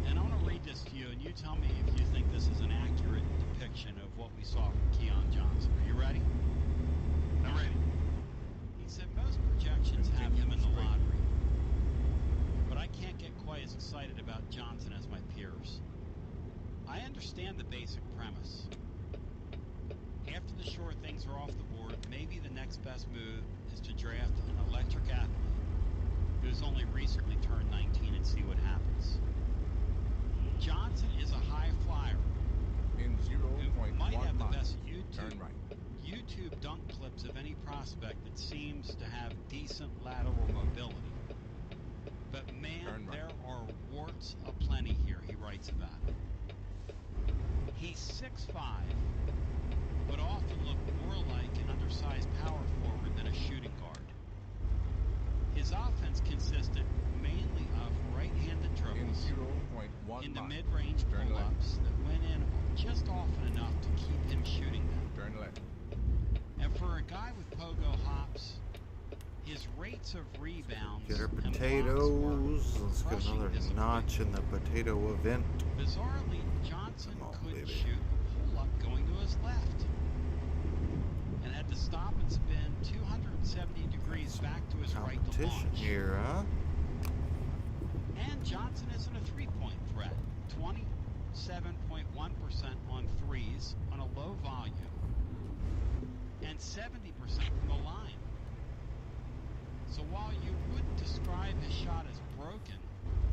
And I want to read this to you, and you tell me if you think this is an accurate depiction of what we saw from Keon Johnson. Are you ready? I'm ready. He said most projections have him in the lottery, but I can't get quite as excited about Johnson as my peers. I understand the basic premise. After the sure things are off the board, maybe the next best move is to draft an electric athlete who's only recently turned 19 and see what happens. Johnson is a high flyer. In 0.1 might have the miles. best Turn right. YouTube dunk clips of any prospect that seems to have decent lateral mobility. But man, there are warts aplenty here, he writes about it. He's 6'5", but often looked more like an undersized power forward than a shooting guard. His offense consisted mainly of right-handed dribbles into mid-range pull-ups that went in just often enough to keep him shooting them. Turn left. And for a guy with pogo hops, His rates of rebounds Get our and blocks potatoes. were Let's get crushing another disappointment. notch in the potato event. Bizarrely, Johnson Come on, couldn't baby. shoot a pull-up going to his left, and had to stop and spin 270 degrees back to his right to Competition launch. here, huh? And Johnson isn't a three-point threat. 27.1% on threes on a low volume, and 70% from the line. So while you would describe his shot as broken,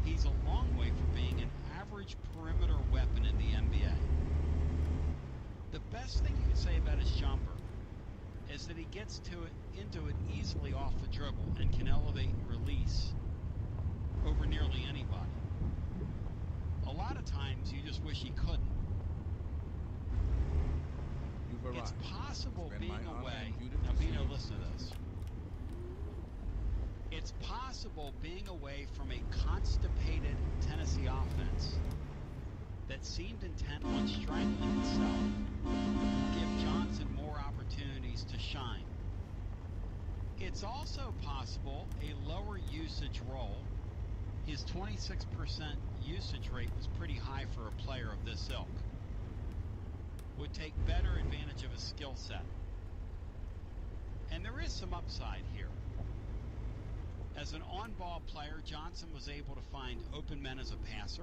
he's a long way from being an average perimeter weapon in the NBA. The best thing you can say about his jumper is that he gets into it easily off the dribble and can elevate and release over nearly anybody. A lot of times you just wish he couldn't. It's possible being away. Now, Bino, listen to this. It's possible being away from a constipated Tennessee offense that seemed intent on strangling itself will give Johnson more opportunities to shine. It's also possible a lower usage role. His 26% usage rate was pretty high for a player of this ilk. Would take better advantage of his skill set. And there is some upside here. As an on-ball player, Johnson was able to find open men as a passer,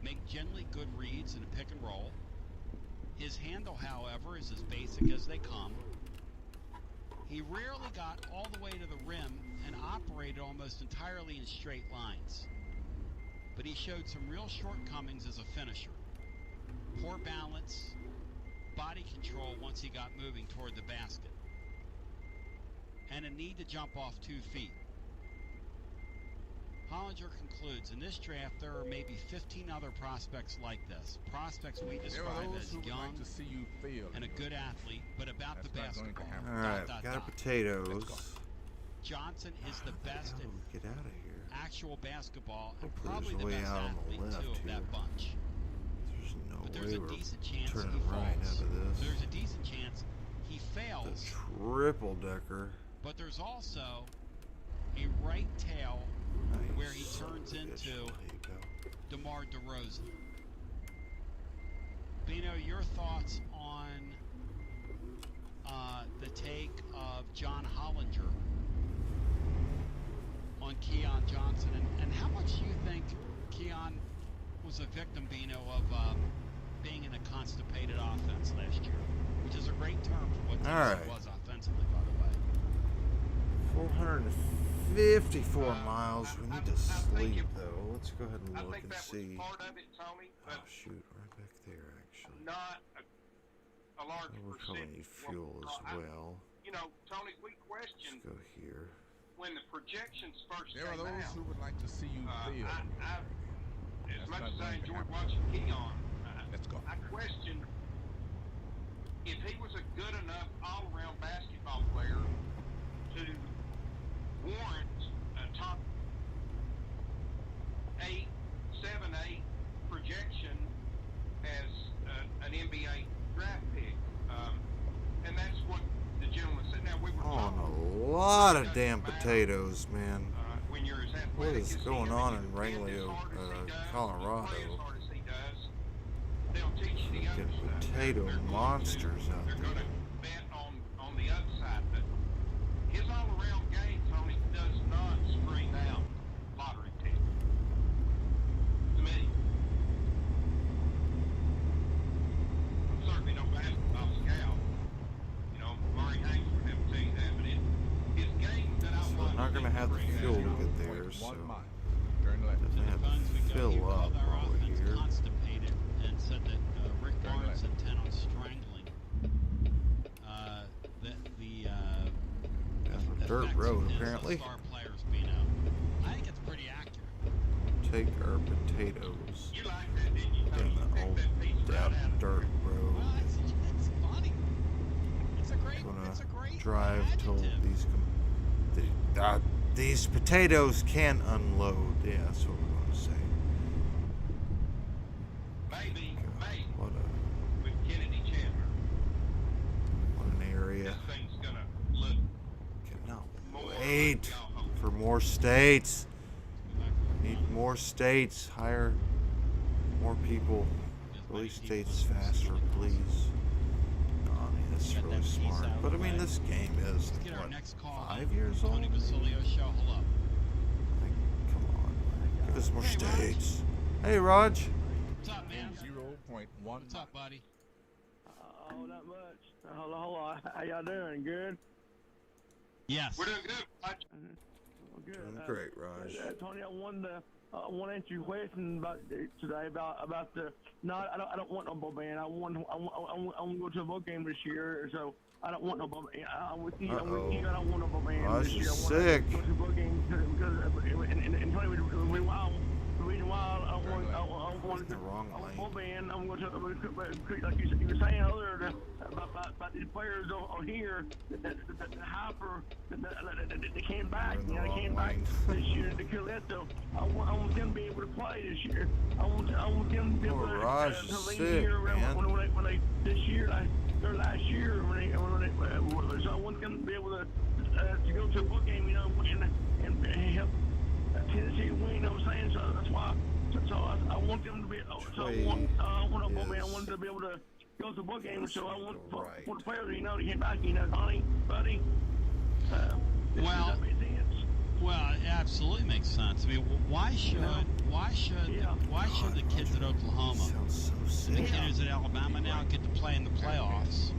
make generally good reads in a pick and roll. His handle, however, is as basic as they come. He rarely got all the way to the rim and operated almost entirely in straight lines. But he showed some real shortcomings as a finisher. Poor balance, body control once he got moving toward the basket, and a need to jump off 2 feet. Hollinger concludes, in this draft there are maybe 15 other prospects like this. Prospects we describe as young and a good athlete, but about the basketball. Alright, got our potatoes. Johnson is the best How do we get out of here? at actual basketball and Hopefully probably there's the a way best out on the athlete left too of here. that bunch. There's no But way there's a we're decent chance turning he right falls. out of this. There's a decent chance he fails. The triple decker. But there's also a right tail where he turns into DeMar DeRozan. Bino, your thoughts on the take of John Hollinger on Keon Johnson, and how much do you think Keon was a victim, Bino, of being in a constipated offense last year, which is a great term for what Tennessee was offensively, by the way. 454 miles. We need to sleep, though. Let's go ahead and look and see. Part of it, Tony, but Oh, shoot. Right back there, actually. not a large Oh, we'll probably need fuel as well. You know, Tony, we questioned Let's go here. when the projections first There are came those out. who would like to see you fail. As much not as I going to enjoyed happen. watching Keon, Let's go. I questioned if he was a good enough all-around basketball player to warrant a top 8, 7-8 projection as an NBA draft pick. And that's what the gentleman said. Now, we were On told, a lot of damn potatoes, man. when you're as What athletic is as he going is, on and in you defend as Rangeley, hard as he does, you play as Colorado? hard as he does, they'll teach you the other Freaking stuff. potato They're going to- monsters out They're going there. to bet on the other side. But his all-around game, Tony, does not scream out lottery ticket. To me. I'm certainly no basketball scout. You know, Murray Haynes would have to tell you that. But his game that I So watched... we're not going to have the scream fuel to out. get there, so Turn left. definitely have to fill up Our while we're offense here. constipated and said that Rick Barnes intent on strangling Down the dirt road, apparently. star players, Bino. I think it's pretty accurate. Take our potatoes You like that, didn't you, Tony? down You the picked old that piece right out of dirt road. Well, it's funny. It's a great Gonna drive till these potatoes can unload. Yeah, that's what we're gonna say. Maybe, What with Kennedy Chandler, an area. this thing's gonna look No more way. state. For more states. Need more states. Hire more people. Release states faster, please. No, I mean, this is really smart. But I mean, this game is, what, 5 years old? Tony Basilio show. Hello. Like, come on. Give us more states. Hey, Raj. What's up, man? 0.1. What's up, buddy? Oh, not much. Hello. How y'all doing? Good? Yes. We're doing good. Good. Doing great, Raj. Tony, I wanted to answer your question about today about the. No, I don't want no bowl ban. I want to go to a bowl game this year, so I don't want no bowl ban. I'm with you. I don't want no bowl ban this year. I want sick. to go to a bowl game because and Tony, the reason why I don't want the wrong lane. bowl ban. I'm going to like you were saying earlier about these players on here that hyper they came back. They came back this year to kill that. So I want them to be able to play this year. I want them to be able to lead here when they this year their last year when they so I want them to be able to go to a book game, and help Tennessee win. You know what I'm saying? So that's why. So I want them to be. So I want them to be able to go to the book game. So I want for the players, to get back. Donnie, buddy. Well, it absolutely makes sense. I mean, why should the kids at Oklahoma and the kids at Alabama now get to play in the playoffs?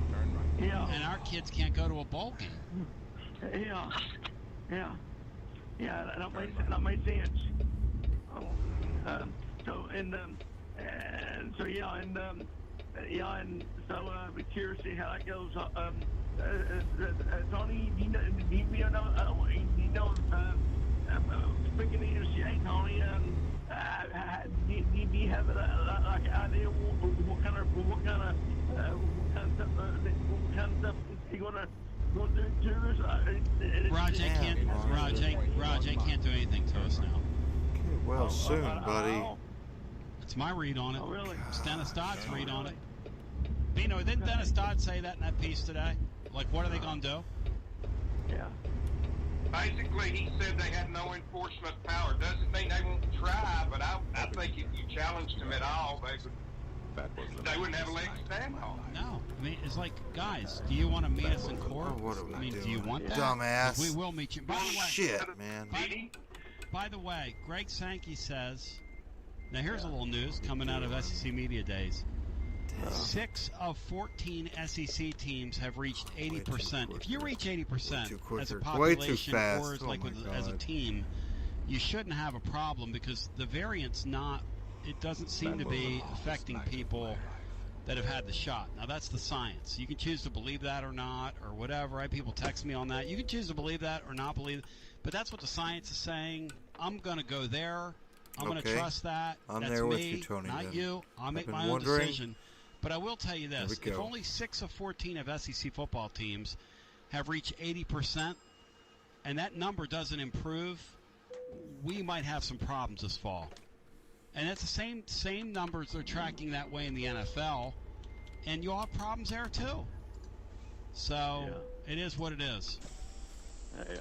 Yeah. And our kids can't go to a bowl game. Yeah, that makes sense. And I'd be curious to see how that goes. Tony, speaking of UCA, Tony, do you have like an idea what kind of stuff you gonna do to us? Raj can't do anything to us now. Okay, well, soon, buddy. It's my read on it. Oh, really? It's Dennis Dodd's read on it. Bino, didn't Dennis Dodd say that in that piece today? Like, what are they going to do? Yeah. Basically, he said they had no enforcement power. Doesn't mean they won't try, but I think if you challenged them at all, they wouldn't have a leg to stand on. No. I mean, it's like, guys, do you want to meet us in court? Oh, what are we doing? Do you want that? Dumbass. We will meet you. By the way, shit, man. By the way, Greg Sankey says, now here's a little news coming out of SEC Media Days. 6 of 14 SEC teams have reached 80%. If you reach 80% as a population or as a team, you shouldn't have a problem because the variant's it doesn't seem to be affecting people that have had the shot. Now, that's the science. You can choose to believe that or not or whatever. Right? People text me on that. You can choose to believe that or not believe it. But that's what the science is saying. I'm going to go there. I'm going to trust that. I'm That's there with me, you, Tony. not you. I'll make my own decision. But I will tell you this. If only 6 of 14 of SEC football teams have reached 80%, and that number doesn't improve, we might have some problems this fall. And it's the same numbers they're tracking that way in the NFL, and you'll have problems there too. So it is what it is. Hey,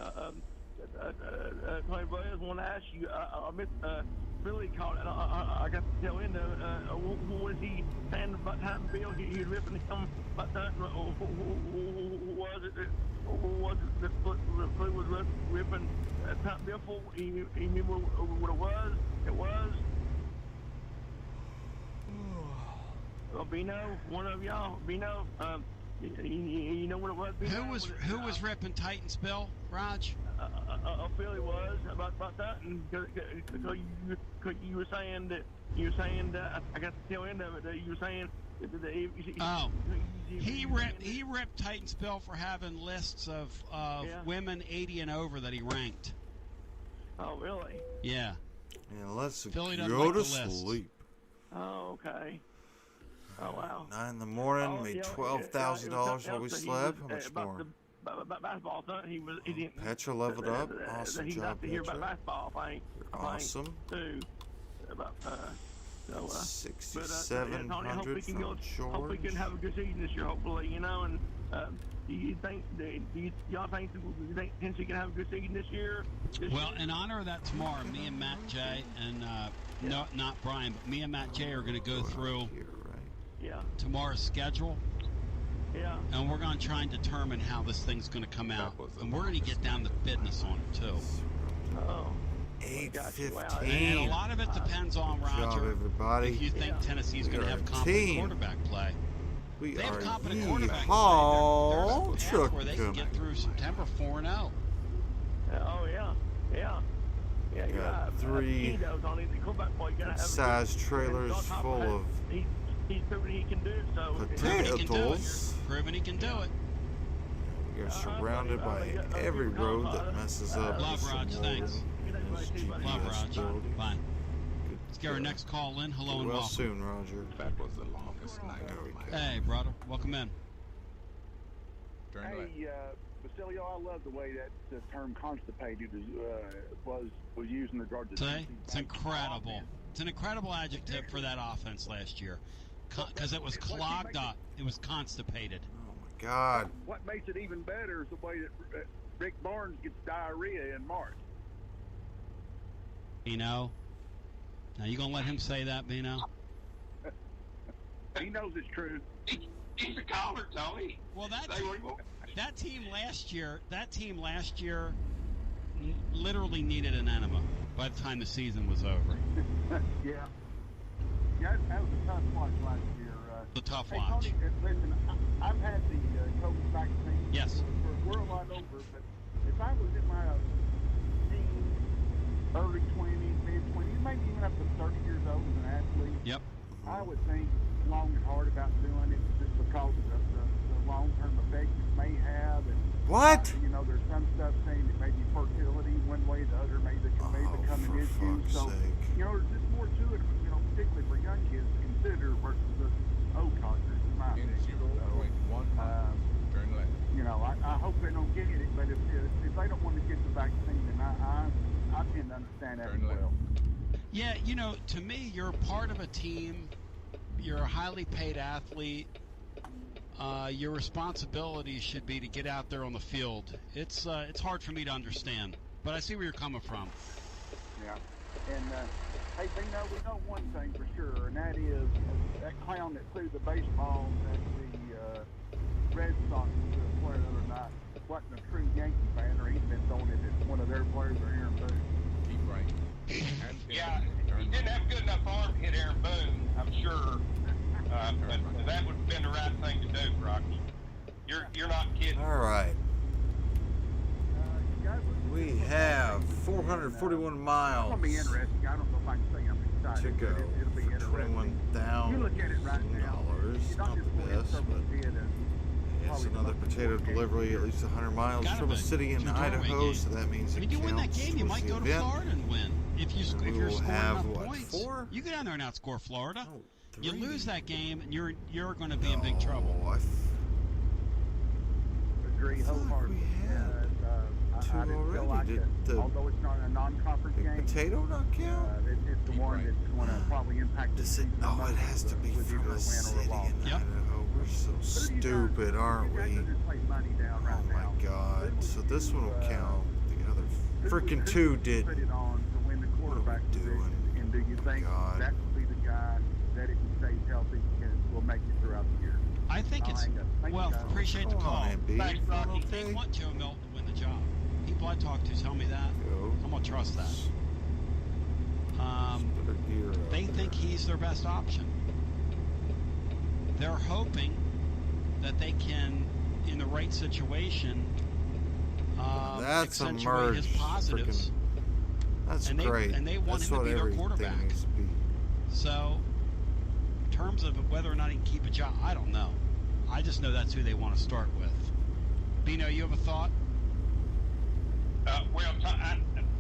Tony Blair, I want to ask you. I missed Billy called. I got to tell him. Was he saying about time Bill? He was ripping him about that. Was it that Billy was ripping time Bill for? You remember what it was? It was. Bino, one of y'all, Bino. You know what it was? Bino? Who was ripping Titans, Bill? Raj? Billy was about that, and because you were saying that I got to tell end of it. That you were saying he ripped Titans Bill for having lists of women 80 and over that he ranked. Oh, really? Yeah. Yeah, let's Philly go to sleep. Oh, okay. Oh, wow. 9 in the morning, made $12,000 while we slept. How much more? About basketball, he didn't. Petra leveled up. Awesome he job, got to hear about Petra. basketball. Awesome. Too. About 6,700 Tony, I hope we can from George. hope we can have a good season this year, hopefully, and Do you think y'all think Tennessee can have a good season this year? Well, in honor of that, tomorrow, me and Matt J and no, not Brian, but me and Matt J are going to go through tomorrow's schedule. Yeah. And we're going to try and determine how this thing's going to come out, and we're going to get down to business on it too. Oh. 8:15. And a lot of it depends on Roger. Good job, everybody. If you think Tennessee's going to have competent quarterback play. They have competent quarterback play. There's a path where they can get through September 4-0. Oh yeah. You got 3 size trailers full of he's proven he can do it. So potatoes. Proven he can do it. We are surrounded by every road that messes up. Love Raj, thanks. Love Raj. Ability. Bye. Let's get our next call in. Hello and well welcome. soon, Roger. That was the longest night of my life. Hey, brother. Welcome in. Hey, Basilio, I love the way that the term constipated was used in regard to Today, it's incredible. It's an incredible adjective for that offense last year, because it was clogged up. It was constipated. Oh my God! What makes it even better is the way that Rick Barnes gets diarrhea in March. Bino, now you gonna let him say that, Bino? He knows it's true. He's a caller, Tony. Well, that team last year literally needed an enema by the time the season was over. Yeah, that was a tough watch last year. The tough hey, watch. Tony, listen, I've had the COVID vaccine. Yes. We're a lot over, but if I was in my teens, early 20s, mid 20s, maybe even up to 30 years old as an athlete, yep, I would think long and hard about doing it just because of the long-term effects it may have. And, what? There's some stuff saying that maybe fertility one way or the other may become an issue. So, there's just more to it, particularly for young kids to consider versus the old codgers, in my opinion. 0.1 turn left. I hope they don't get it, but if they don't want to get the vaccine, then I tend to understand that as well. Yeah, to me, you're part of a team. You're a highly paid athlete. Your responsibility should be to get out there on the field. It's hard for me to understand, but I see where you're coming from. Yeah, and hey, Bino, we know one thing for sure, and that is that clown that threw the baseball at the Red Sox player the other night wasn't a true Yankee fan, or he's been throwing it at one of their players or Aaron Boone. Keep right. Yeah, he didn't have a good enough arm to hit Aaron Boone, I'm sure. But that would have been the right thing to do, Rocky. You're not kidding. All right. We have 441 miles It's going to be interesting. I don't know if I can say I'm excited. to go. It'll be interesting. You look at it right now. Not the best, but it's another potato delivery at least 100 miles from a city in Idaho, so that means it you win that counts game, you might towards go the to event. Florida and win. If you're scoring have, enough points, 4? you go down there and outscore Florida. Oh, you lose that game, and you're going to be in big trouble. Agree wholeheartedly. I didn't feel like it, although it's not a non-conference game. Potato not count? It's the one that's going to probably impact the season. Oh, it has to be from a city in Idaho. We're so stupid, aren't we? Oh my God! So this one will count. The other freaking two did. Put it on to win the quarterback position, and do you think that will be the guy that, if he stays healthy, will make it throughout the year? I think it's well. Appreciate the call. Thanks, Rocky. They want Joe Milton to win the job. People I talk to tell me that. I'm gonna trust that. They think he's their best option. They're hoping that they can, in the right situation, accentuate his positives. That's great. And they want him to be their quarterback. So, in terms of whether or not he can keep a job, I don't know. I just know that's who they want to start with. Bino, you have a thought? Well,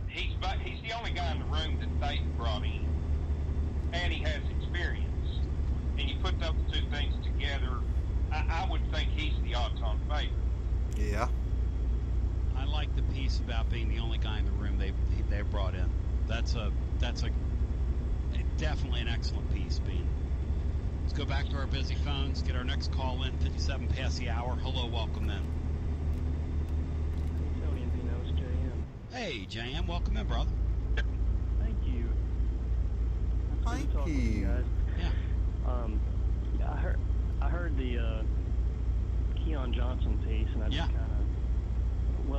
he's the only guy in the room that they brought in, and he has experience. And you put those two things together, I would think he's the odds-on favorite. Yeah. I like the piece about being the only guy in the room they brought in. That's a definitely an excellent piece, Bean. Let's go back to our busy phones, get our next call in, 57 past the hour. Hello, welcome in. Hey, Tony and Pino, it's JM. Hey, JM, welcome in, brother. Thank you. Thank you. Guys. Yeah. I heard the Keon Johnson piece, and I just kind of,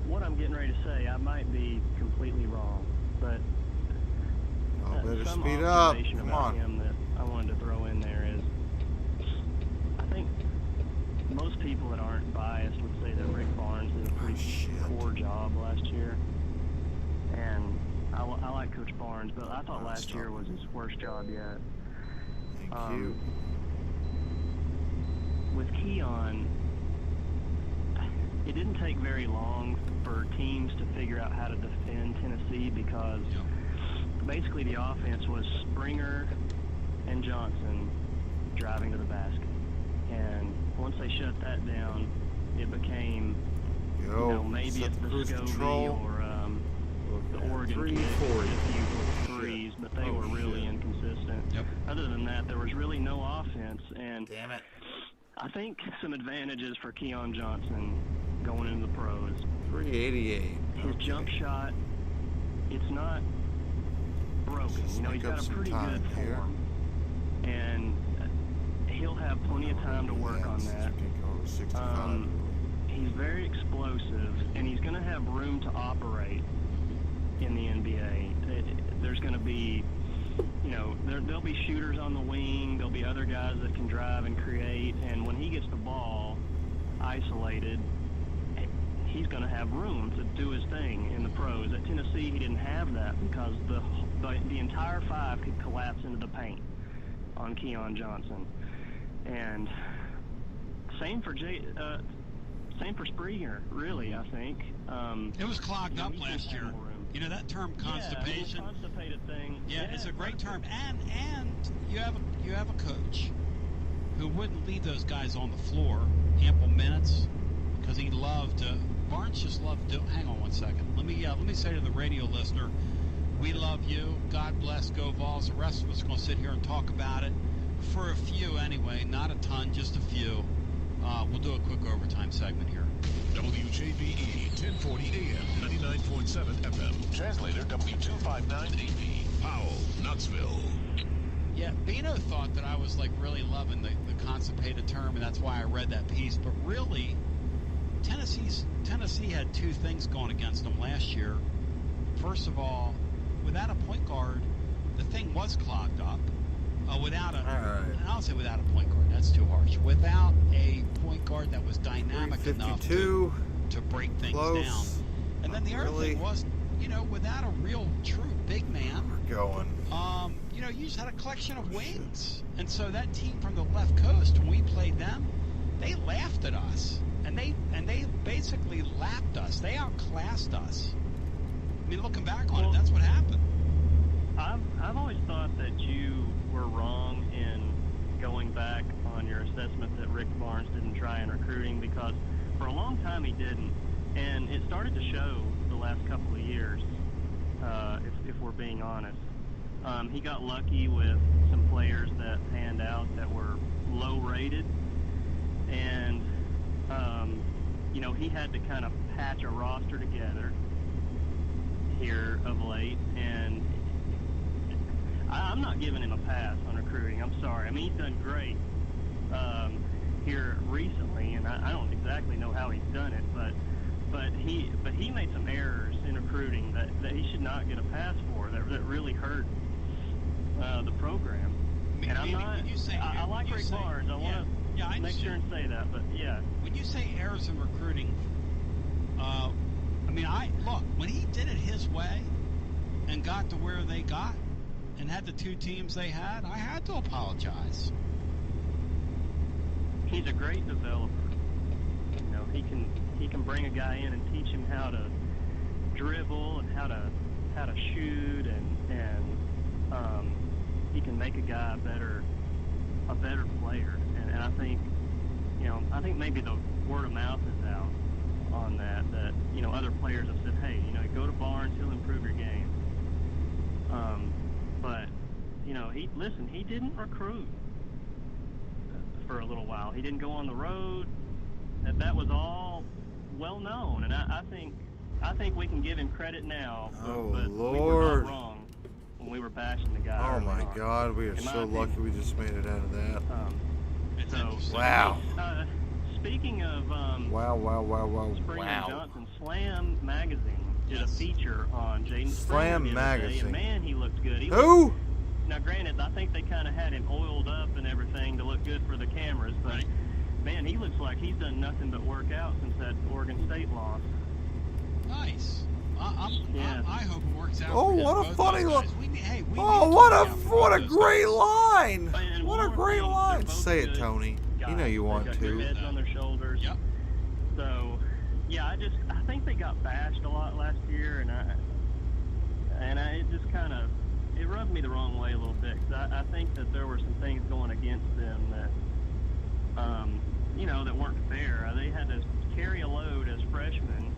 what I'm getting ready to say, I might be completely wrong, but better some speed up. observation Come about on. him that I wanted to throw in there is, I think most people that aren't biased would say that Rick Barnes did a pretty poor job last year, and I like Coach Barnes, but I thought last year was his worst job yet. Thank you. With Keon, it didn't take very long for teams to figure out how to defend Tennessee because basically the offense was Springer and Johnson driving to the basket. And once they shut that down, it became, maybe it's the Scovey or the Oregon kid with a few threes, but they were really inconsistent. Other than that, there was really no offense. And damn it. I think some advantages for Keon Johnson going into the pros. 388. His jump shot, it's not broken. He's got a pretty good form. And he'll have plenty of time to work on that. He's very explosive, and he's going to have room to operate in the NBA. There's going to be, there'll be shooters on the wing. There'll be other guys that can drive and create. And when he gets the ball isolated, he's going to have room to do his thing in the pros. At Tennessee, he didn't have that because the entire five could collapse into the paint on Keon Johnson. And same for Springer, really, I think. It was clogged up last year. That term constipation. Yeah, the constipated thing. Yeah, it's a great term. And you have a coach who wouldn't leave those guys on the floor ample minutes because he loved Barnes just loved to. Hang on one second. Let me say to the radio listener, we love you. God bless. Go Vols. The rest of us are going to sit here and talk about it for a few anyway, not a ton, just a few. We'll do a quick overtime segment here. WJBE 1040 AM 99.7 FM. Translator W259AP. Powell, Knoxville. Yeah, Bino thought that I was really loving the constipated term, and that's why I read that piece. But really, Tennessee had two things going against them last year. First of all, without a point guard, the thing was clogged up. I'll say without a point guard. That's too harsh. Without a point guard that was dynamic enough to break things down. And then the other thing was, without a real true big man, you just had a collection of wings. And so that team from the left coast, when we played them, they laughed at us. And they basically lapped us. They outclassed us. I mean, looking back on it, that's what happened. I've always thought that you were wrong in going back on your assessment that Rick Barnes didn't try in recruiting because for a long time he didn't. And it started to show the last couple of years, if we're being honest. He got lucky with some players that panned out that were low rated. And, he had to kind of patch a roster together here of late. And I'm not giving him a pass on recruiting. I'm sorry. I mean, he's done great here recently, and I don't exactly know how he's done it, but he made some errors in recruiting that he should not get a pass for. That really hurt the program. And I'm not. I like Rick Barnes. I want to make sure and say that. But yeah, when you say errors in recruiting, when he did it his way and got to where they got and had the two teams they had, I had to apologize. He's a great developer. He can bring a guy in and teach him how to dribble and how to shoot and he can make a guy a better player. And I think maybe the word of mouth is out on that other players have said, hey, go to Barnes, he'll improve your game. But he didn't recruit for a little while. He didn't go on the road. That was all well known, and I think we can give him credit now. But Lord. we were not wrong when we were bashing the guy. Oh my on. God, we are so lucky we just made it out of that. Wow. Speaking of Wow. Springer Johnson, Slam Magazine did a feature on Jaden Springer Slam the other Magazine. day, and man, he looked good. Who? Now, granted, I think they kind of had him oiled up and everything to look good for the cameras, but man, he looks like he's done nothing but work out since that Oregon State loss. Nice. I hope it works out. Oh, for him. what a Both funny those look! guys. Oh, what a great line! What a great line! Say it, Tony. You know you want They've got to. good heads on their shoulders. Yep. So, yeah, I think they got bashed a lot last year, and it just kind of it rubbed me the wrong way a little bit, because I think that there were some things going against them that that weren't fair. They had to carry a load as freshmen,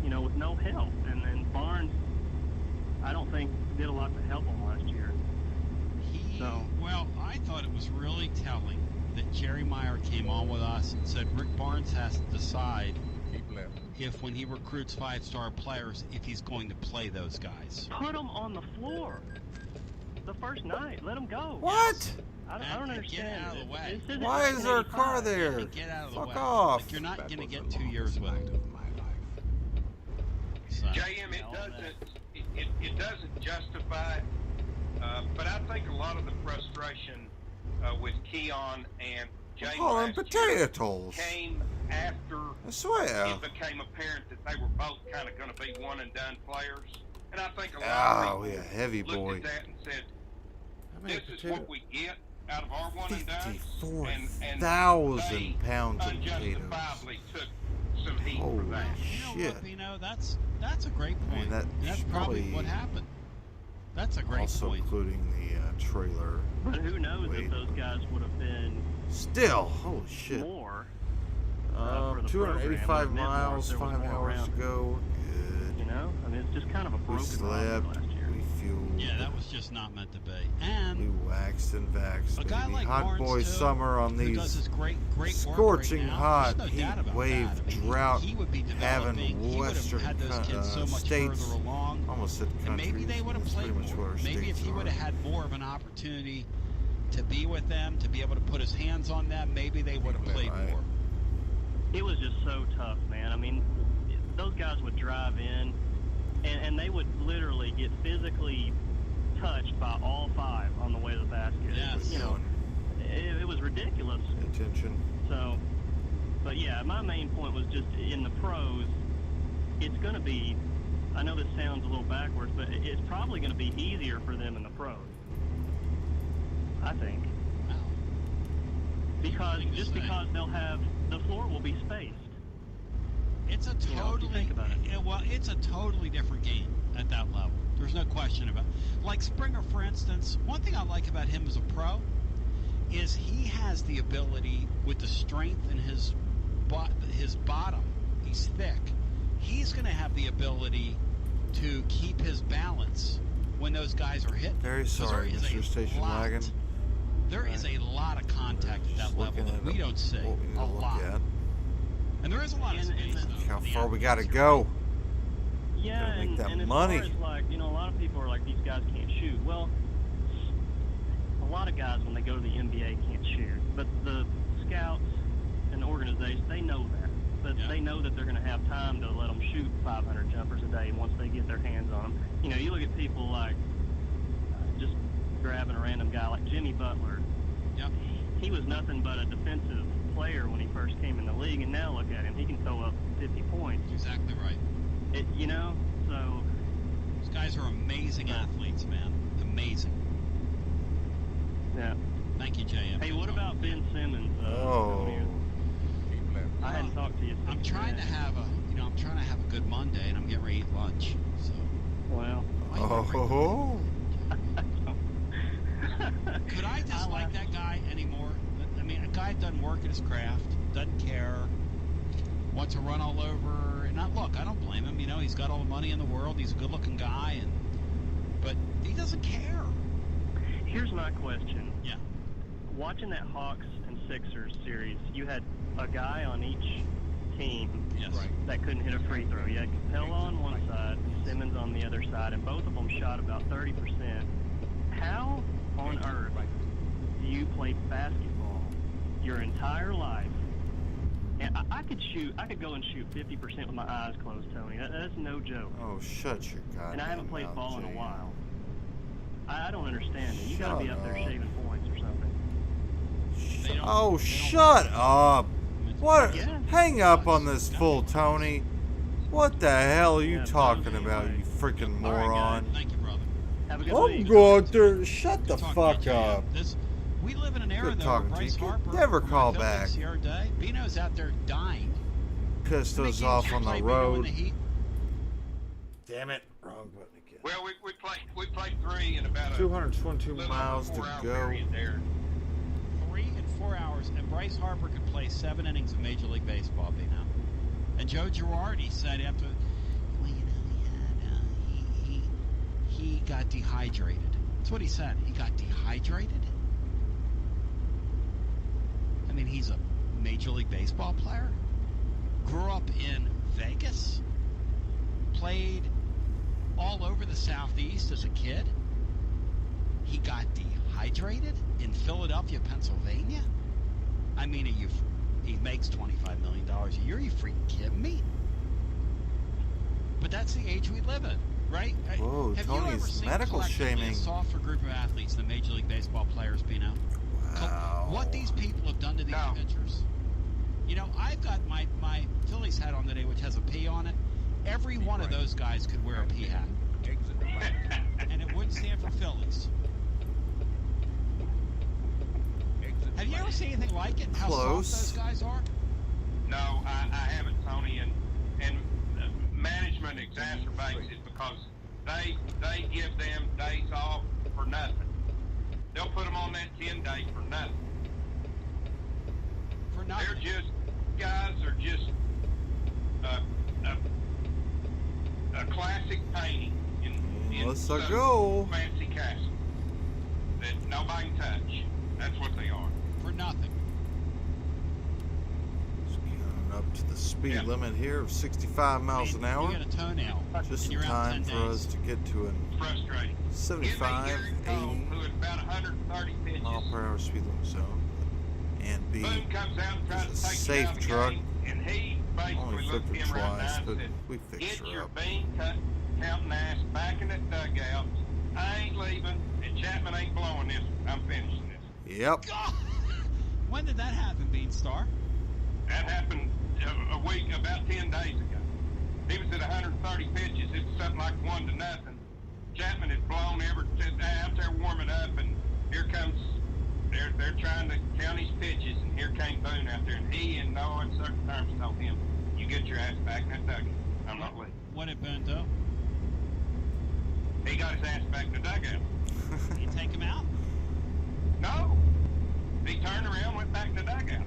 with no help, and then Barnes, I don't think did a lot to help them last year. Well, I thought it was really telling that Jerry Meyer came on with us and said Rick Barnes has to decide if, when he recruits 5-star players, if he's going to play those guys. Put them on the floor the first night. Let them go. What? I don't understand. Get out of the way. Why is there a car there? Get out of the way. Fuck off. Like, you're not going to get 2 years with him. JM, it doesn't justify it, but I think a lot of the frustration with Keon and Jay Call them potatoes. came after I swear. it became apparent that they were both kind of going to be one and done players, and I think a lot of people heavy looked boy. at that and said, "This is what we get out of our one and done." 54,000 pounds of potatoes. Unjustifiably took some heat for that. Shit. That's a great point. That's probably what happened. That's a great also point. including the trailer. But who knows if those guys would have been still, holy shit. More. 285 miles, 5 hours to go. Good. I mean, it's just kind of a broken we slept, last year. we fueled. Yeah, that was just not meant to be. And we waxed and vaxxed. A guy baby. like Hot Barnes, boy too, summer on who does these his great scorching work right now. hot There's no doubt heat about wave that. I mean, drought he would be having developing. western He would have had those kids so much states. further along. Almost said And countries. maybe they would have That's played pretty much more. what our Maybe if states he would are. have had more of an opportunity to be with them, to be able to put his hands on them, maybe they would have played more. It was just so tough, man. I mean, those guys would drive in, and they would literally get physically touched by all 5 on the way to the basket. Yes. It was ridiculous. Attention. So, but yeah, my main point was just in the pros, it's going to be, I know this sounds a little backwards, but it's probably going to be easier for them in the pros. I think. Because they'll have, the floor will be spaced. It's a totally think about it. It's a totally different game at that level. There's no question about it. Like Springer, for instance, one thing I like about him as a pro is he has the ability, with the strength in his bottom, he's thick, he's going to have the ability to keep his balance when those guys are hit. Very sorry, Mr. Station Wagon. There is a lot of contact at that level that we don't see. A lot. And there is a lot of space, though. How far we got to go? Yeah, make that and money. as far as, a lot of people are like, these guys can't shoot. Well, a lot of guys, when they go to the NBA, can't shoot. But the scouts and the organizations, they know that. But they know that they're going to have time to let them shoot 500 jumpers a day once they get their hands on them. You look at people like just grabbing a random guy like Jimmy Butler. Yep. He was nothing but a defensive player when he first came in the league, and now look at him. He can throw up 50 points. Exactly right. So... These guys are amazing athletes, man. Amazing. Yeah. Thank you, JM. Hey, what about Ben Simmons? I hadn't talked to you. I'm trying to have a good Monday, and I'm getting ready to eat lunch. So. Well. Could I dislike that guy anymore? I mean, a guy doesn't work at his craft, doesn't care, wants to run all over. And look, I don't blame him. He's got all the money in the world. He's a good-looking guy, but he doesn't care. Here's my question. Yeah. Watching that Hawks and Sixers series, you had a guy on each team that couldn't hit a free throw. You had Capella on one side and Simmons on the other side, and both of them shot about 30%. How on earth do you play basketball your entire life? And I could go and shoot 50% with my eyes closed, Tony. That's no joke. Oh, shut your goddamn And I haven't played mouth, ball in a Jay. while. I don't understand it. You got to be up there Shut up. shaving points or something. Oh, shut up! What? Hang up on this fool, Tony. What the hell are you talking about, you freaking moron? Thank you, brother. Have a good I'm week. going to shut the fuck up. We live in an era, Good though, talking where to you. Bryce Harper Never from call the Phillies back. the other day. Bino's out there dying. Pissed us off on the road. Damn it. Wrong button again. Well, we played 3 in about 222 little miles over to 4 hour go. period there. 3 and 4 hours, and Bryce Harper could play 7 innings of Major League Baseball, Bino. And Joe Girardi said after, well, you know, he got dehydrated. That's what he said. He got dehydrated. I mean, he's a Major League Baseball player. Grew up in Vegas. Played all over the Southeast as a kid. He got dehydrated in Philadelphia, Pennsylvania. I mean, he makes $25 million a year. Are you freaking kidding me? But that's the age we live in, right? Whoa, Have you ever Tony's seen medical collectively shaming. a softer group of athletes than Major League Baseball players, Bino? Wow. What these people have done to these pitchers. You know, I've got my Phillies hat on today, which has a P on it. Every one of those guys could wear a P hat. And it wouldn't stand for Phillies. Have you ever seen anything like it? How Close. soft those guys are? No, I haven't, Tony, and management exacerbates it because they give them days off for nothing. They'll put them on that 10-day for nothing. For nothing. They're just guys are just a classic painting in Let's some go. fancy castle that nobody can touch. That's what they are. For nothing. Coming up to the speed limit here of 65 miles an hour. You got a toenail. Just and in you're out time 10 for days. us to get to an Frustrating. 75, 80 Who had about 130 pitches. mile per hour speed limit zone. And B Boone comes out and tries is to a take safe you out of the truck. game, and he basically Only looked flipped her him right twice, now but and said, we fixed "Get her your up. bean counting ass back in that dugout. I ain't leaving, and Chapman ain't blowing this. I'm finishing this." Yep. God. When did that happen, Beanstar? That happened a week, about 10 days ago. He was at 130 pitches. It was something like 1-0. Chapman had blown out there warming up, and here comes. They're trying to count his pitches, and here came Boone out there, and he, in no uncertain terms, told him, "You get your ass back in that dugout. I'm not leaving." What did Boone do? He got his ass back in the dugout. You take him out? No. He turned around and went back in the dugout.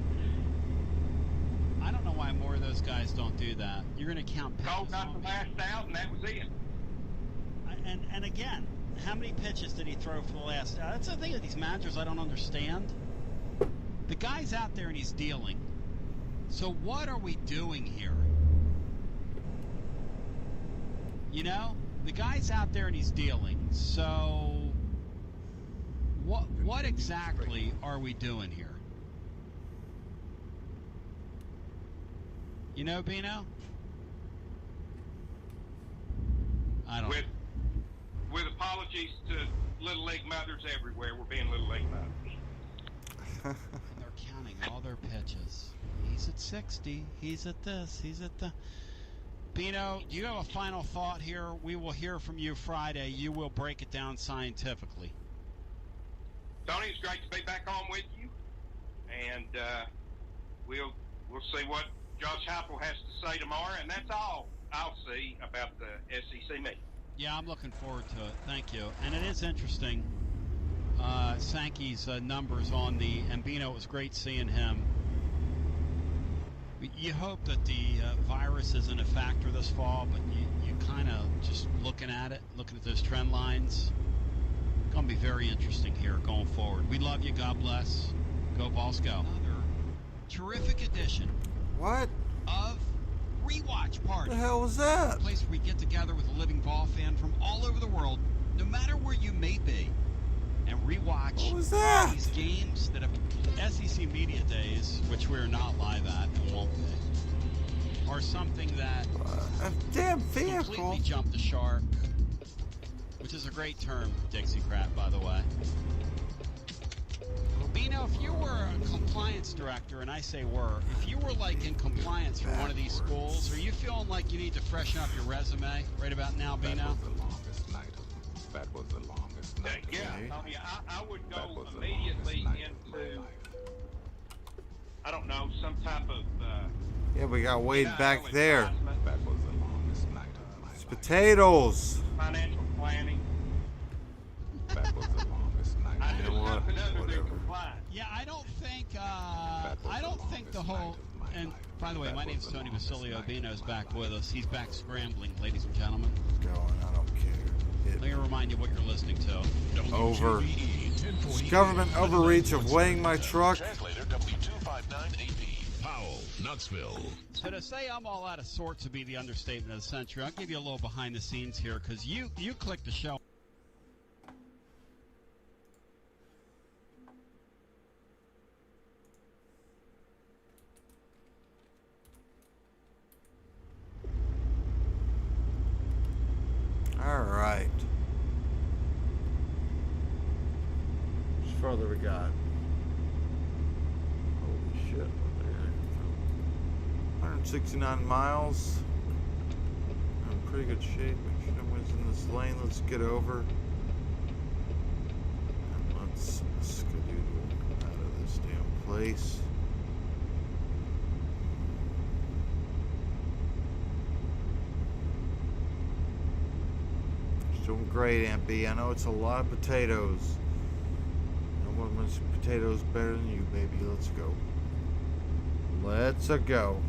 I don't know why more of those guys don't do that. You're going to count pitches. Cole got the last out, and that was it. And again, how many pitches did he throw for the last? That's the thing with these managers I don't understand. The guy's out there and he's dealing. So what are we doing here? You know, the guy's out there and he's dealing. So what exactly are we doing here? You know, Bino? I don't know. With apologies to Little League mothers everywhere, we're being Little League mothers. And they're counting all their pitches. He's at 60. He's at this. He's at the... Bino, do you have a final thought here? We will hear from you Friday. You will break it down scientifically. Tony, it's great to be back on with you. And we'll see what Josh Heupel has to say tomorrow, and that's all I'll see about the SEC meeting. Yeah, I'm looking forward to it. Thank you. And it is interesting, Sankey's numbers on the Bino. It was great seeing him. You hope that the virus isn't a factor this fall, but you kind of just looking at those trend lines. going to be very interesting here going forward. We love you. God bless. Go Vols, go. Another terrific edition. What? Of Rewatch Party. The hell was that? A place where we get together with a living Vol fan from all over the world, no matter where you may be, and rewatch what was that? These games that have SEC Media Days, which we're not live at and won't be, are something that a damn vehicle completely jumped the shark, which is a great term, Dixiecrat, by the way. Bino, if you were a compliance director, and I say were, if you were like in compliance for one of these schools, are you feeling like you need to freshen up your resume right about now, Bino? That was the longest night. That was the longest night. Yeah, Tommy, I would go immediately into, I don't know, some type of. Yeah, we got Wade back there. That was the longest night of my It's life. potatoes. Financial planning. That was the longest night. I You do know what? nothing other than Whatever. compliance. Yeah, I don't think the whole, and by the way, my name's Tony Basilio. Bino's back with us. He's back scrambling, ladies and gentlemen. Going, I don't care. Let me remind you what you're listening to. Over. It's government overreach of weighing my truck. Translator W259AP. Powell, Knoxville. So to say I'm all out of sorts would be the understatement of the century. I'll give you a little behind the scenes here because you clicked the show. All right. How further we got? Holy shit! What the heck? 169 miles. I'm in pretty good shape. Make sure no one's in this lane. Let's get over. And let's skedoodle out of this damn place. Doing great, Aunt B. I know it's a lot of potatoes. No one wants potatoes better than you, baby. Let's go. Let's-a go.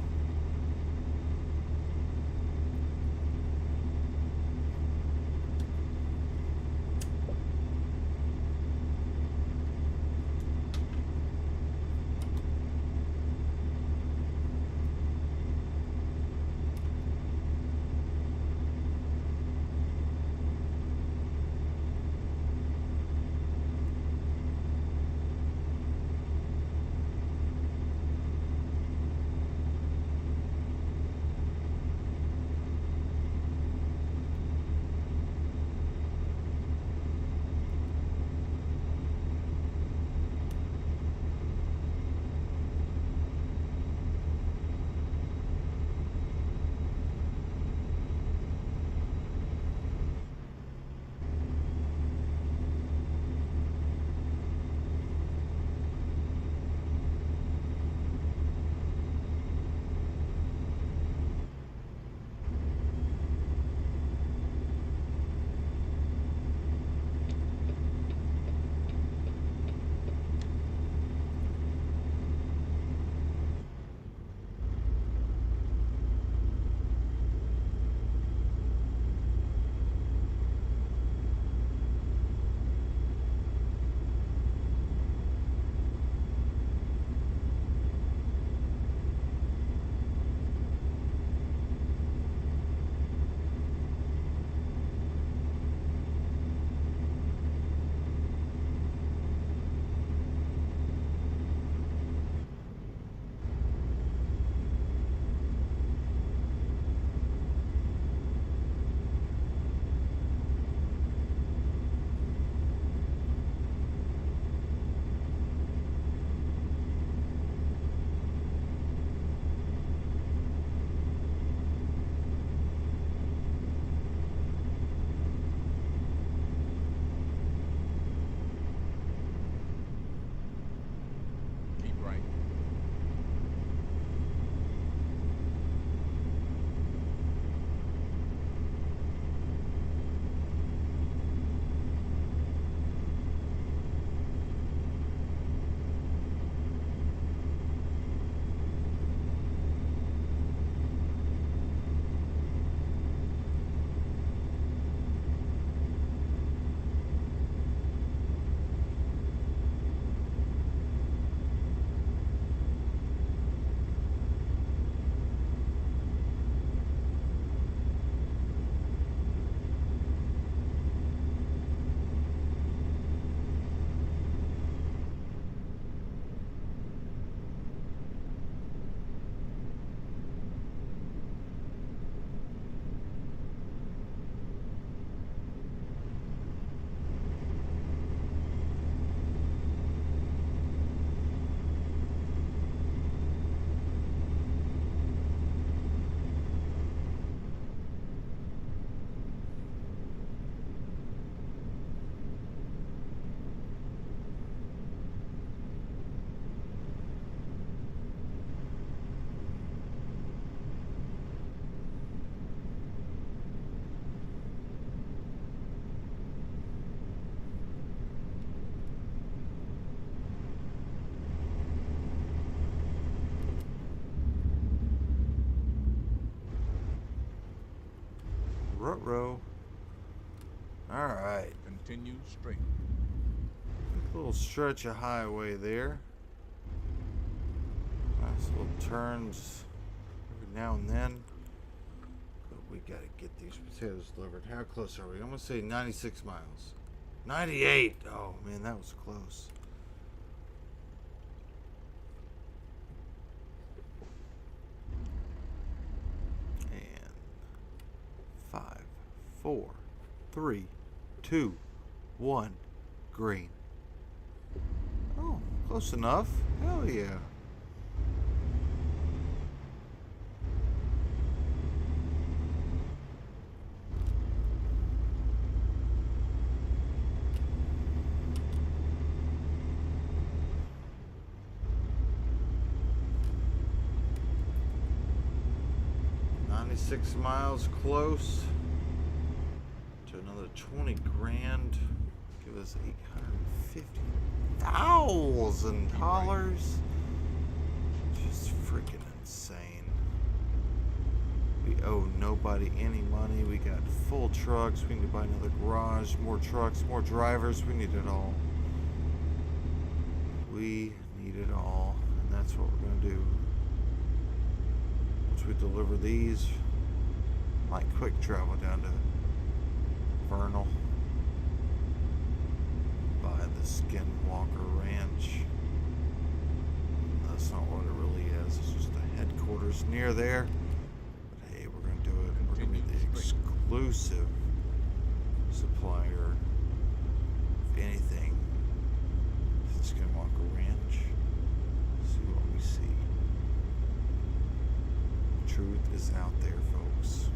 row. Alright. Continue straight. A little stretch of highway there. Nice little turns every now and then. But we gotta get these potatoes delivered. How close are we? I'm gonna say 96 miles. 98! Oh man, that was close. And 5, 4, 3, 2, 1, green. Oh, close enough. Hell yeah. Miles close to another 20 grand. Give us $850,000. Just freaking insane. We owe nobody any money. We got full trucks. We need to buy another garage, more trucks, more drivers. We need it all. We need it all, and that's what we're gonna do. Once we deliver these, might quick travel down to Vernal, by the Skinwalker Ranch. That's not what it really is. It's just a headquarters near there. But hey, we're gonna do it. We're gonna be the exclusive supplier of anything to the Skinwalker Ranch. See what we see. The truth is out there, folks.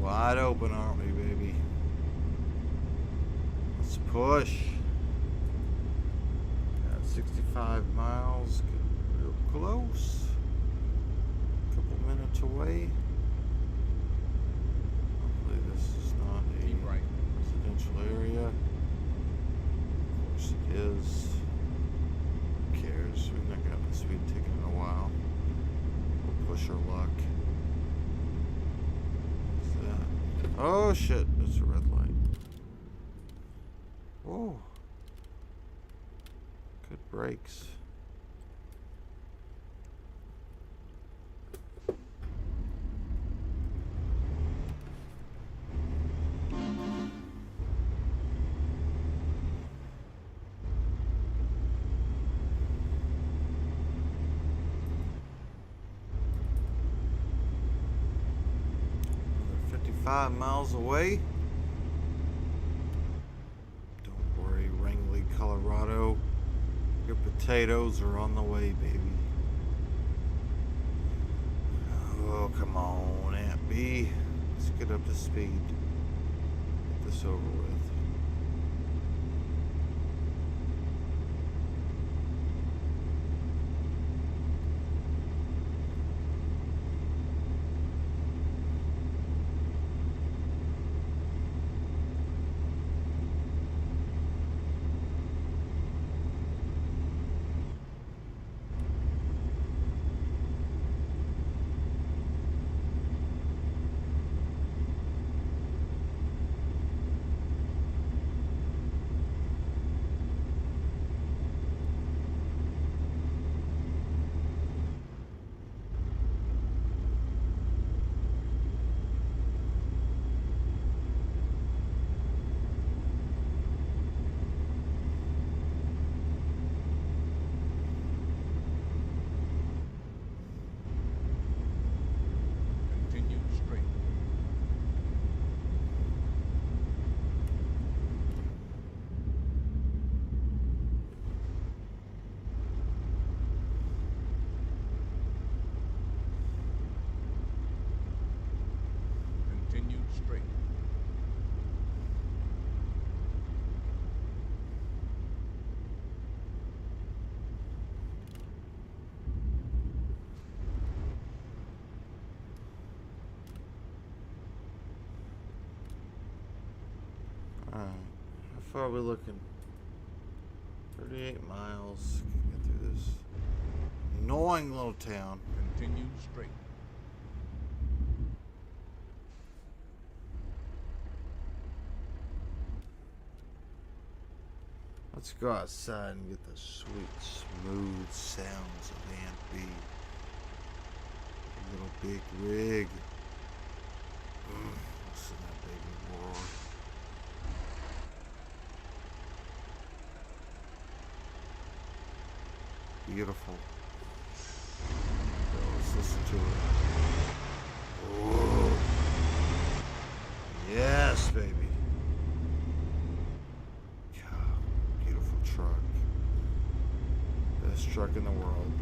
Wide open, aren't we, baby? Let's push. Got 65 miles, getting real close. A couple minutes away. Hopefully this is not a residential area. Of course it is. Who cares? We've not gotten a speed ticket in a while. We'll push our luck. Oh shit, that's a red light. Whoa. Good brakes. Another 55 miles away. Don't worry, Wrangley, Colorado. Your potatoes are on the way, baby. Oh, come on, Aunt B. Let's get up to speed. Get this over with. Alright, how far are we looking? 38 miles. Can get through this annoying little town. Continue straight. Let's go outside and get the sweet, smooth sounds of Aunt B. A little big rig. Listen to that baby roar. Beautiful. Let's listen to it. Whoa. Yes, baby. Beautiful truck. Best truck in the world.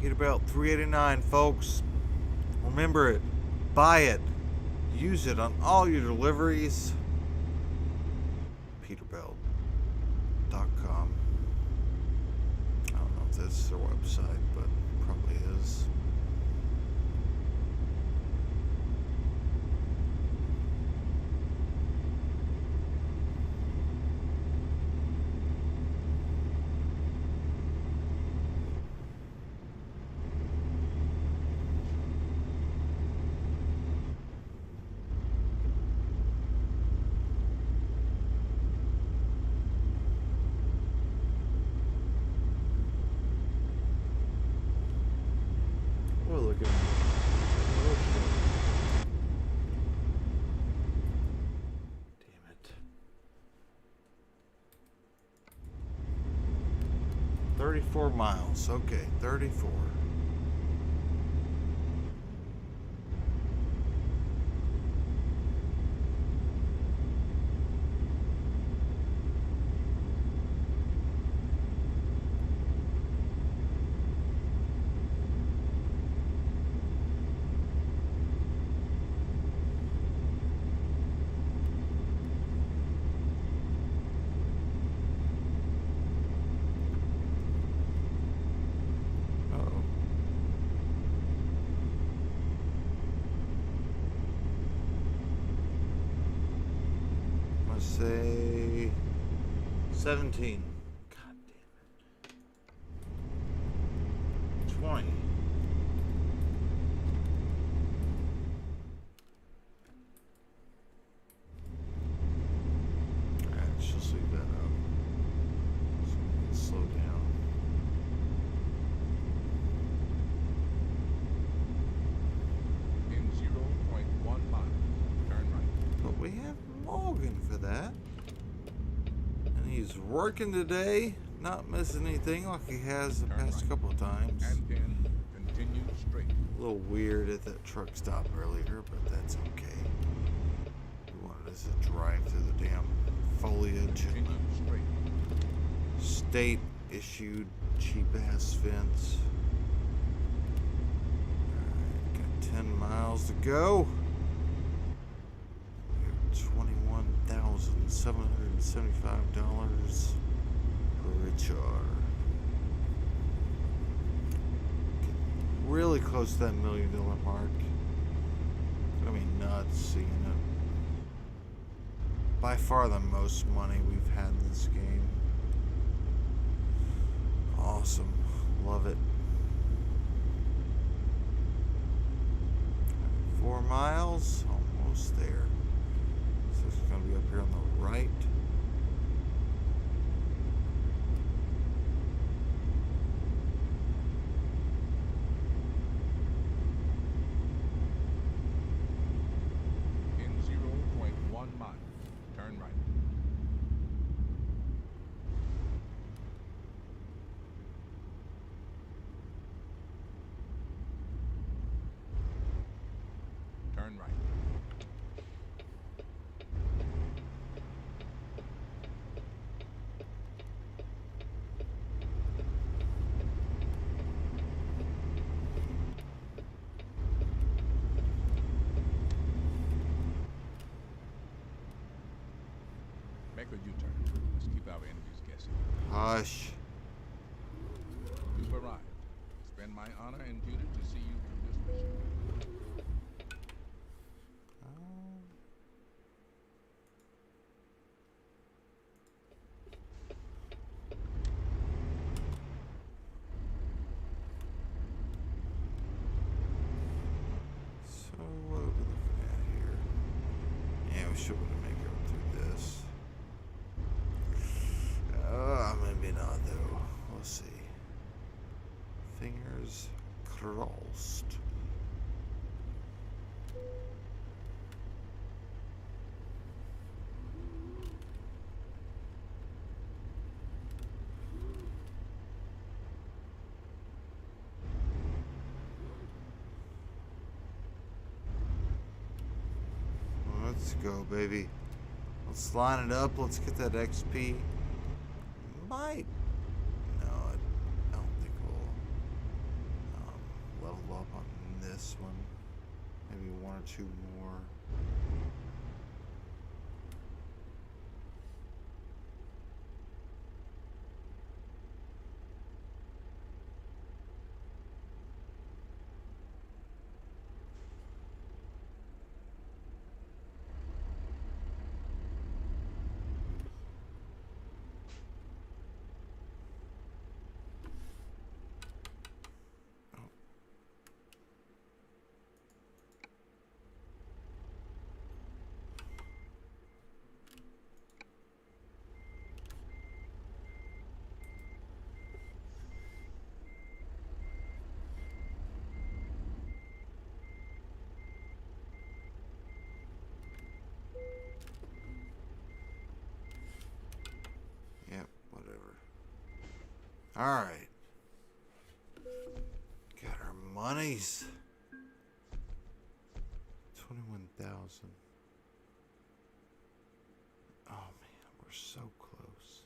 Peterbilt 389, folks. Remember it. Buy it. Use it on all your deliveries. Peterbilt.com. I don't know if that's their website, but it probably is. Damn it. 34 miles. Okay, 34. Say 17. God damn it. 20. Alright, she'll leave that up. So we can slow down. In 0.1 mile. Turn right. But we have Morgan for that. And he's working today, not missing anything like he has the past couple of times. And then continue straight. A little weird at that truck stop earlier, but that's okay. He wanted us to drive through the damn foliage. Continue straight. State issued cheap ass fence. Alright, got 10 miles to go. $21,775 per char. Really close to that $1 million mark. I mean, nuts seeing it. By far the most money we've had in this game. Awesome. Love it. 4 miles. Almost there. So it's going to be up here on the right. In 0.1 mile. Turn right. Turn right. Make a U-turn. Let's keep our enemies guessing. Hush. You've arrived. It's been my honor and duty to see you through this mission. should be able to make it through this. Maybe not though. We'll see. Fingers crossed. Let's go, baby. Let's line it up. Let's get that XP. Might. No, I don't think we'll level up on this one. Maybe one or two more. Alright. Got our monies. 21,000. Oh man, we're so close.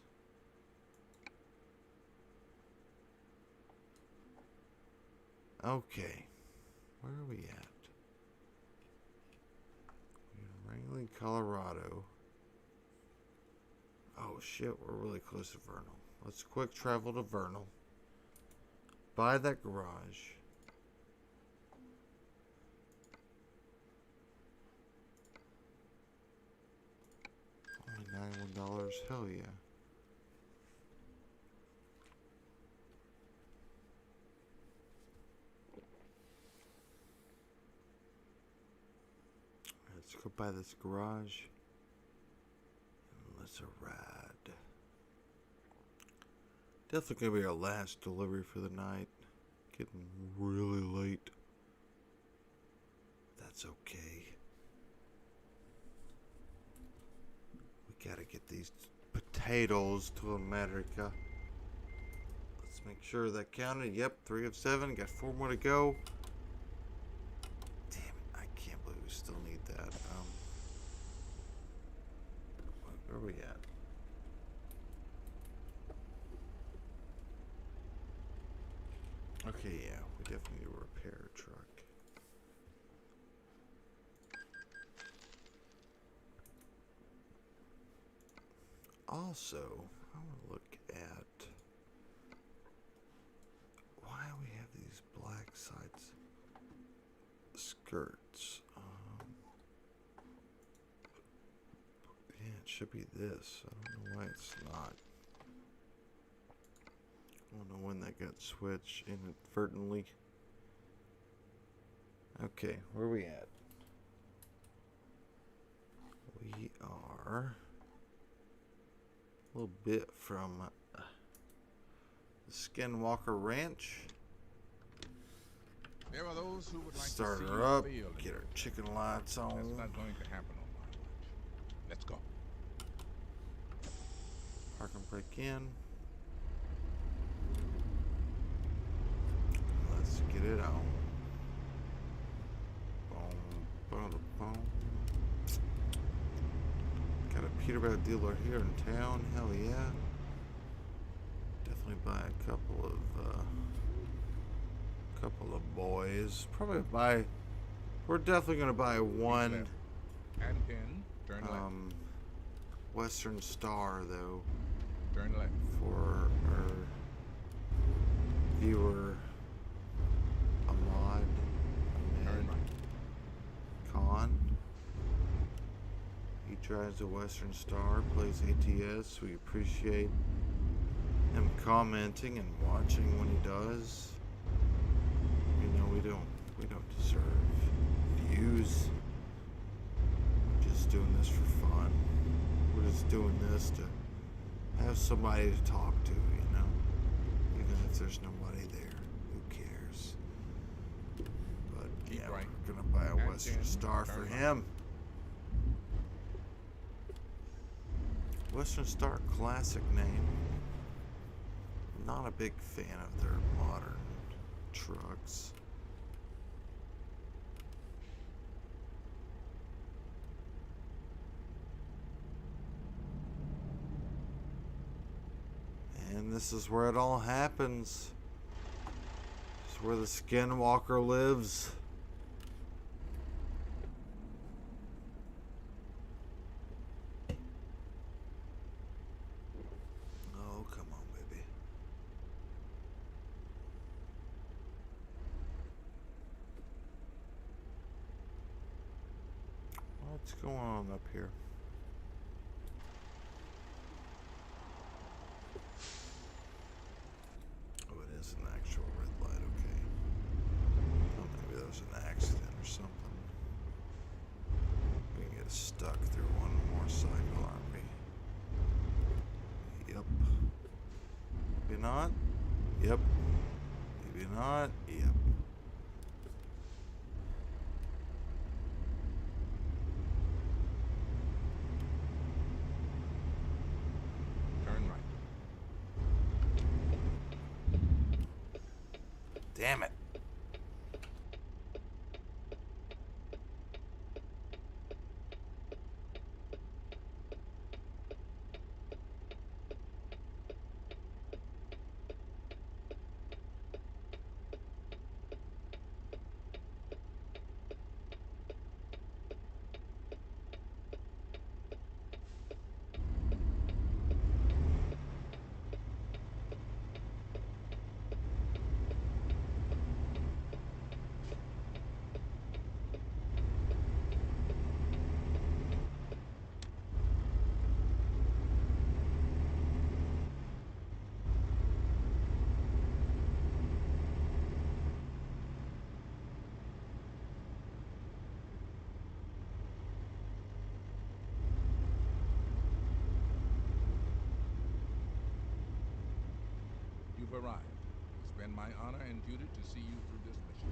Okay. Where are we at? We're in Wrangling, Colorado. Oh shit, we're really close to Vernal. Let's quick travel to Vernal. Buy that garage. Only $91. Hell yeah. Let's go buy this garage. And let's ride. Definitely gonna be our last delivery for the night. Getting really late. That's okay. We gotta get these potatoes to America. Let's make sure that counted. Yep, 3 of 7. Got 4 more to go. Damn it, I can't believe we still need that. Where are we at? Okay, yeah, we definitely need a repair truck. Also, I want to look at why we have these black sides skirts. Yeah, it should be this. I don't know why it's not. I don't know when that got switched inadvertently. Okay, where are we at? We are a little bit from the Skinwalker Ranch. There are those who would like Start to see her you up, fail. get our chicken lights on. That's not going to happen on my watch. Let's go. Park and break in. Let's get it on. Boom, boom, boom. Got a Peterbilt dealer here in town. Hell yeah. Definitely buy a couple of boys. Probably buy. We're definitely gonna buy one. And in. Turn left. Western Star though. Turn left. For our viewer. Ahmad Khan. He drives a Western Star, plays ATS. We appreciate him commenting and watching when he does. You know, we don't deserve views. We just just doing this for fun. We're just doing this to have somebody to talk to, you know? Even if there's nobody there, who cares? But yeah, we're gonna buy a Western Star for him. Western Star, classic name. Not a big fan of their modern trucks. And this is where it all happens. This is where the Skinwalker lives. Oh, come on, baby. What's going on up here? Oh, it is an actual red light, okay. Oh, maybe there was an accident or something. We can get stuck through one more cycle, aren't we? Yep. Maybe not? Yep. Maybe not? Yep. Damn it. You've arrived. It's been my honor and duty to see you through this mission.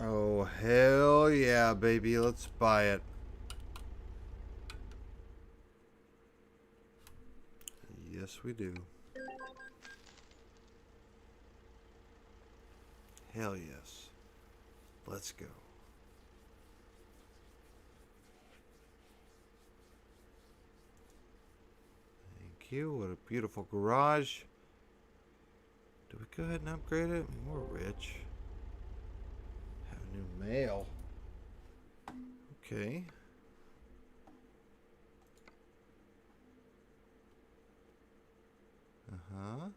Oh, hell yeah, baby. Let's buy it. Yes, we do. Hell yes. Let's go. Thank you. What a beautiful garage. Do we go ahead and upgrade it? I mean, we're rich. Have new mail. Okay. Uh-huh.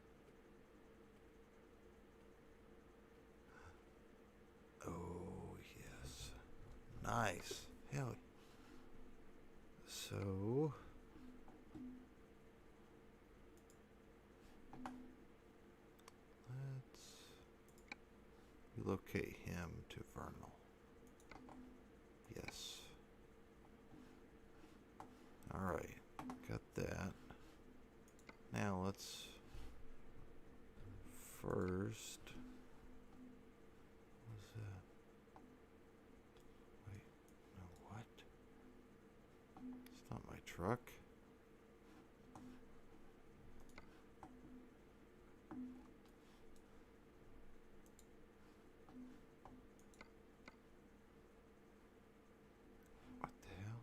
Oh, yes. Nice. Hell. So... let's relocate him to Vernal. Yes. Alright. Got that. Now let's first... what was that? Wait. No, what? It's not my truck. What the hell?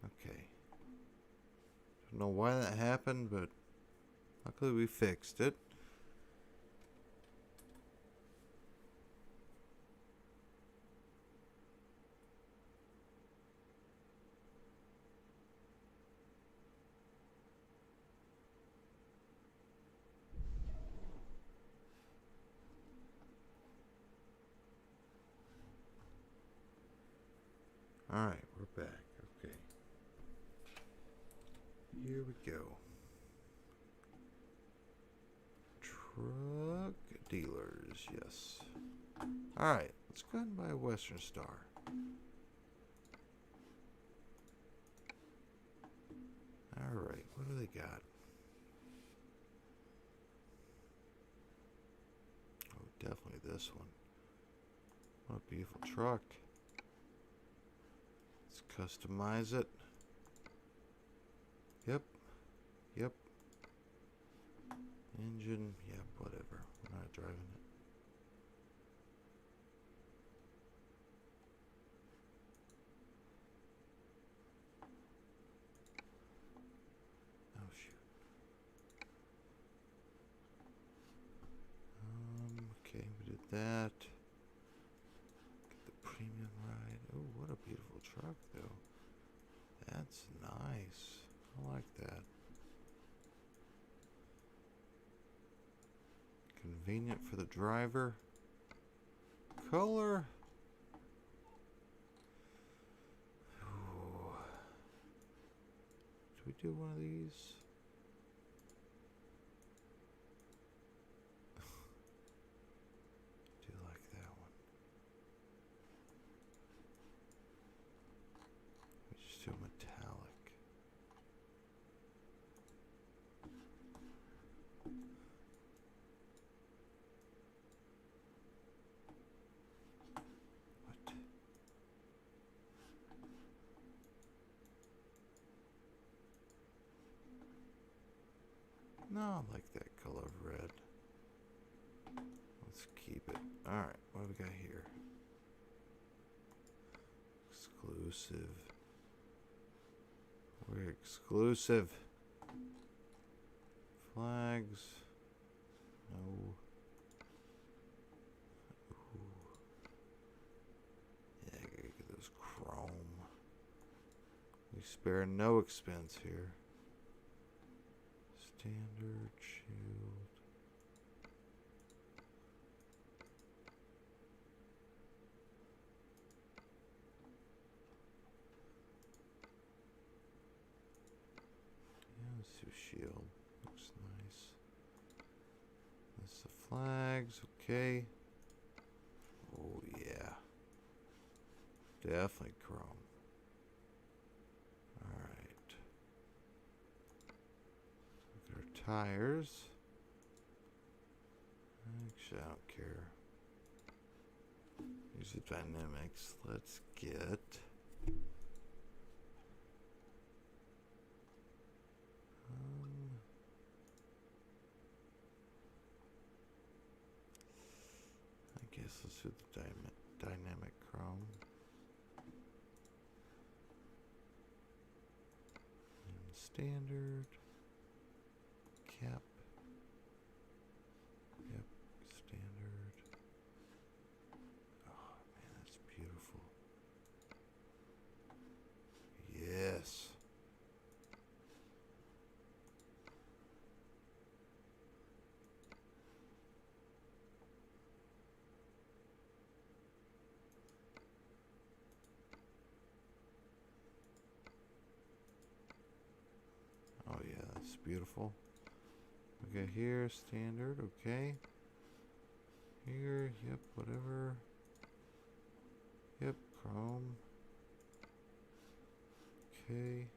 Okay. Don't know why that happened, but luckily we fixed it. Alright, we're back. Okay. Here we go. Truck dealers, yes. Alright, let's go ahead and buy a Western Star. Alright, what do they got? Oh, definitely this one. What a beautiful truck. Let's customize it. Yep. Yep. Engine, yep, whatever. We're not driving it. Oh, shoot. Okay, we did that. Get the premium ride. Oh, what a beautiful truck, though. That's nice. I like that. Convenient for the driver. Color. Ooh. Should we do one of these? Do like that one. We just do metallic. What? No, I like that color of red. Let's keep it. Alright, what do we got here? Exclusive. We're exclusive. Flags. No. Ooh. Yeah, I gotta get those chrome. We spare no expense here. Standard shield. Yeah, let's do shield. Looks nice. That's the flags, okay. Oh yeah. Definitely chrome. Alright. Look at our tires. Actually, I don't care. Use the dynamics. Let's get I guess let's do the dynamic chrome. And standard. Cap. Yep, standard. Oh man, that's beautiful. Yes. Oh yeah, that's beautiful. We got here, standard, okay. Here, yep, whatever. Yep, chrome. Okay.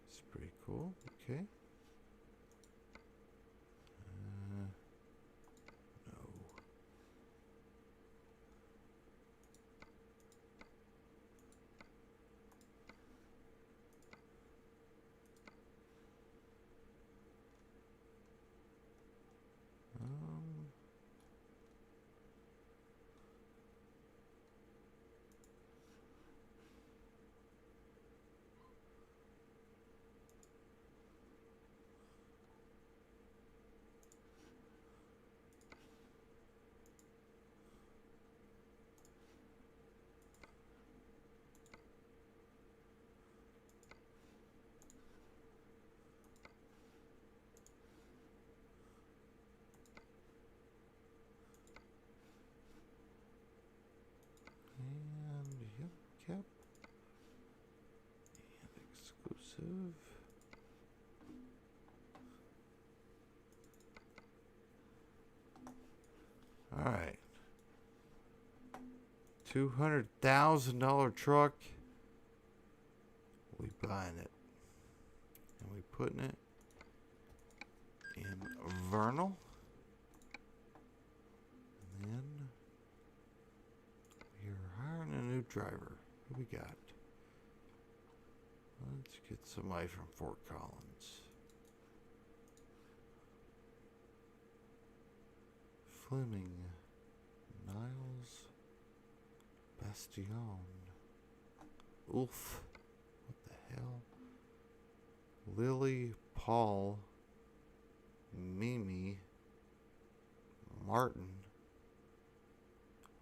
It's pretty cool, okay. No. All right. $200,000 truck. We buying it. And we putting it in Vernal. And then we're hiring a new driver. Who we got? Let's get somebody from Fort Collins. Fleming. Niles. Bastion. Oof. What the hell? Lily, Paul, Mimi, Martin.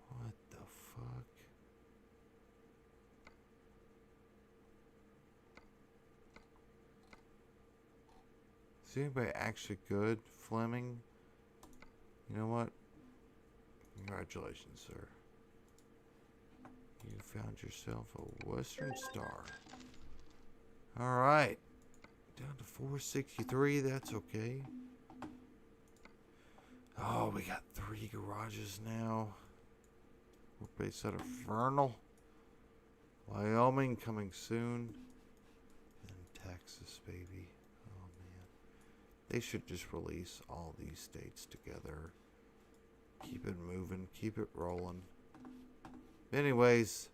What the fuck? Is anybody actually good? Fleming? You know what? Congratulations, sir. You found yourself a Western Star. Alright. Down to 463. That's okay. Oh, we got 3 garages now. We're based out of Vernal, Wyoming, coming soon. And Texas, baby. Oh, man. They should just release all these states together. Keep it moving. Keep it rolling. Anyways,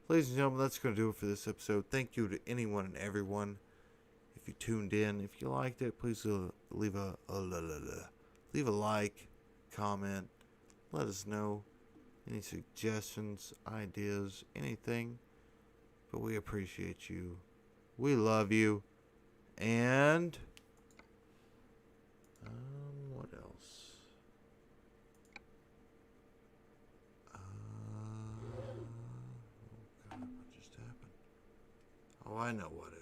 ladies and gentlemen, that's going to do it for this episode. Thank you to anyone and everyone. If you tuned in, if you liked it, please leave a like, comment, let us know any suggestions, ideas, anything. But we appreciate you. We love you. And what else? Oh God, what just happened? Oh, I know what it